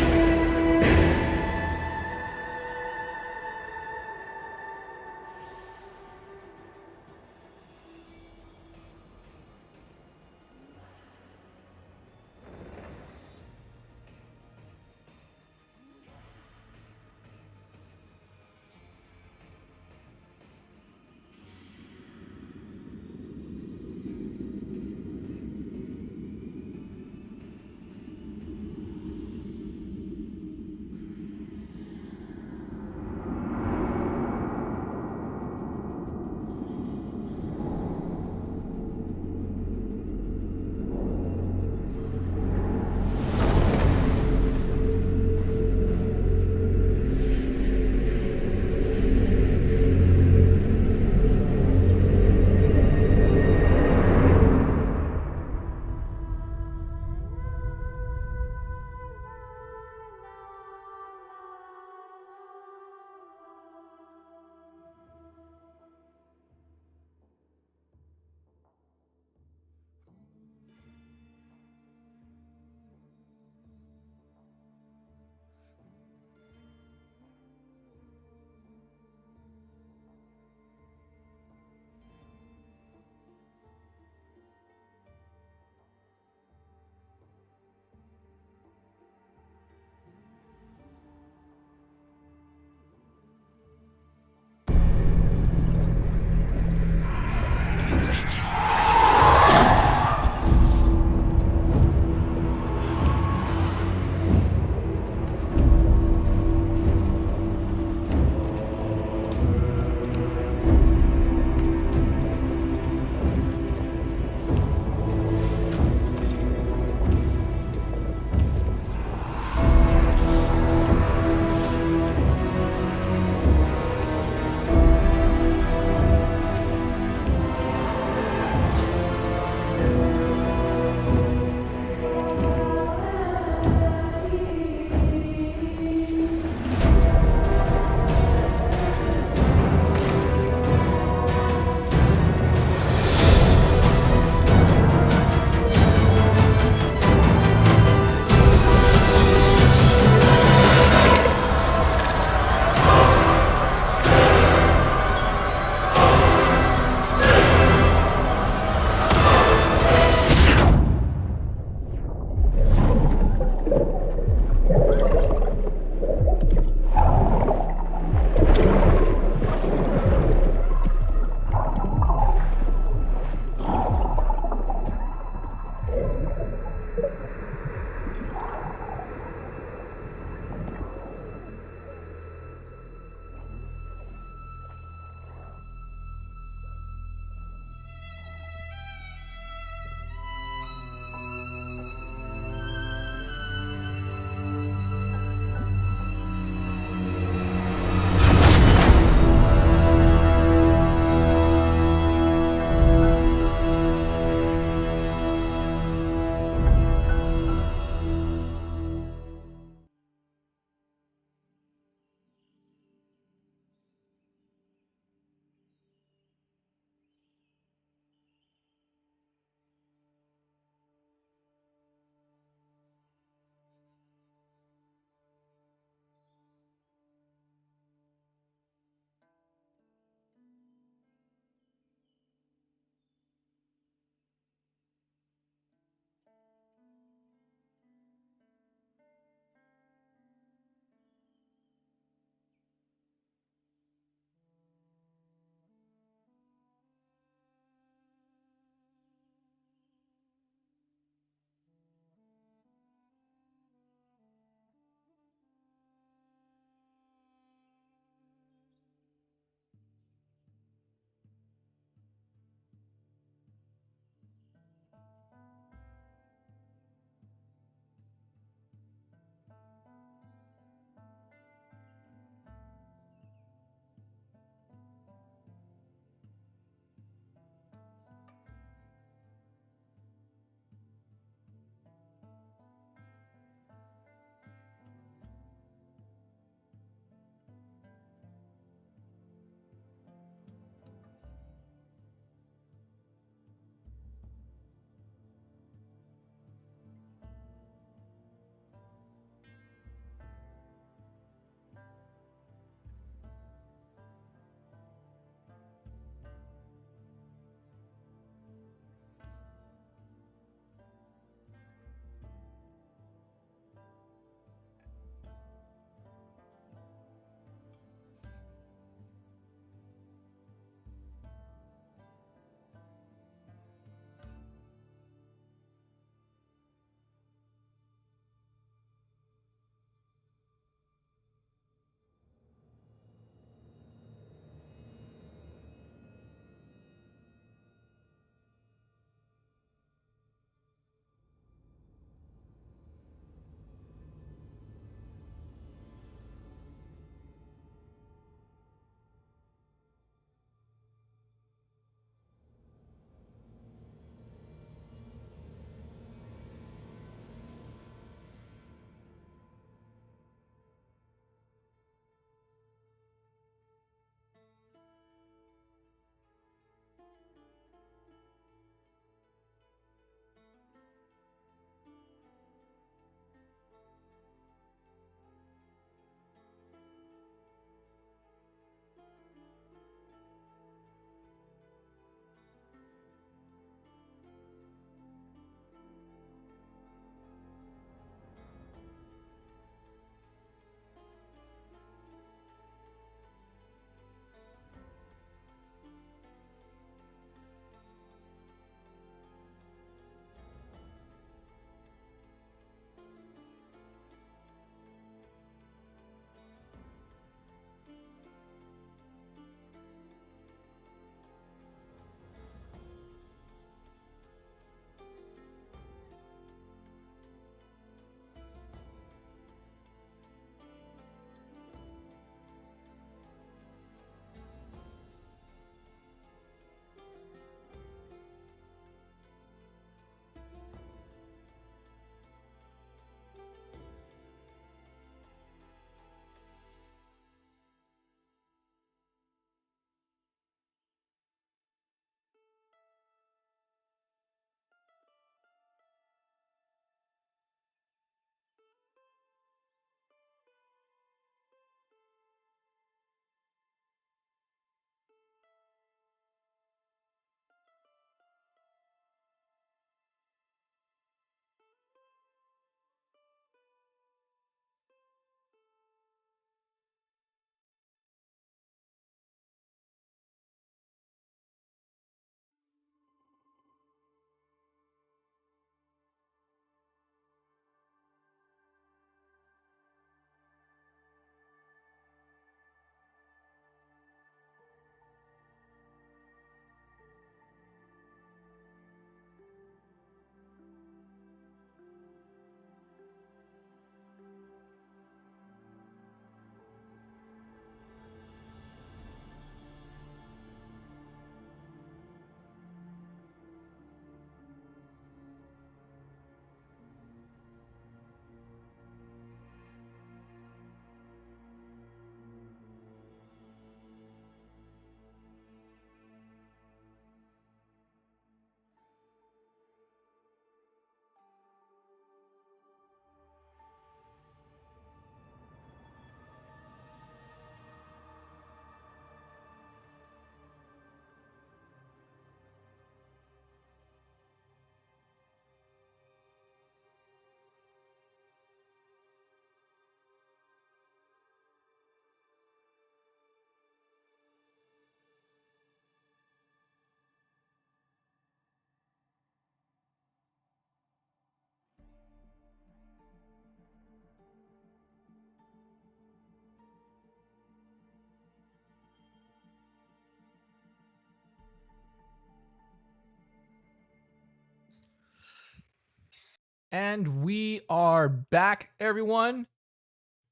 And we are back, everyone.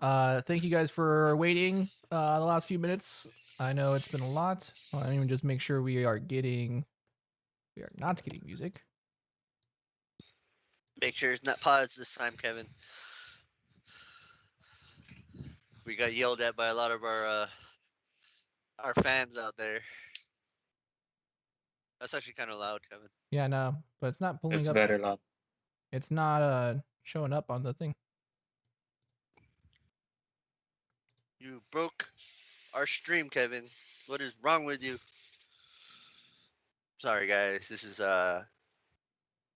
Thank you guys for waiting the last few minutes. I know it's been a lot. Let me even just make sure we are not getting music. Make sure it's not pods this time, Kevin. We got yelled at by a lot of our fans out there. That's actually kind of loud, Kevin. Yeah, no, but it's not pulling It's up. better loud. It's not showing up on the thing. You broke our stream, Kevin. What is wrong with you? Sorry, guys. This is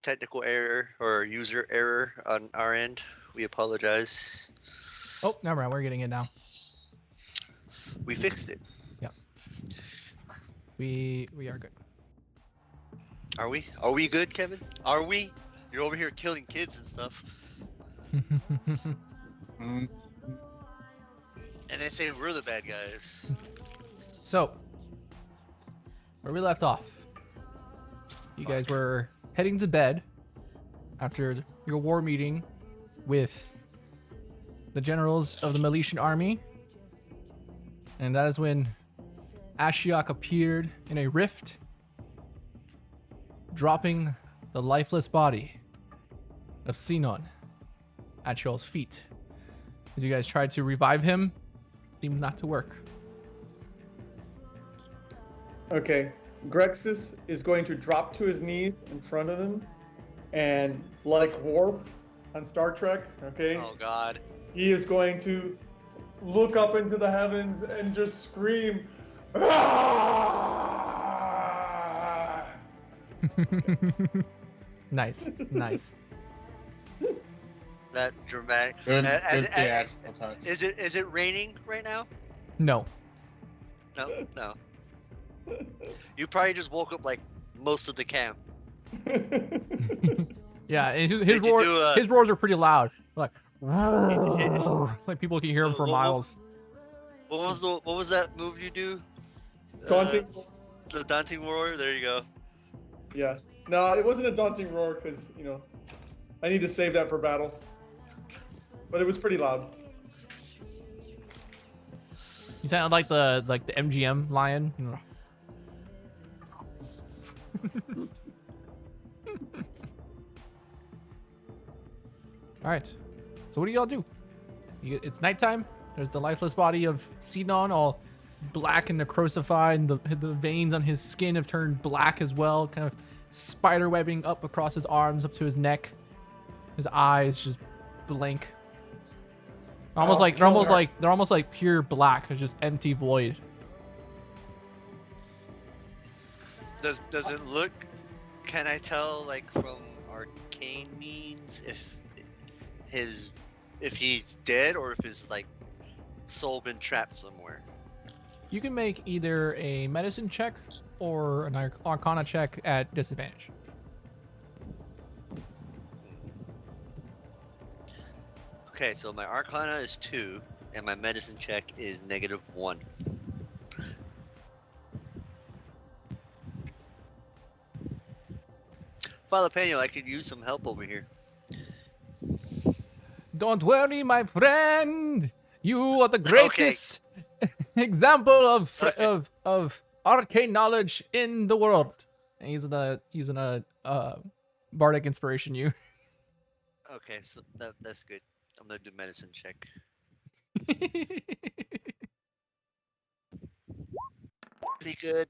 technical error or user error on our end. We apologize. Oh, never mind. We're getting it now. We fixed it. We are good. Are we? Are we good, Kevin? Are we? You're over here killing kids and stuff. Mm, And they say we're the bad guys. So, where we left off, you guys were heading to bed after your war meeting with the generals of the Miletian army, and that is when Ashiok appeared in a rift, dropping the lifeless body of Sinon at y'all's feet. As you guys tried to revive him, seemed not to work. Okay, Grexis is going to drop to his knees in front of him, and like Worf on Star Trek, okay, Oh God. he is going to look up into the heavens and just scream, "Ah!" Nice, nice. That dramatic. good, Uh, good uh, theatrical touch. Is it raining right now? No. No, no. You probably just woke up like most of the camp. Yeah, and Did you do, his roars are pretty loud. Like, like people can hear him for miles. What was that move you do? Daunting. The daunting roar. There you go. Yeah. No, it wasn't a daunting roar because, I need to save that for battle. But it was pretty loud. You sound like the MGM lion. All right. So what do y'all do? It's nighttime. There's the lifeless body of Sinon, all black and necrosified. And the veins on his skin have turned black as well, kind of spider webbing up across his arms, up to his neck. His eyes just blank. They're almost like pure black. It's just empty void. Does it look? Can I tell like from arcane means if he's dead or if his like soul been trapped somewhere? You can make either a medicine check or an arcana check at disadvantage. Okay, so my arcana is 2 and my medicine check is -1. Jalapeno, I could use some help over here. Don't worry, my friend. You are the greatest example of arcane knowledge in the world. And he's in a bardic inspiration you. Okay, so that's good. I'm gonna do medicine check. Pretty good.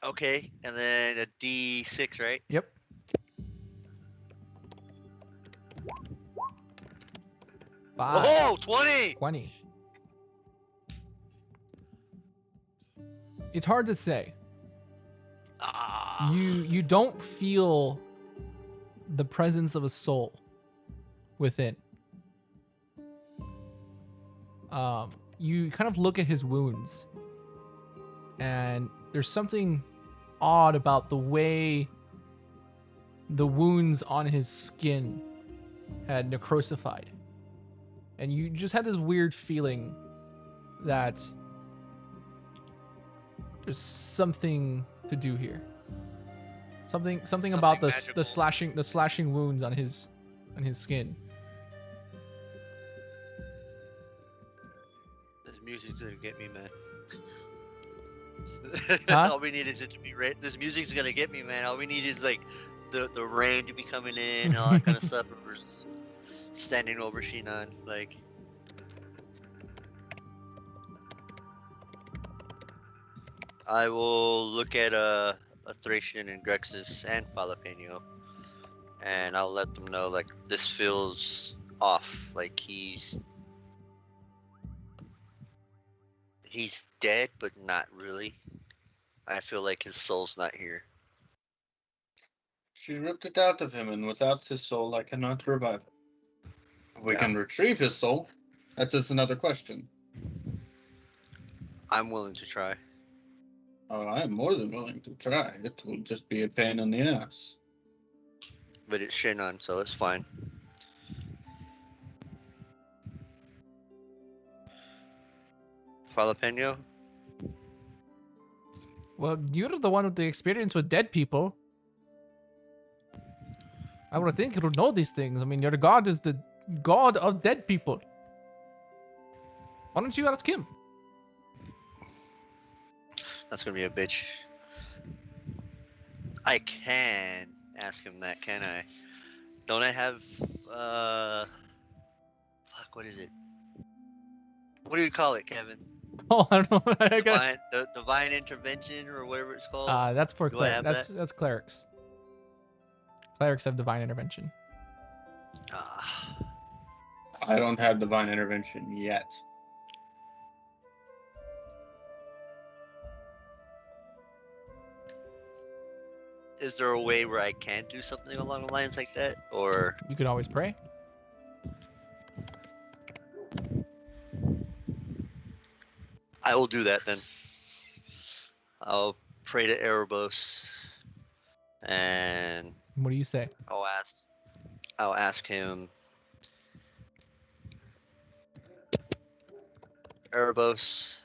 Okay, and then a D6, right? Yep. Whoa, 20! 20. It's hard to say. Ah. You don't feel the presence of a soul within. You kind of look at his wounds, and there's something odd about the way the wounds on his skin had necrosified. And you just had this weird feeling that there's something to do here. Something about the magical. slashing wounds on his on his skin. This music's gonna get me, man. Huh? All we need is it to be rain. This music's gonna get me, man. All we need is like the rain to be coming in and all that kind of stuff. We're just standing over Shinan, like. I will look at Thracian and Grexus and Jalapeno, and I'll let them know like this feels off. Like he's dead, but not really. I feel like his soul's not here. She ripped it out of him, and without his soul, I cannot revive it. We can retrieve his soul. That's just another question. I'm willing to try. Oh, I am more than willing to try. It will just be a pain in the ass. But it's Shinan, so it's fine. Jalapeno? Well, you're the one with the experience with dead people. I would think you'll know these things. I mean, your god is the god of dead people. Why don't you ask him? That's gonna be a bitch. I can ask him that, can I? Don't I have fuck, what is it? What do you call it, Kevin? Oh, I don't know. I got. Divine intervention or whatever it's called. That's for Do I have clerics. That's clerics. Clerics have divine intervention. Ah, I don't have divine intervention yet. is there a way where I can do something along the lines like that, or You could always pray. I will do that then. I'll pray to Erebos, and What do you say? I'll ask him, Erebos,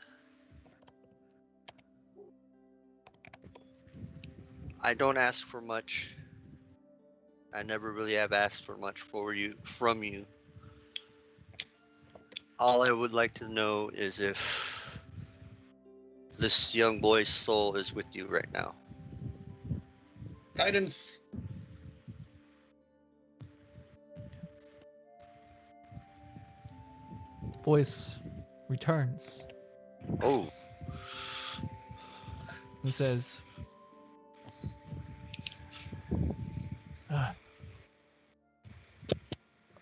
I don't ask for much. I never really have asked for much from you. All I would like to know is if this young boy's soul is with you right now. Guidance. Voice returns Oh, and says,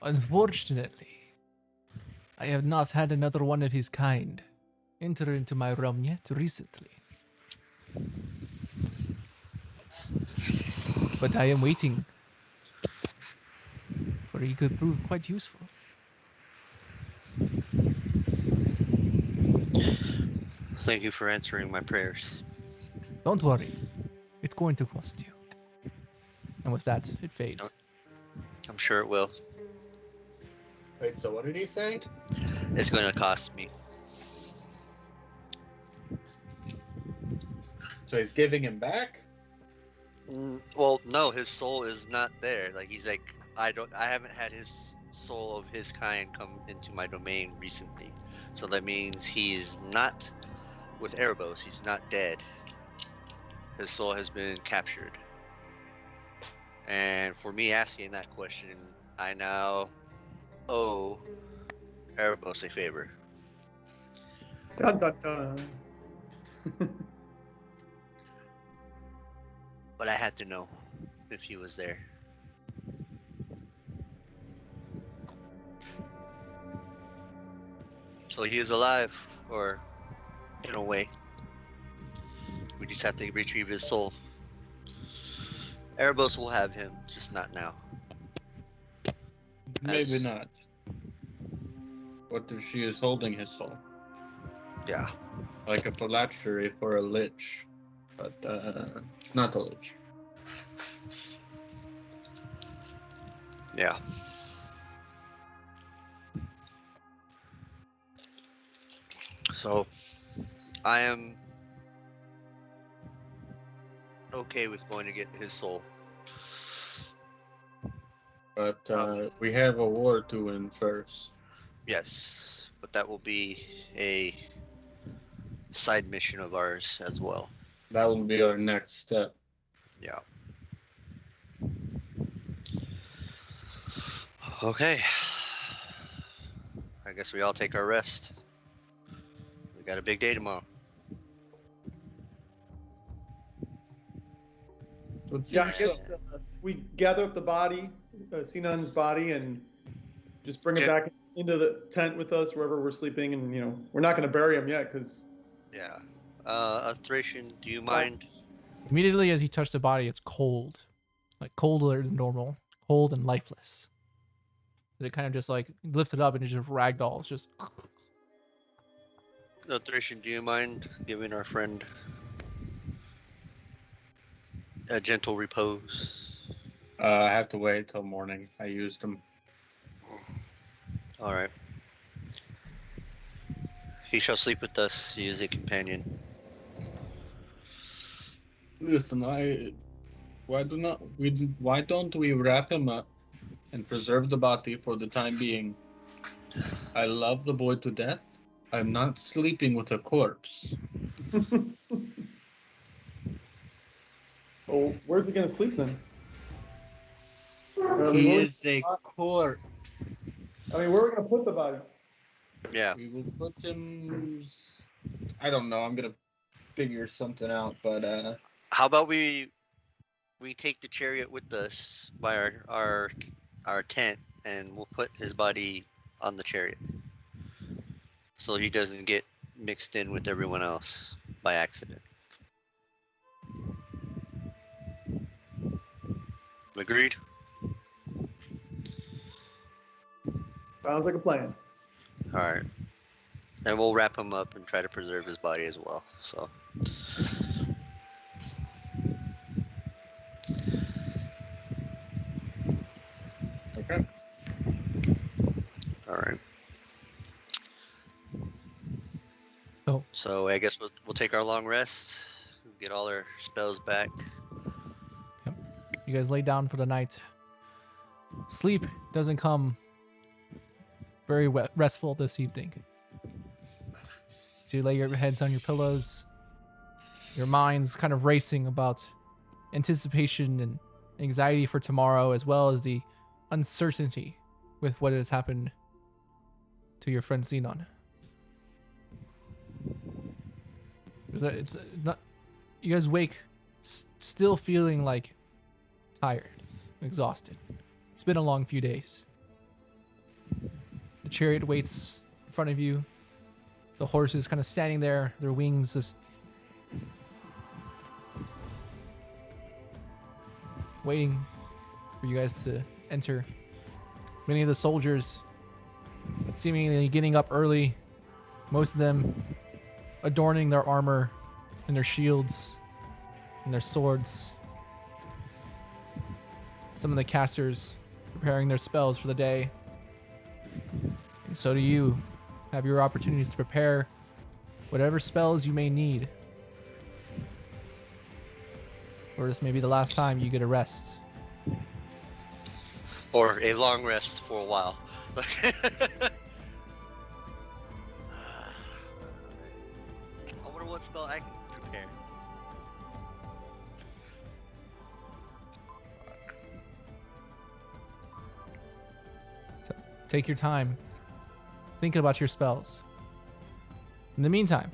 unfortunately, I have not had another one of his kind enter into my realm yet recently. But I am waiting, for he could prove quite useful. thank you for answering my prayers. Don't worry, it's going to cost you. And with that, it fades. I'm sure it will. Wait, so what did he say? It's going to cost me. So he's giving him back? Well, no, his soul is not there. Like he's like, I haven't had his soul of his kind come into my domain recently. So that means he's not with Erebos. He's not dead. His soul has been captured. And for me asking that question, I now owe Erebos a favor. Dun, dun, dun. But I had to know if he was there. So he is alive, or in a way. We just have to retrieve his soul. Erebos will have him, just not now. Maybe As- not. What if she is holding his soul? Yeah. Like a phylactery for a lich. But, not a lich. Yeah. So, I am okay with going to get his soul. But we have a war to win first. Yes, but that will be a side mission of ours as well. That will be our next step. Yeah. Okay. I guess we all take our rest. We got a big day tomorrow. Yeah, I guess we gather up the body, Sinan's body, and just bring it back into the tent with us wherever we're sleeping. And we're not going to bury him yet because. Yeah. Thracian, do you mind? Immediately as you touch the body, it's cold. Like colder than normal. Cold and lifeless. It kind of just like lifts it up and it just ragdolls. Just. Thracian, do you mind giving our friend a gentle repose? I have to wait till morning. I used them. All right. He shall sleep with us. He is a companion. Listen, why don't we wrap him up and preserve the body for the time being? I love the boy to death. I'm not sleeping with a corpse. Oh, where's he going to sleep then? He is a corpse. I mean, where are we going to put the body? Yeah. We will put him. I don't know. I'm gonna figure something out, but How about we take the chariot with us by our tent, and we'll put his body on the chariot, so he doesn't get mixed in with everyone else by accident. Agreed? Sounds like a plan. All right. And we'll wrap him up and try to preserve his body as well. So. okay. All right. So I guess we'll take our long rest, get all our spells back. Yep. You guys lay down for the night. Sleep doesn't come very restful this evening. So you lay your heads on your pillows. Your mind's kind of racing about anticipation and anxiety for tomorrow, as well as the uncertainty with what has happened to your friend Xenon. It's not. You guys wake still feeling like tired, exhausted. It's been a long few days. The chariot waits in front of you. The horse is kind of standing there, their wings just waiting for you guys to enter. Many of the soldiers seemingly getting up early, most of them adorning their armor and their shields and their swords. Some of the casters preparing their spells for the day. And so do you. Have your opportunities to prepare whatever spells you may need. Or this may be the last time you get a rest. Or a long rest for a while. I wonder what spell I can prepare. So take your time thinking about your spells. In the meantime,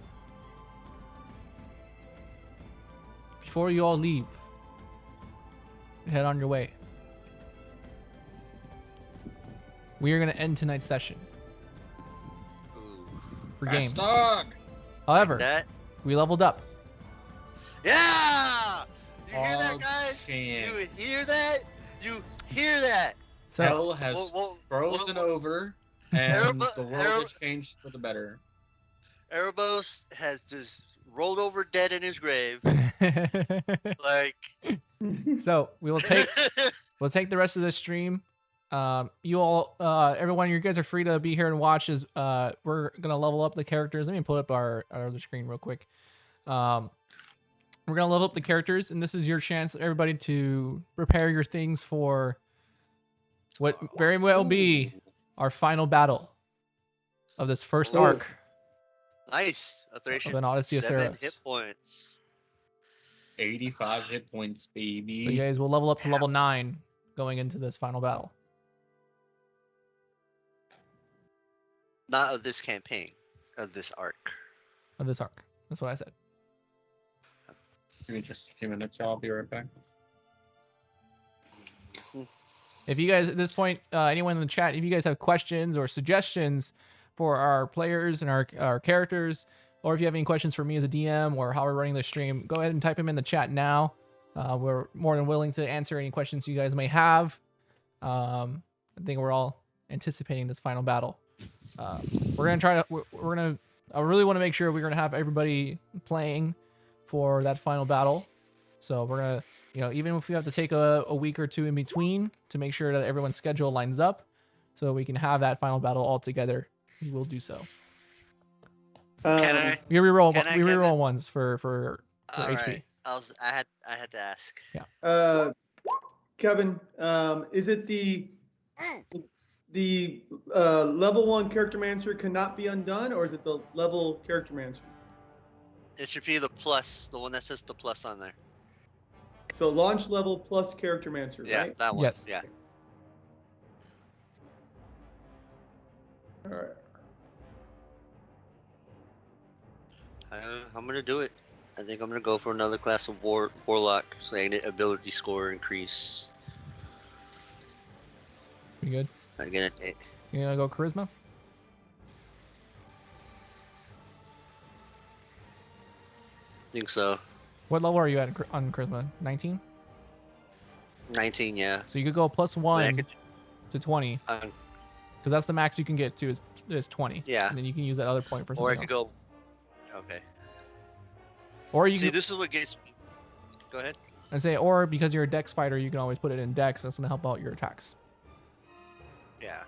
before you all leave, head on your way. We are going to end tonight's session Ooh. for game. Dog. However, That? we leveled up. Yeah! You hear Oh, that, guys? shit. You hear that? You hear that? So Hell has Whoa, frozen over, and the world has changed for the better. Erebos has just rolled over dead in his grave. Like. so we'll take the rest of this stream. You all, everyone, you guys are free to be here and watch as we're gonna level up the characters. Let me pull up our other screen real quick. We're gonna level up the characters, and this is your chance, everybody, to prepare your things for what very well be our final battle of this first Ooh. arc Nice. A of Thracian. an Odyssey of 7 Theros. hit points. 85 hit points, baby. So you guys will level up to Damn. level 9 going into this final battle. Not of this campaign, of this arc. Of this arc. That's what I said. Give me just a few minutes. I'll be right back. If you guys at this point, anyone in the chat, if you guys have questions or suggestions for our players and our characters, or if you have any questions for me as a DM or how we're running the stream, go ahead and type them in the chat now. We're more than willing to answer any questions you guys may have. I think we're all anticipating this final battle. We're gonna try to. We're gonna. I really want to make sure we're gonna have everybody playing for that final battle. So we're gonna, even if we have to take a week or two in between to make sure that everyone's schedule lines up, so we can have that final battle all together, we will do so. Can I? We reroll. Can I, We reroll Kevin? ones for All HP. right. I had to ask. Kevin, is it the level 1 character mancer cannot be undone, or is it the level character mancer? It should be the plus, the one that says the plus on there. So launch level plus character mancer, Yeah, right? that one. Yes. Yeah. All right. I'm gonna do it. I think I'm gonna go for another class of warlock, so I get ability score increase. You good? I get it. You gonna go charisma? Think so. What level are you at on charisma? 19. 19, yeah. So you could go plus I 1 could, to 20, because that's the max you can get to is 20. Yeah. And then you can use that other point for something or I could else. go. Okay. Or you See, could, this is what gets me. Go ahead. I say, or because you're a dex fighter, you can always put it in dex. That's gonna help out your attacks. Yeah.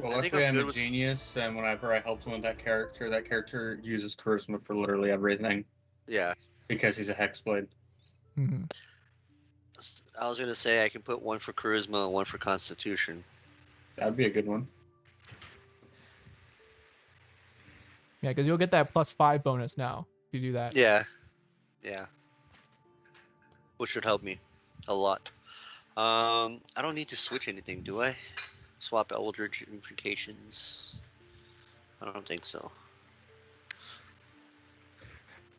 Well, I think luckily I'm I'm good a with- genius, and whenever I help someone with that character uses charisma for literally everything Yeah. because he's a hexblade. Mm-hmm. I was gonna say I can put one for charisma and one for constitution. That'd be a good one. Yeah, because you'll get that +5 bonus now if you do that. Yeah. Yeah. Which should help me a lot. I don't need to switch anything, do I? Swap Eldritch Invocations. I don't think so.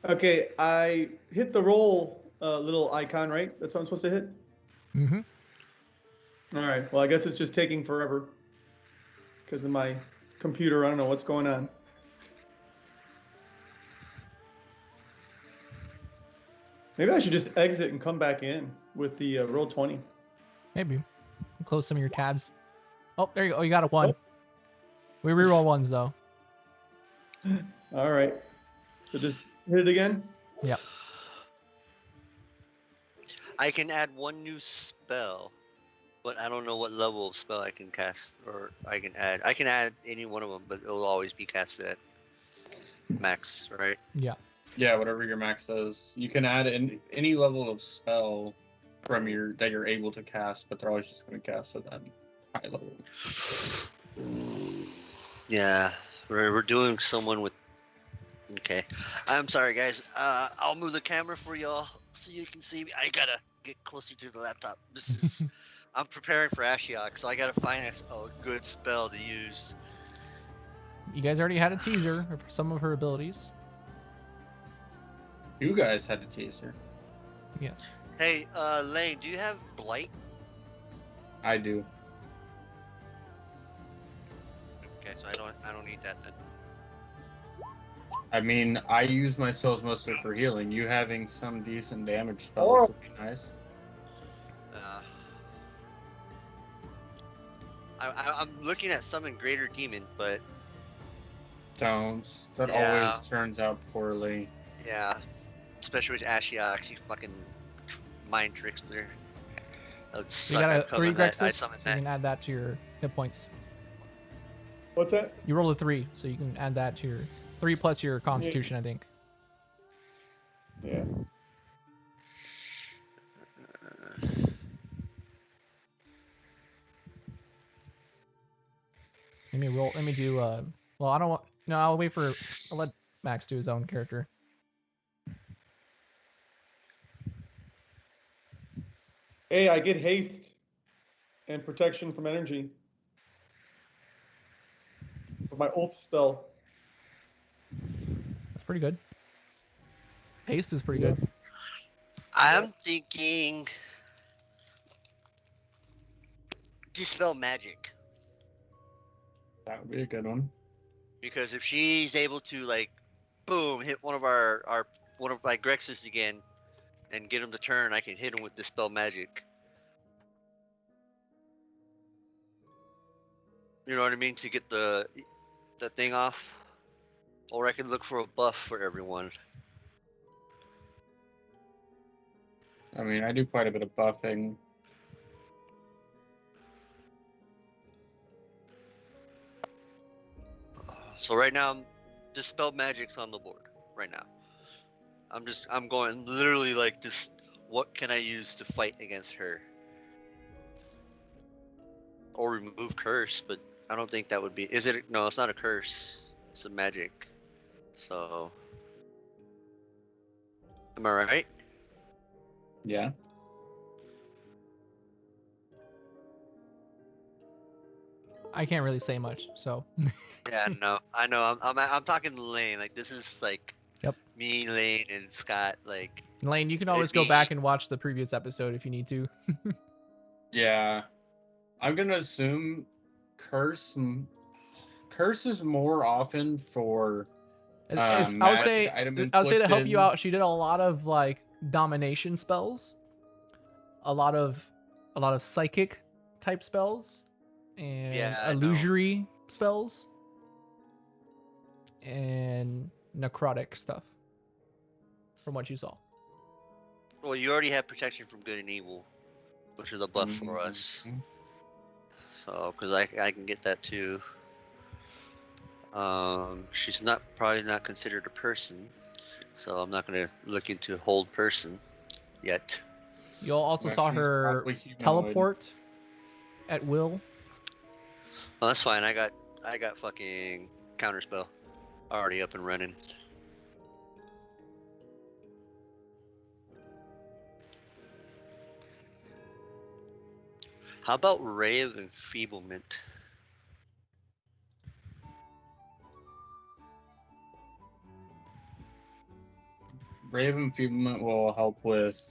Okay, I hit the roll little icon, right? That's what I'm supposed to hit? Mm-hmm. All right. Well, I guess it's just taking forever because of my computer. I don't know what's going on. Maybe I should just exit and come back in with the roll 20. Maybe. Close some of your tabs. Oh, there you go. You got a 1. We reroll ones though. All right. So just hit it again. Yep. I can add one new spell, but I don't know what level of spell I can cast or I can add. I can add any one of them, but it'll always be cast at max, right? Yeah. Yeah, whatever your max does. You can add in any level of spell from that you're able to cast, but they're always just going to cast at that high level. Yeah, we're doing someone with. Okay, I'm sorry, guys. I'll move the camera for y'all so you can see me. I gotta get closer to the laptop. This is. I'm preparing for Ashiok, so I gotta find a good spell to use. You guys already had a teaser of some of her abilities. You guys had a teaser. Yes. Hey, Lane, do you have Blight? I do. Okay, so I don't need that then. I mean, I use my spells mostly for healing. You having some decent damage spells would be nice. I'm looking at summon Greater Demon, but Don't. That Yeah. always turns out poorly. yeah, especially with Ashiok, she fucking mind tricks there. That would You suck. got I'd a cover 3 that. I Grexus, summon so you that. can add that to your hit points. What's that? You rolled a 3, so you can add that to your 3 plus your Constitution, I think. Yeah. Let me roll. Let me do. Well, I don't want. No, I'll wait for. I'll let Max do his own character. Hey, I get haste and protection from energy. With my ult spell. That's pretty good. Haste is pretty good. I'm thinking dispel magic, That would be a good one. because if she's able to like, boom, hit one of our one of like Grex's again, and get him to turn, I can hit him with dispel magic. You know what I mean? To get the thing off, or I can look for a buff for everyone. I mean, I do quite a bit of buffing. So right now, dispel magic's on the board right now. I'm going literally like this. What can I use to fight against her? Or remove curse, but I don't think that would be. Is it? No, it's not a curse. It's a magic. So, am I right? Yeah. I can't really say much, so. Yeah, no, I know. I'm talking Lane. Like this is like. Yep. Me, Lane, and Scott. Like. Lane, you can always go back and watch the previous episode if you need to. Yeah. I'm gonna assume curse is more often for I would magic say item to help you inflicted. out, she did a lot of like domination spells, a lot of psychic type spells, and Yeah, I know. illusory spells, and necrotic stuff. From what you saw. Well, you already have protection from good and evil, which is a buff for us. Mhm. So, because I can get that too. She's probably not considered a person, so I'm not gonna look into hold person yet. You all also Well, saw she's her probably humanoid. teleport at will. Well, that's fine. I got fucking counterspell already up and running. How about Ray of Enfeeblement? Ray of Enfeeblement will help with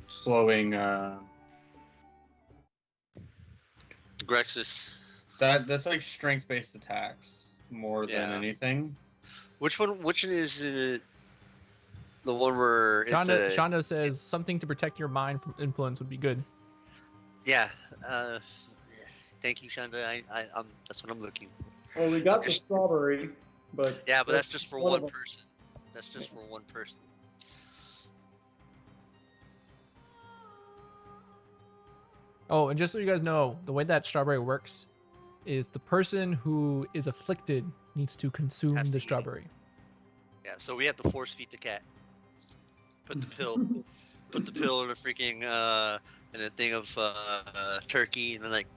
slowing Grexus. that's like strength based attacks more than Yeah. anything. Which one is it? The one where it's Shonda says something to protect your mind from influence would be good. yeah. Thank you, Shonda. I'm that's what I'm looking for. Well, we got the strawberry, but Yeah, but that's just for one one of 'em. person. That's just for one person. Oh, and just so you guys know, the way that strawberry works is the person who is afflicted needs to consume Has to the eat it. strawberry. Yeah, so we have to force feed the cat. Put the pill in a freaking in a thing of turkey, and then like.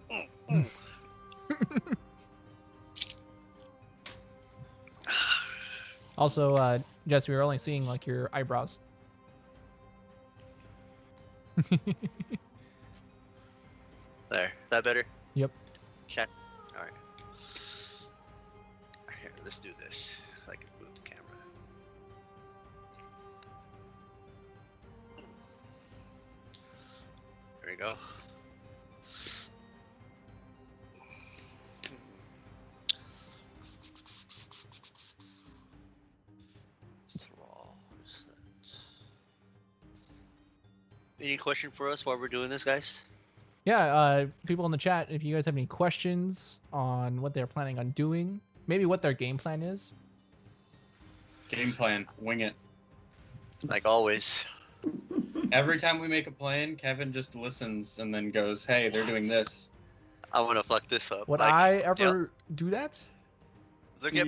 Also, Jess, we were only seeing like your eyebrows. There, that better? Yep. Chat. All right. Here, let's do this. I can move the camera. There we go. Thrall, what is that? Any question for us while we're doing this, guys? Yeah, people in the chat, if you guys have any questions on what they're planning on doing, maybe what their game plan is. Game plan, wing it. Like always. Every time we make a plan, Kevin just listens and then goes, "Hey, they're doing this." I'm gonna fuck this up. Would Like, I ever do that? Look at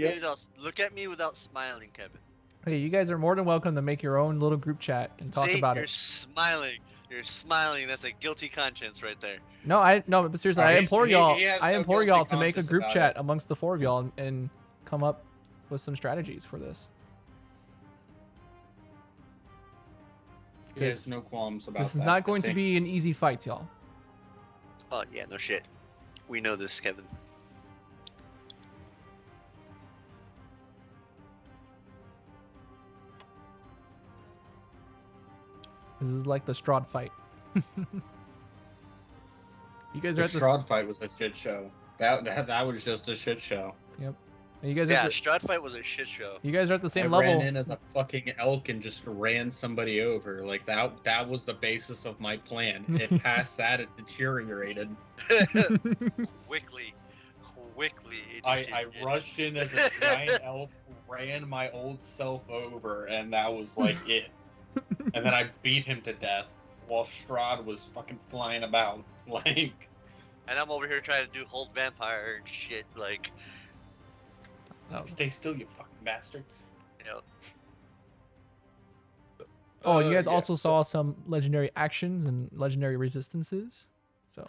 me without smiling, Kevin. Okay, you guys are more than welcome to make your own little group chat and talk See, about you're it. smiling. You're smiling. That's a guilty conscience right there. No, but seriously, I He implore y'all. has I no implore guilty y'all to make a conscience group about chat it. amongst the 4 of y'all and come up with some strategies for this. He has no qualms about This is that, not going does to he? be an easy fight, y'all. Oh yeah, no shit. We know this, Kevin. This is like the Strahd fight. You guys are The at the Strahd fight was a shit show. That was just a shit show. Yep. And you guys are Yeah, at the, Strahd fight was a shit show. you guys are at the same I level. ran in as a fucking elk and just ran somebody over. Like that was the basis of my plan. If past that, it deteriorated. Quickly. It I deteriorated. rushed in as a giant elf, ran my old self over, and that was like it. And then I beat him to death while Strahd was fucking flying about. Like, And I'm over here trying to do hold vampire and shit. Like, Oh. stay still, you fucking bastard. you know. Oh, you guys Yeah. also saw some legendary actions and legendary resistances. So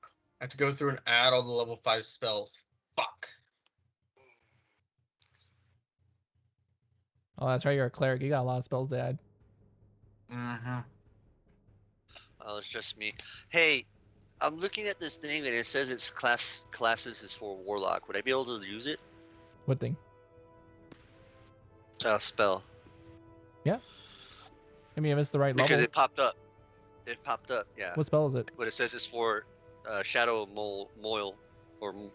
I have to go through and add all the level 5 spells. Fuck. oh, that's right, you're a cleric. You got a lot of spells to add. Mm-hmm. Well, it's just me. Hey, I'm looking at this thing and it says its classes is for warlock. Would I be able to use it? What thing? Spell. I mean, if it's the right Because level. it popped up. It popped up, yeah. What spell is it? But it says it's for Shadow Moil or Moil.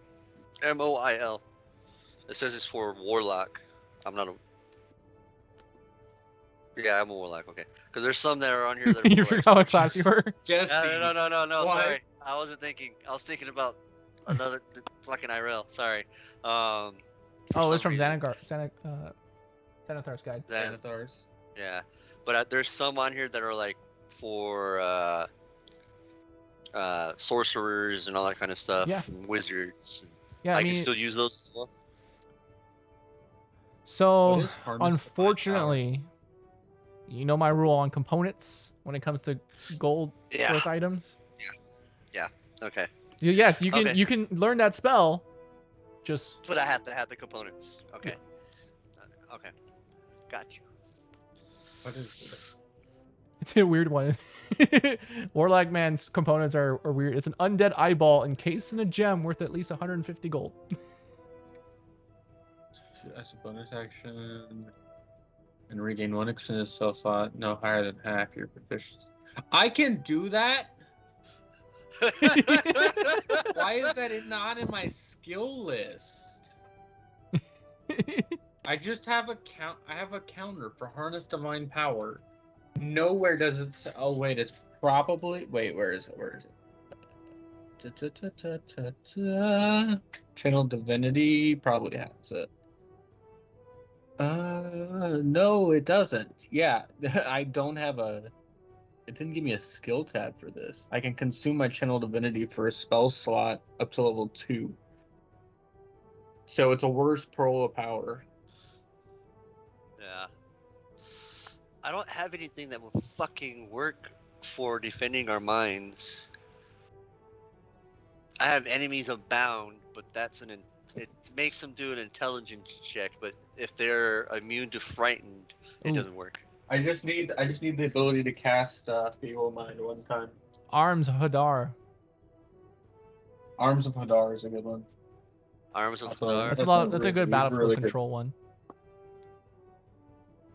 It says it's for warlock. I'm not a. Yeah, I'm a warlock. Okay, because there's some that are on here that are You warlocks. forgot what class you were? Jesse. No. What? Sorry, I wasn't thinking. I was thinking about another fucking IRL. Sorry. For Oh, it's some from reason. Xanathar's Guide. Xanathars. Yeah, but there's some on here that are like for sorcerers and all that kind of stuff. Yeah. And wizards. Yeah, I I mean, can still use those as well. so What is harness divine unfortunately, you know my rule on components when it comes to gold Yeah. worth items. Okay, Yes, you can Okay. you can learn that spell. Just but I have to have the components. Okay. Okay. Got you. What is this? it's a weird one. Warlock man's components are weird. It's an undead eyeball encased in a gem worth at least 150 gold. As a bonus action, and regain 1 extended spell slot, no higher than half your proficiency. I can do that. Why is that not in my skill list? I just have a I have a counter for harness divine power. Nowhere does it say. Oh wait, it's probably. Wait, where is it? Where is it? Channel divinity probably has it. No, it doesn't. Yeah, I don't have a. It didn't give me a skill tab for this. I can consume my channel divinity for a spell slot up to level 2. So it's a worse pearl of power. Yeah. I don't have anything that will fucking work for defending our minds. I have enemies abound, but that's it makes them do an intelligence check, but if they're immune to frightened, it Ooh. doesn't work. I just need the ability to cast Feeble Mind one time. Arms Hadar. Arms of Hadar is a good one. Arms of That's a- Hadar. That's a lot. That's a really- good battlefield really good. control one.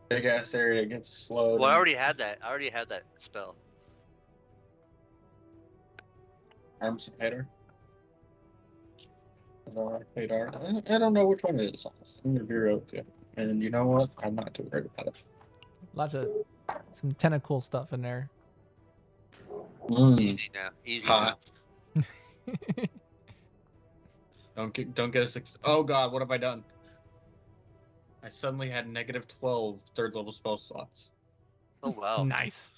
Big ass area gets slowed. Well, I and- already had that. I already had that spell. Arms of Hadar. Hadar. I don't know which one it is. I'm gonna be real with you. And you know what? I'm not too worried about it. Lots of some tentacle stuff in there. Easy now. Easy Hot. now. Don't get a 6. Oh god, what have I done? I suddenly had negative 12 third level spell slots. Oh wow. Nice.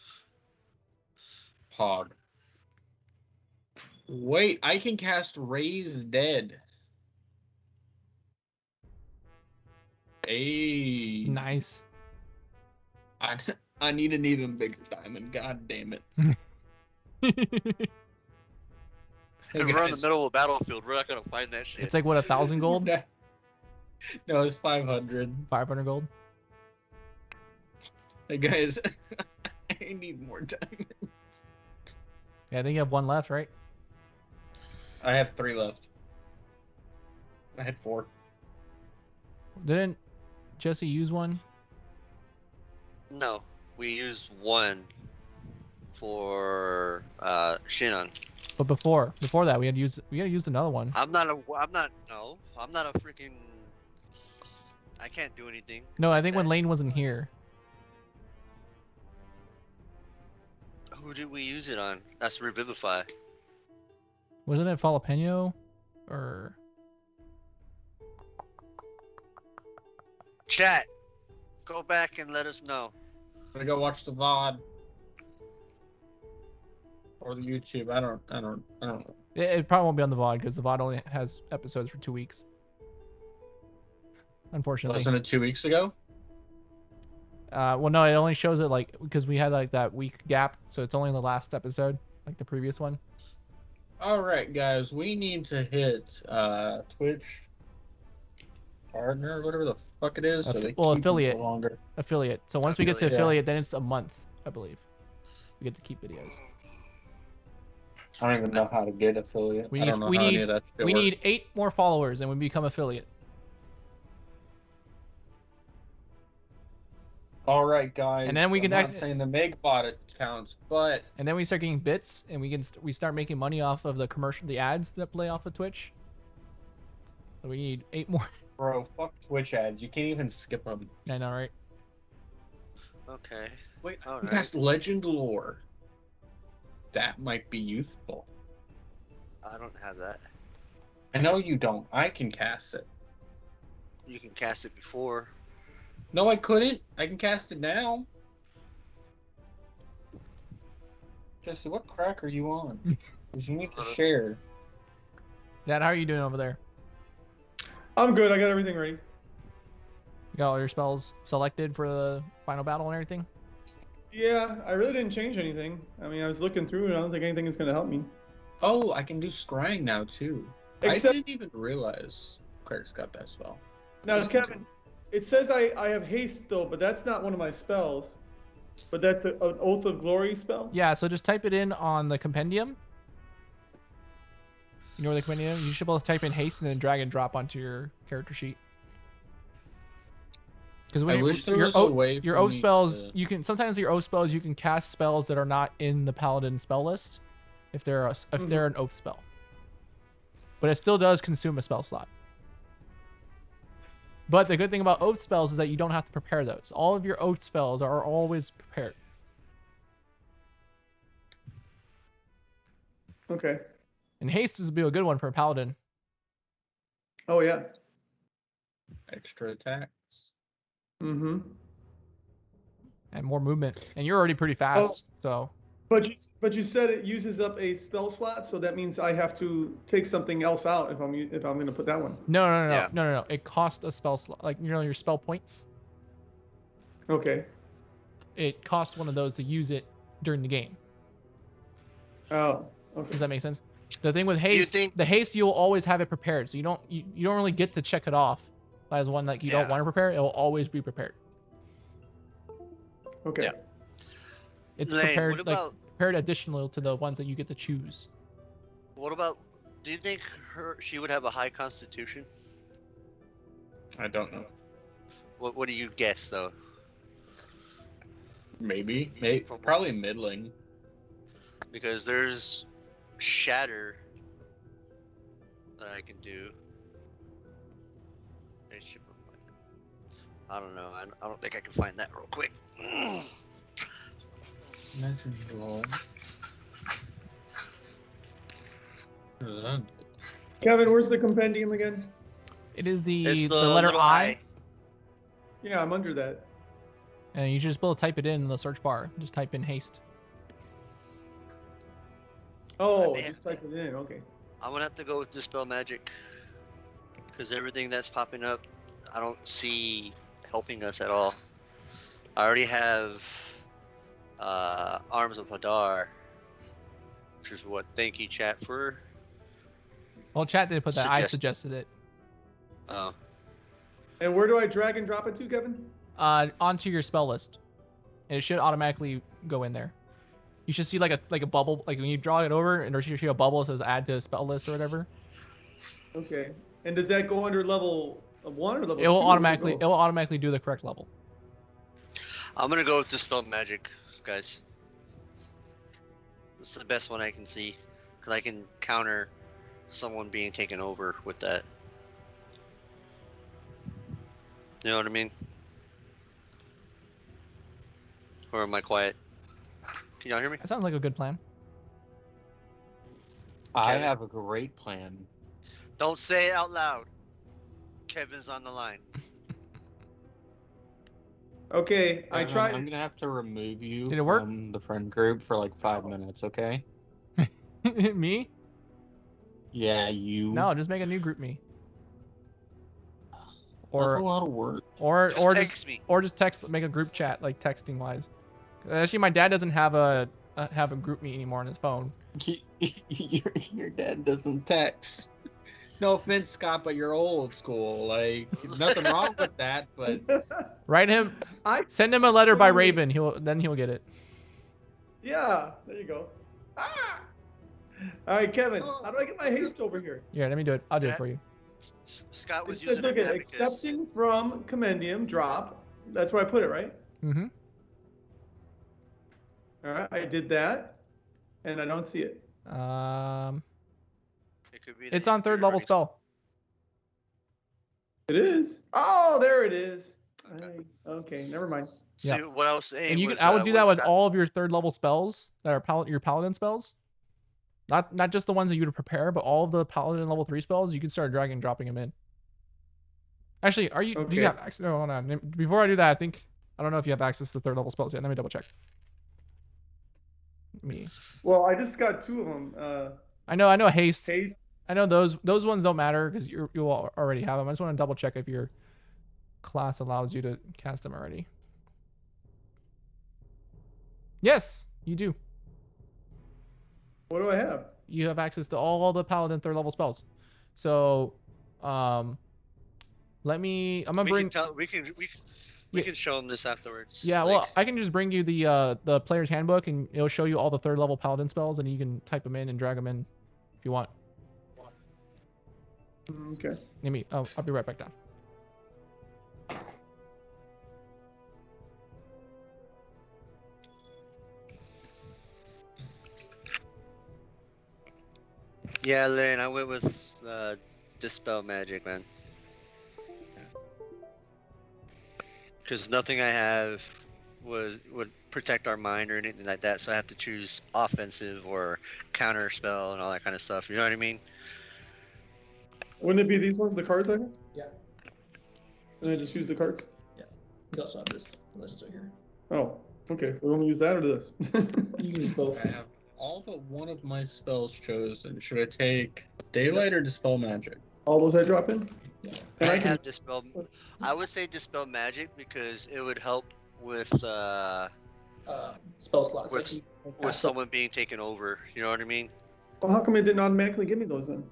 Pog. Wait, I can cast Raise Dead. Hey. Nice. I need an even bigger diamond. God damn it. Hey, And we're in the guys. middle of a battlefield. We're not gonna find that shit. It's like what, 1,000 gold? No, it's 500. 500 gold? Hey guys, I need more diamonds. Yeah, I think you have one left, right? I have 3 left. I had 4. Didn't Jesse use one? No, we used one for Shinon. But before that, we had used another one. I'm not a freaking. I can't do anything. No, I like think when that. Lane wasn't here. Who did we use it on? That's Revivify. Wasn't it Jalapeno? Or Chat, go back and let us know. I'm gonna go watch the VOD. Or the YouTube. I don't know. it probably won't be on the VOD because the VOD only has episodes for 2 weeks. Unfortunately. Wasn't it 2 weeks ago? Well, no, it only shows it like because we had like that week gap, so it's only in the last episode, like the previous one. Alright guys, we need to hit Twitch partner, whatever the fuck it is. So they Well, keep them for affiliate. longer. Affiliate. So once we get to Affiliate. affiliate, then it's a month, I believe. We get to keep videos. I don't even know how to get affiliate. We I need don't know how any of that shit we works. need 8 more followers and we become affiliate. Alright guys. And then we can I'm act- not saying the Megbot accounts, but And then we start getting bits, and we start making money off of the ads that play off of Twitch. So we need 8 more. bro, fuck Twitch ads. You can't even skip them. I know, right? Okay. Wait, All who right. has legend lore? That might be youthful. I don't have that. I know you don't. I can cast it. You can cast it before. No, I couldn't. I can cast it now. Jesse, what crack are you on? 'Cause you need to share. Dad, how are you doing over there? I'm good. I got everything ready. You got all your spells selected for the final battle and everything? Yeah, I really didn't change anything. I mean, I was looking through it. I don't think anything is going to help me. Oh, I can do scrying now too. Except I didn't even realize Cleric's got that spell. now, Kevin, it says I have haste though, but that's not one of my spells. But that's an Oath of Glory spell. Yeah, so just type it in on the compendium. You know where the compendium is? You should be able to type in haste and then drag and drop onto your character sheet. Because I wish there was a way your for oath me spells, to- you can sometimes your oath spells you can cast spells that are not in the paladin spell list if they're an oath spell. But it still does consume a spell slot. But the good thing about oath spells is that you don't have to prepare those. All of your oath spells are always prepared. Okay. And haste is be a good one for a paladin. Oh yeah. Extra attacks. Mm-hmm. And more movement. And you're already pretty fast, so But you said it uses up a spell slot, so that means I have to take something else out if I'm going to put that one. no. It costs a spell slot, like your spell points. Okay. It costs one of those to use it during the game. Oh. Okay. Does that make sense? The thing with haste, the haste you'll always have it prepared, so you don't really get to check it off as one that you don't want to prepare. It will always be prepared. Okay. Yeah. It's Lane, prepared what like about- prepared additional to the ones that you get to choose. What about? Do you think she would have a high constitution? I don't know. What do you guess though? Maybe. From what- Probably middling. Because there's shatter that I can do. I don't know. I don't think I can find that real quick. Legend lore. Kevin, where's the compendium again? It is It's the letter little I, Yeah, I'm under that. and you just be able to type it in the search bar. Just type in haste. Oh, Man. just type it in. Okay. I'm gonna have to go with Dispel Magic. Because everything that's popping up, I don't see helping us at all. I already have Arms of Hadar, which is what. Thank you, chat, for. Well, chat didn't put that. I Suggest- suggested it. Oh, And where do I drag and drop it to, Kevin? Onto your spell list, and it should automatically go in there. You should see like a bubble, like when you draw it over, and there should be a bubble that says "add to spell list" or whatever. Okay. And does that go under level 1 or level 2? It will Where does automatically go? do the correct level. I'm gonna go with Dispel Magic, guys. It's the best one I can see, because I can counter someone being taken over with that. You know what I mean? Or am I quiet? Can y'all hear me? That sounds like a good plan. I Kevin? have a great plan. Don't say it out loud. Kevin's on the line. Okay, I Kevin, tried. I'm gonna have to remove you Did it work? from the friend group for like 5 minutes, okay? Me? Yeah, you. No, just make a new group me. That's a Or lot of work. Just text me. make a group chat, like texting wise. Actually, my dad doesn't have a group me anymore on his phone. Your dad doesn't text. No offense, Scott, but you're old school. Like, nothing wrong with that, but Write him, I send him a letter by totally- Raven. He'll get it. Yeah, there you go. Ah! All right, Kevin, how do I get my haste over here? Yeah, let me do it. I'll do it for you. Scott was It says, using okay, an abacus. accepting from Compendium, drop. That's where I put it, right? Mm-hmm. All right, I did that, and I don't see it. It could be that It's on you're third level already- spell. It is. Oh, there it is. Okay, never mind. See, Yeah. what I was saying And you was, can, I would do that was with all of your third level spells that are your paladin spells. Not just the ones that you would prepare, but all of the paladin level 3 spells. You can start dragging and dropping them in. Actually, do you Okay. have access? No, hold on. Before I do that, I don't know if you have access to third level spells yet. Let me double check. Me. Well, I just got 2 of them. I know haste. Haste. I know those ones don't matter because you'll already have them. I just want to double check if your class allows you to cast them already. Yes, you do. What do I have? You have access to all the paladin third level spells. So, I'm gonna bring. We can show them this afterwards. Yeah, well, I can just bring you the player's handbook, and it'll show you all the third level paladin spells, and you can type them in and drag them in if you want. Okay. I'll be right back down. Yeah, Lane, I went with Dispel Magic, man. Because nothing I have would protect our mind or anything like that, so I have to choose offensive or counter spell and all that kind of stuff. You know what I mean? Wouldn't it be these ones, the cards I have? Yeah. And I just use the cards? Yeah. You also have this list right here. Oh, okay. We're gonna use that or this? You can use both. I have all but one of my spells chosen. Should I take Daylight or Dispel Magic? All those I drop in? Yeah. And I I can. have Dispel. I would say Dispel Magic because it would help with Spell slots. With- Like you with cast someone being taken over. You know what I mean? Well, how come it didn't automatically give me those then?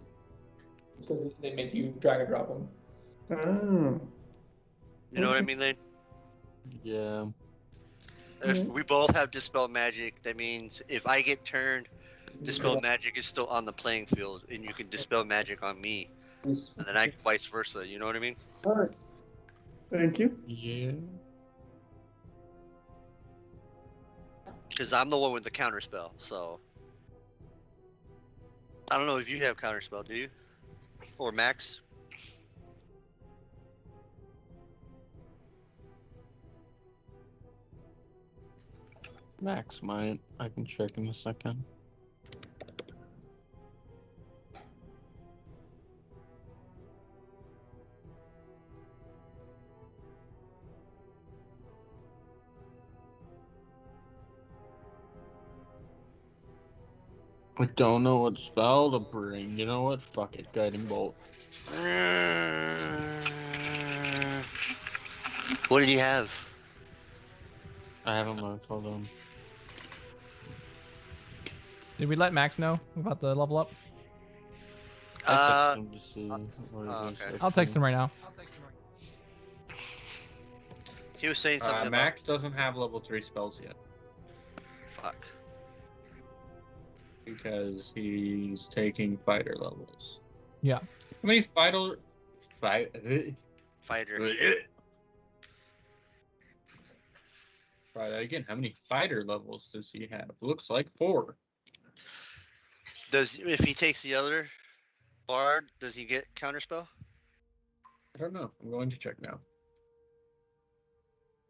It's because they make you drag and drop them. Oh. You know what I mean, Lane? Yeah. If we both have Dispel Magic, that means if I get turned, Dispel Magic is still on the playing field, and you can Dispel Magic on me, and then I vice versa. You know what I mean? All right. Thank you. Yeah. Because I'm the one with the counter spell, so I don't know if you have counter spell, do you? Or Max? Max might. I can check in a second. I don't know what spell to bring. You know what? Fuck it. Guiding Bolt. What did you have? I haven't looked. Hold on. Did we let Max know about the level up? I text him to see what oh, he's okay. up I'll text to. him right now. He was saying something about Max doesn't have level 3 spells yet fuck. because he's taking fighter levels. Yeah. How many Fighter. Try that again. How many fighter levels does he have? Looks like 4. If he takes the other bard, does he get counterspell? I don't know. I'm going to check now.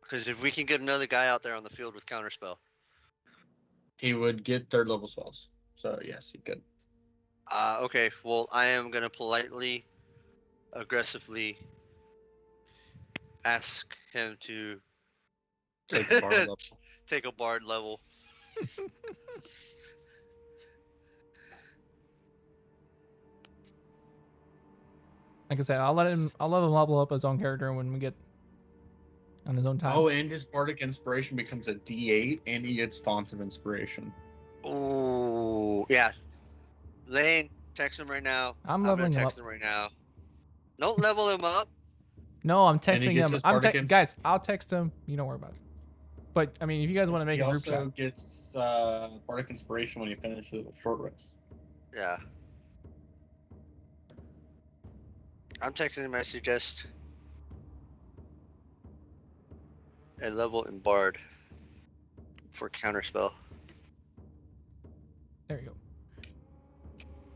Because if we can get another guy out there on the field with counterspell. He would get 3rd level spells. So yes, he could. Okay. Well, I am gonna politely, aggressively ask him to Take a bard level. take a bard level. Like I said, I'll let him level up his own character when we get on his own time. Oh, and his bardic inspiration becomes a D8, and he gets font of inspiration. Ooh, yeah. Lane, text him right now. I'm gonna leveling him text up. him right now. Don't level him up. No, I'm And he texting gets him. his bardic Guys, I'll text him. You don't worry about it. But I mean, if you guys want to make He a group also chat, gets bardic inspiration when he finishes a short rest. Yeah. I'm texting him. I suggest a level in bard for counterspell. there you go.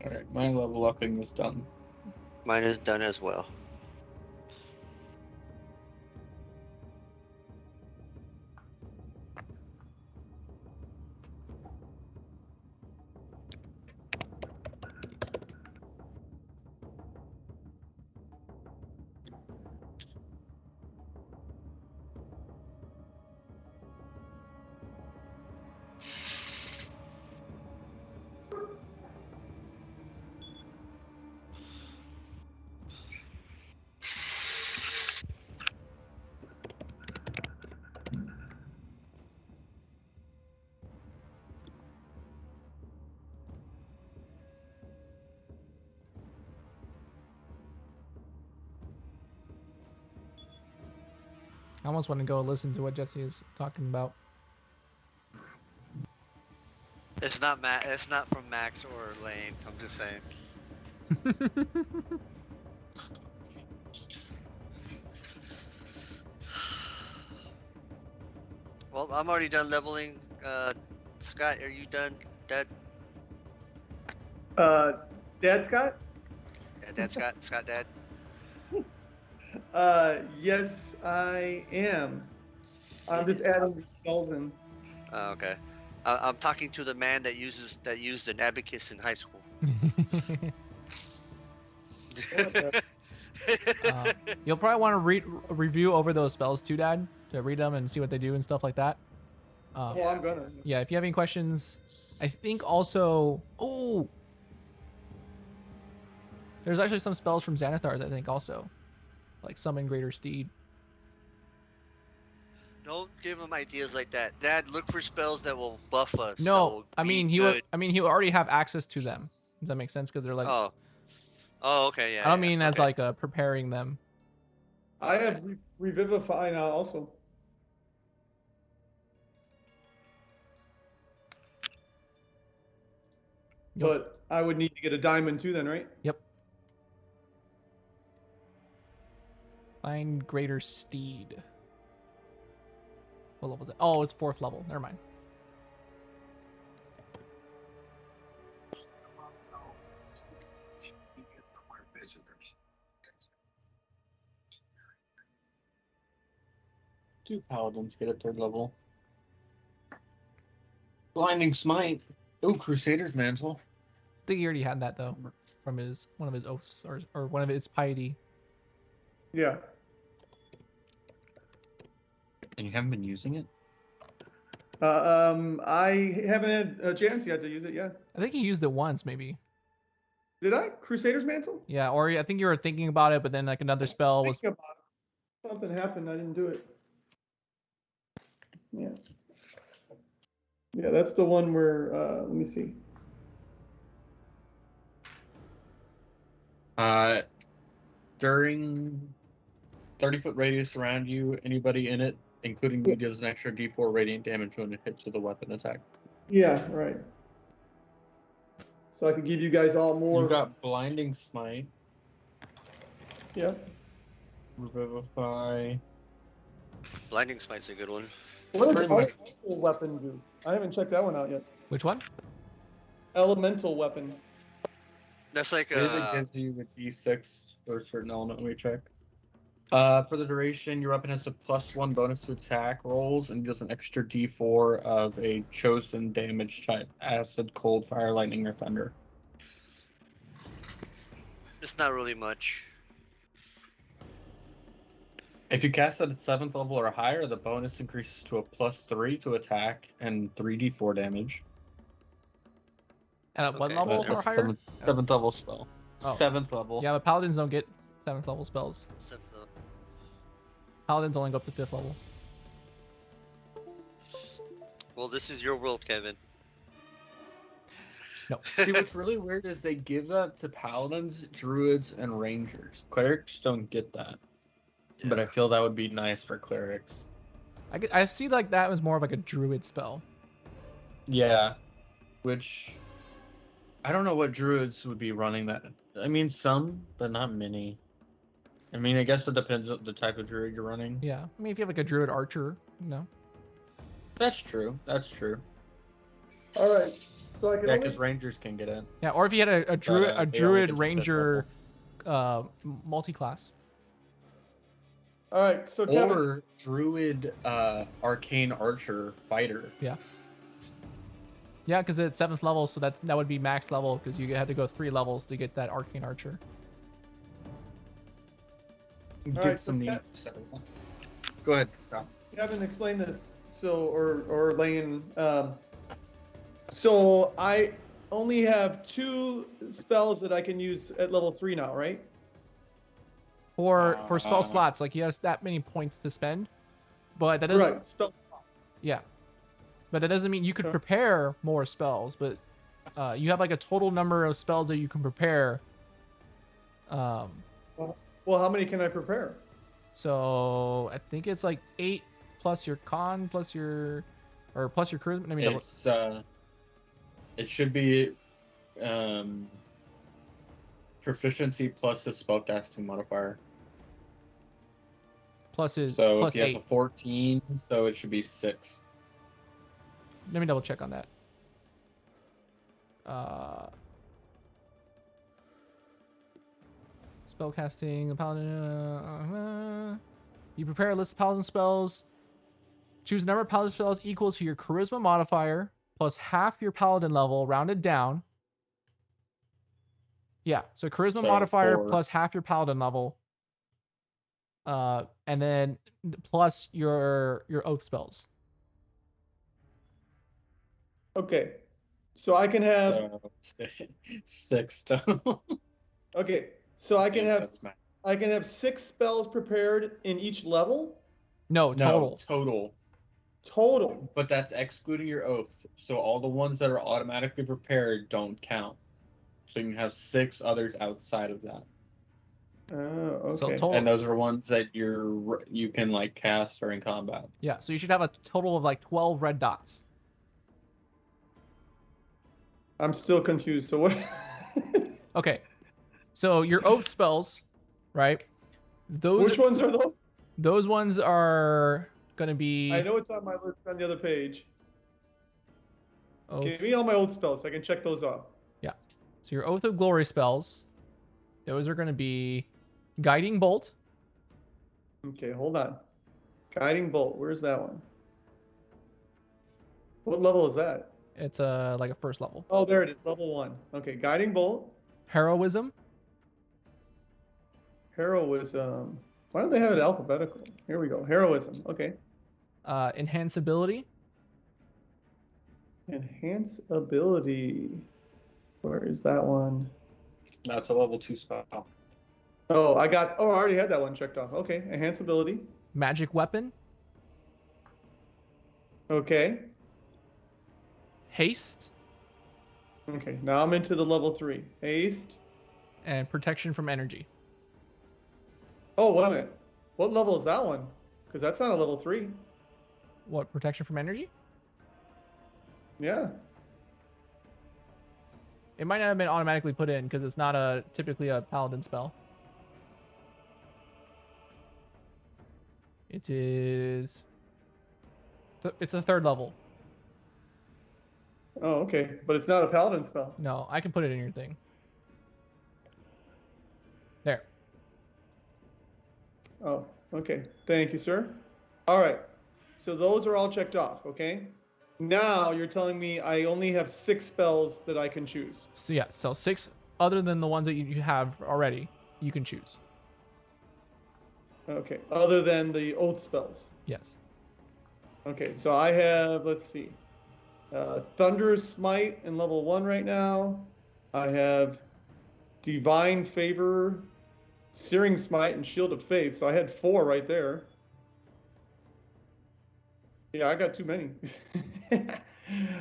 Alright, my level upping is done. Mine is done as well. I almost want to go listen to what Jesse is talking about. It's not It's not from Max or Lane. I'm just saying. Well, I'm already done leveling. Scott, are you done? Dad? Dad Scott? Yeah, Dad Scott. Scott, Dad. Yes, I am. I'm just adding the spells in. Oh, okay. I'm talking to the man that used an abacus in high school. You'll probably want to review over those spells too, Dad, to read them and see what they do and stuff like that. Well, I'm gonna. Yeah, if you have any questions, I think also. Oh, there's actually some spells from Xanathar's, I think also, like summon Greater Steed. Don't give him ideas like that, Dad. Look for spells that will buff us. No, I mean he would. he would already have access to them. Does that make sense? Because they're like. Oh, okay, yeah. I don't mean as okay. like preparing them. I have Revivify now also. Yep. But I would need to get a diamond too then, right? Yep. Find Greater Steed. What level is it? Oh, it's 4th level. Never mind. Two paladins get a 3rd level. Blinding Smite. Oh, Crusader's Mantle. I think he already had that though, from one of his oaths or one of his piety. Yeah. And you haven't been using it? I haven't had a chance yet to use it yet. I think he used it once, maybe. Did I? Crusader's Mantle? Yeah, or I think you were thinking about it, but then like another spell was. Thinking about it. Something happened. I didn't do it. Yeah. Yeah, that's the one where. Let me see. During 30-foot radius around you, anybody in it, including you, deals an extra D4 radiant damage when it hits with a weapon attack. Yeah, right. So I could give you guys all more. You've got Blinding Smite, Yeah. Revivify. Blinding Smite's a good one. What does Pretty much. elemental weapon do? I haven't checked that one out yet. Which one? Elemental weapon. That's like It gives you a D6 for a certain element we check. For the duration, your weapon has a +1 bonus to attack rolls and deals an extra D4 of a chosen damage type: acid, cold, fire, lightning, or thunder. it's not really much. If you cast it at 7th level or higher, the bonus increases to a +3 to attack and 3d4 damage. And at what Okay, level but or it's higher? Seventh level spell. Oh. 7th level. Yeah, but paladins don't get 7th level spells. Paladins only go up to 5th level. Well, this is your world, Kevin. No. See, what's really weird is they give that to paladins, druids, and rangers. Clerics don't get that. But I feel that would be nice for clerics. I see like that was more of like a druid spell. Yeah. Which, I don't know what druids would be running that. I mean, some, but not many. I mean, I guess it depends on the type of druid you're running. Yeah. I mean, if you have like a druid archer, That's true. That's true. All right. So I can Yeah, only... because rangers can get it. Yeah, or if you had a druid they only druid get to ranger multi-class. All right. So Kevin. Or druid arcane archer fighter. Yeah. Yeah, because it's 7th level, so that would be max level because you had to go 3 levels to get that arcane archer. Get right, some so neat. Go ahead. Kyle. Kevin, explain this. So, or Lane. So I only have 2 spells that I can use at level 3 now, right? For spell slots, like you have that many points to spend, but that doesn't. Right. Spell slots. Yeah, but that doesn't mean you could Okay. prepare more spells. But you have like a total number of spells that you can prepare. Well, how many can I prepare? So I think it's like 8 plus your con plus your charisma. I mean, It's it should be proficiency plus his spellcasting modifier. plus his So plus if he has 8. a 14, so it should be 6. Let me double check on that. Spellcasting, the paladin. You prepare a list of paladin spells. Choose a number of paladin spells equal to your charisma modifier plus half your paladin level, rounded down. Yeah, so charisma So modifier 4. plus half your paladin level. And then plus your oath spells. Okay. So I can have. So 6 total. Okay. So I can have. That's max. I can have 6 spells prepared in each level. No, total. No, total. Total. But that's excluding your oath. So all the ones that are automatically prepared don't count. So you can have 6 others outside of that. Oh, okay. So total. And those are ones that you can like cast during combat. Yeah, so you should have a total of like 12 red dots. I'm still confused. So what? Okay. So your oath spells, right? Which ones are those? Those ones are going to be I know it's on my list on the other page. oath. Give me all my old spells so I can check those off. Yeah. So your Oath of Glory spells, those are going to be Guiding Bolt. Okay, hold on. Guiding Bolt. Where's that one? What level is that? It's like a first level. Oh, there it is. Level 1. Okay, Guiding Bolt. Heroism. Heroism. Why don't they have it alphabetical? Here we go. Heroism. Okay. Enhance ability. Enhance ability. Where is that one? That's a level 2 spell. Oh, I already had that one checked off. Okay. Enhance ability. Magic weapon. Okay. Haste. Okay. Now I'm into the level 3. Haste. and protection from energy. Oh, wait a minute. What level is that one? Because that's not a level 3. What, protection from energy? Yeah. It might not have been automatically put in because it's not typically a paladin spell. It is. It's a 3rd level. Oh, okay. But it's not a paladin spell. No, I can put it in your thing. There. Oh, okay. Thank you, sir. All right. So those are all checked off, okay? Now you're telling me I only have 6 spells that I can choose. So yeah, so 6 other than the ones that you have already, you can choose. Okay. Other than the oath spells. Yes. Okay, so I have, let's see, Thunderous Smite in level 1 right now. I have Divine Favor, Searing Smite, and Shield of Faith. So I had 4 right there. Yeah, I got too many.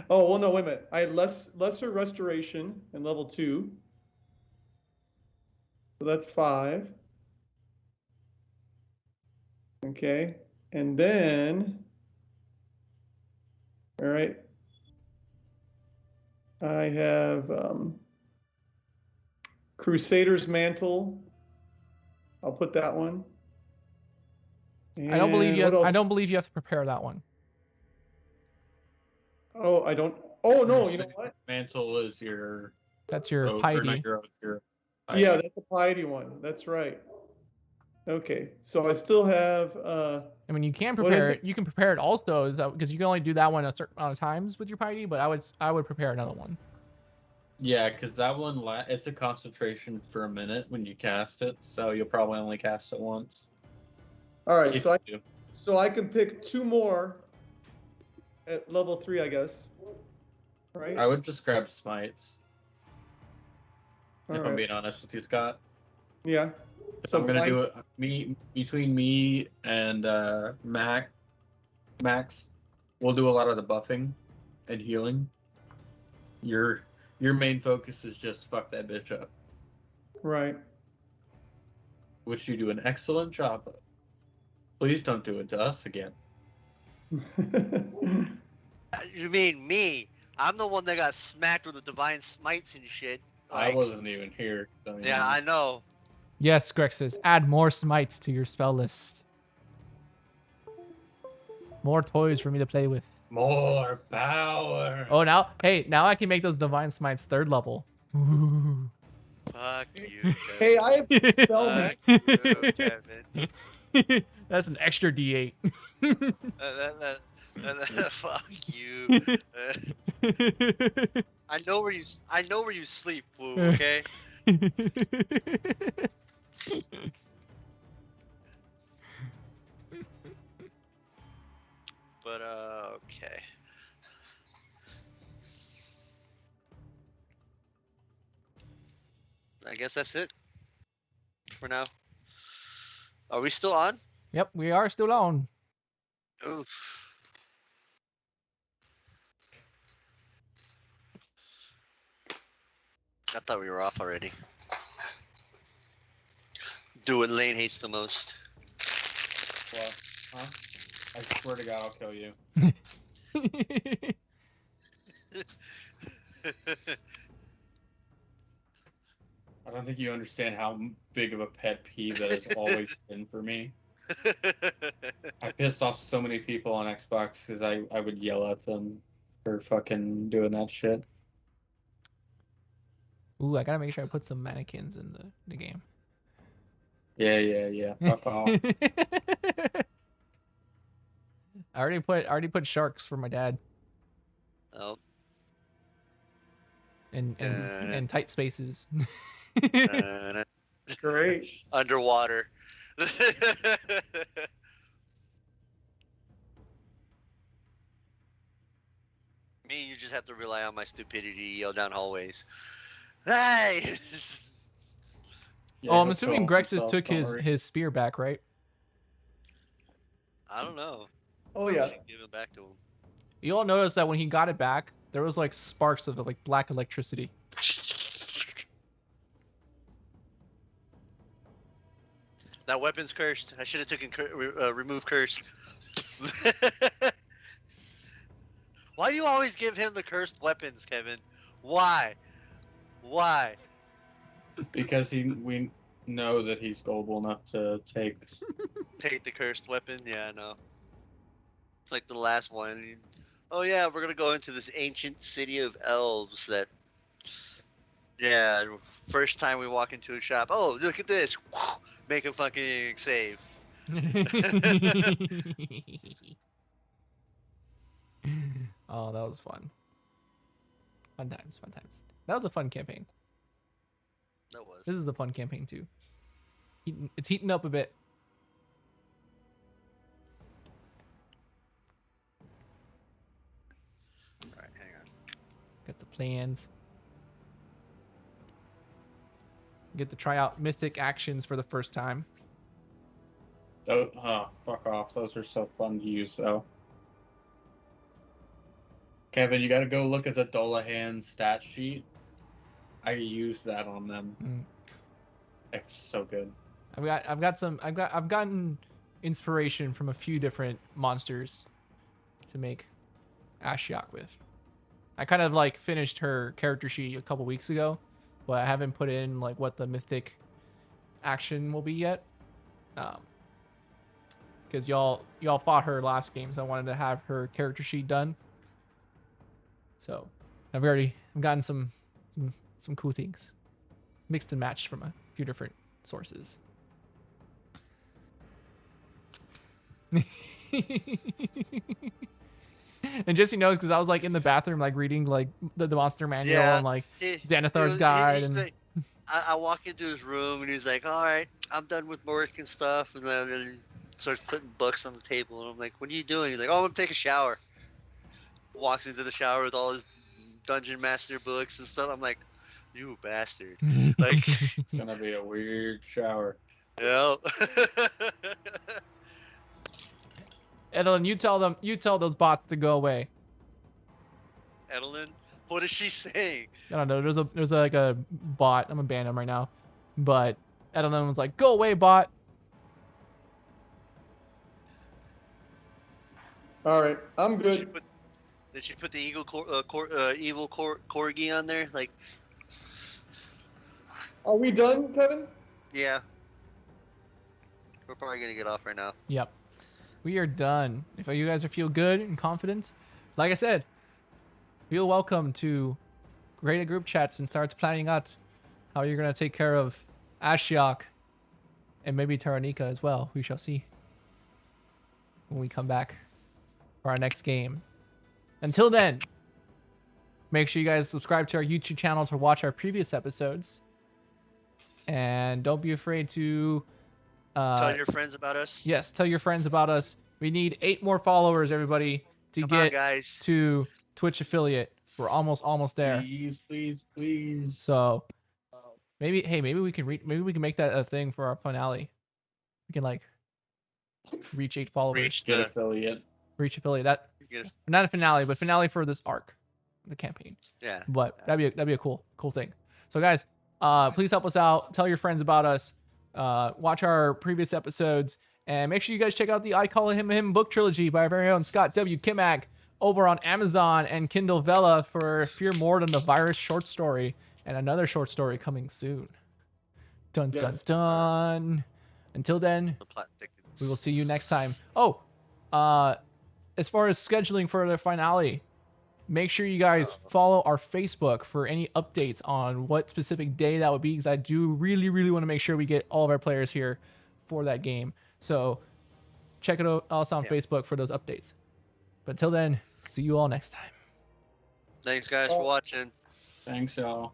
Oh, well, no, wait a minute. I had Lesser Restoration in level 2. So that's 5. Okay, and then, all right, I have Crusader's Mantle. I'll put that one. I don't believe And you. what else? I don't believe you have to prepare that one. Oh, I don't. Oh no, you know what? Mantle is your. That's your Or piety. not your oath, your Yeah, piety. that's a piety one. That's right. Okay, so I still have. I mean, you can What is prepare it? it. You can prepare it also because you can only do that one a certain amount of times with your piety. But I would prepare another one. Yeah, because that one it's a concentration for a minute when you cast it, so you'll probably only cast it once. All right, If so you do. I can pick 2 more at level 3, I guess. Right. I would just grab smites. All if right. I'm being honest with you, Scott. Yeah. So I'm gonna blind- do it between me and Max. We'll do a lot of the buffing and healing. Your main focus is just fuck that bitch up, Right. which you do an excellent job of. Please don't do it to us again. You mean me? I'm the one that got smacked with the divine smites and shit. I wasn't even here. So, Yeah, I know. Yes, Greg says, add more smites to your spell list. More toys for me to play with. More power. Oh, now I can make those divine smites 3rd level. Ooh. Fuck you. Hey, I have spell Fuck mate. you, Kevin. That's an extra D8. Fuck you. I know where you sleep, Woo. Okay. But okay. I guess that's it for now. Are we still on? Yep, we are still on. Oof. I thought we were off already. Do what Lane hates the most. What? Huh? I swear to God, I'll kill you. I don't think you understand how big of a pet peeve that has always been for me. I pissed off so many people on Xbox because I would yell at them for fucking doing that shit. Ooh, I gotta make sure I put some mannequins in the game. Yeah. Fuck off. I already put sharks for my dad Oh. in tight spaces. Great. Underwater. Me, you just have to rely on my stupidity to yell down hallways. Hey! Yeah, Oh, I'm he'll assuming kill Grexus himself, took don't his worry. spear back, right? I don't know. Oh yeah. Give it back to him. You all noticed that when he got it back, there was like sparks of like black electricity. That weapon's cursed. I should have taken remove curse. Why do you always give him the cursed weapons, Kevin? Why? Why? Because we know that he's gullible enough to take. Take the cursed weapon? Yeah, I know. It's like the last one. Oh yeah, we're gonna go into this ancient city of elves that. Yeah, first time we walk into a shop. Oh, look at this! Make a fucking save. Oh, that was fun. Fun times, fun times. That was a fun campaign. That was. This is the fun campaign too. It's heating up a bit. Alright, hang on. Got the plans. Get to try out mythic actions for the first time. Oh, fuck off. Those are so fun to use, though. Kevin, you gotta go look at the Dolahan stat sheet. I use that on them. It's so good. I've gotten inspiration from a few different monsters to make Ashiok with. I kind of like finished her character sheet a couple weeks ago, but I haven't put in like what the mythic action will be yet. Because y'all fought her last game, so I wanted to have her character sheet done. So I've gotten some cool things, mixed and matched from a few different sources. And Jesse knows because I was like in the bathroom, like reading like the monster manual and like Xanathar's guide. And Like, I walk into his room and he's like, "All right, I'm done with work and stuff," and then he starts putting books on the table, and I'm like, "What are you doing?" He's like, "Oh, I'm gonna take a shower." Walks into the shower with all his dungeon master books and stuff. I'm like, "You bastard!" Like, It's gonna be a weird shower. yeah. Edelyn, you tell those bots to go away. Edelyn, what is she saying? I don't know. There's like a bot. I'm gonna ban him right now. But Edelyn was like, "Go away, bot." All right, I'm good. Did she put the evil corgi on there? Like, Are we done, Kevin? yeah. We're probably gonna get off right now. Yep. We are done. If you guys feel good and confident, like I said, feel welcome to create a group chats and start planning out how you're gonna take care of Ashiok and maybe Taranika as well. We shall see when we come back for our next game. Until then, make sure you guys subscribe to our YouTube channel to watch our previous episodes. And don't be afraid to Tell your friends about us. yes, tell your friends about us. We need 8 more followers, everybody, to Come on, get guys. to Twitch affiliate. We're almost there. Please, please, please. So maybe we can make that a thing for our finale. We can like reach 8 followers. Get affiliate. Reach affiliate. That not a finale, but finale for this arc, the campaign. Yeah. But that'd be a cool thing. So guys, please help us out. Tell your friends about us. Watch our previous episodes, and make sure you guys check out the I Call Him book trilogy by our very own Scott W. Kimag over on Amazon and Kindle Vella for Fear More Than the Virus short story, and another short story coming soon. Dun dun dun. Until then, we will see you next time. Oh, as far as scheduling for the finale, make sure you guys follow our Facebook for any updates on what specific day that would be, because I do really want to make sure we get all of our players here for that game. So check it out also on Facebook for those updates. But until then, see you all next time. Thanks, guys, for watching. Thanks, y'all.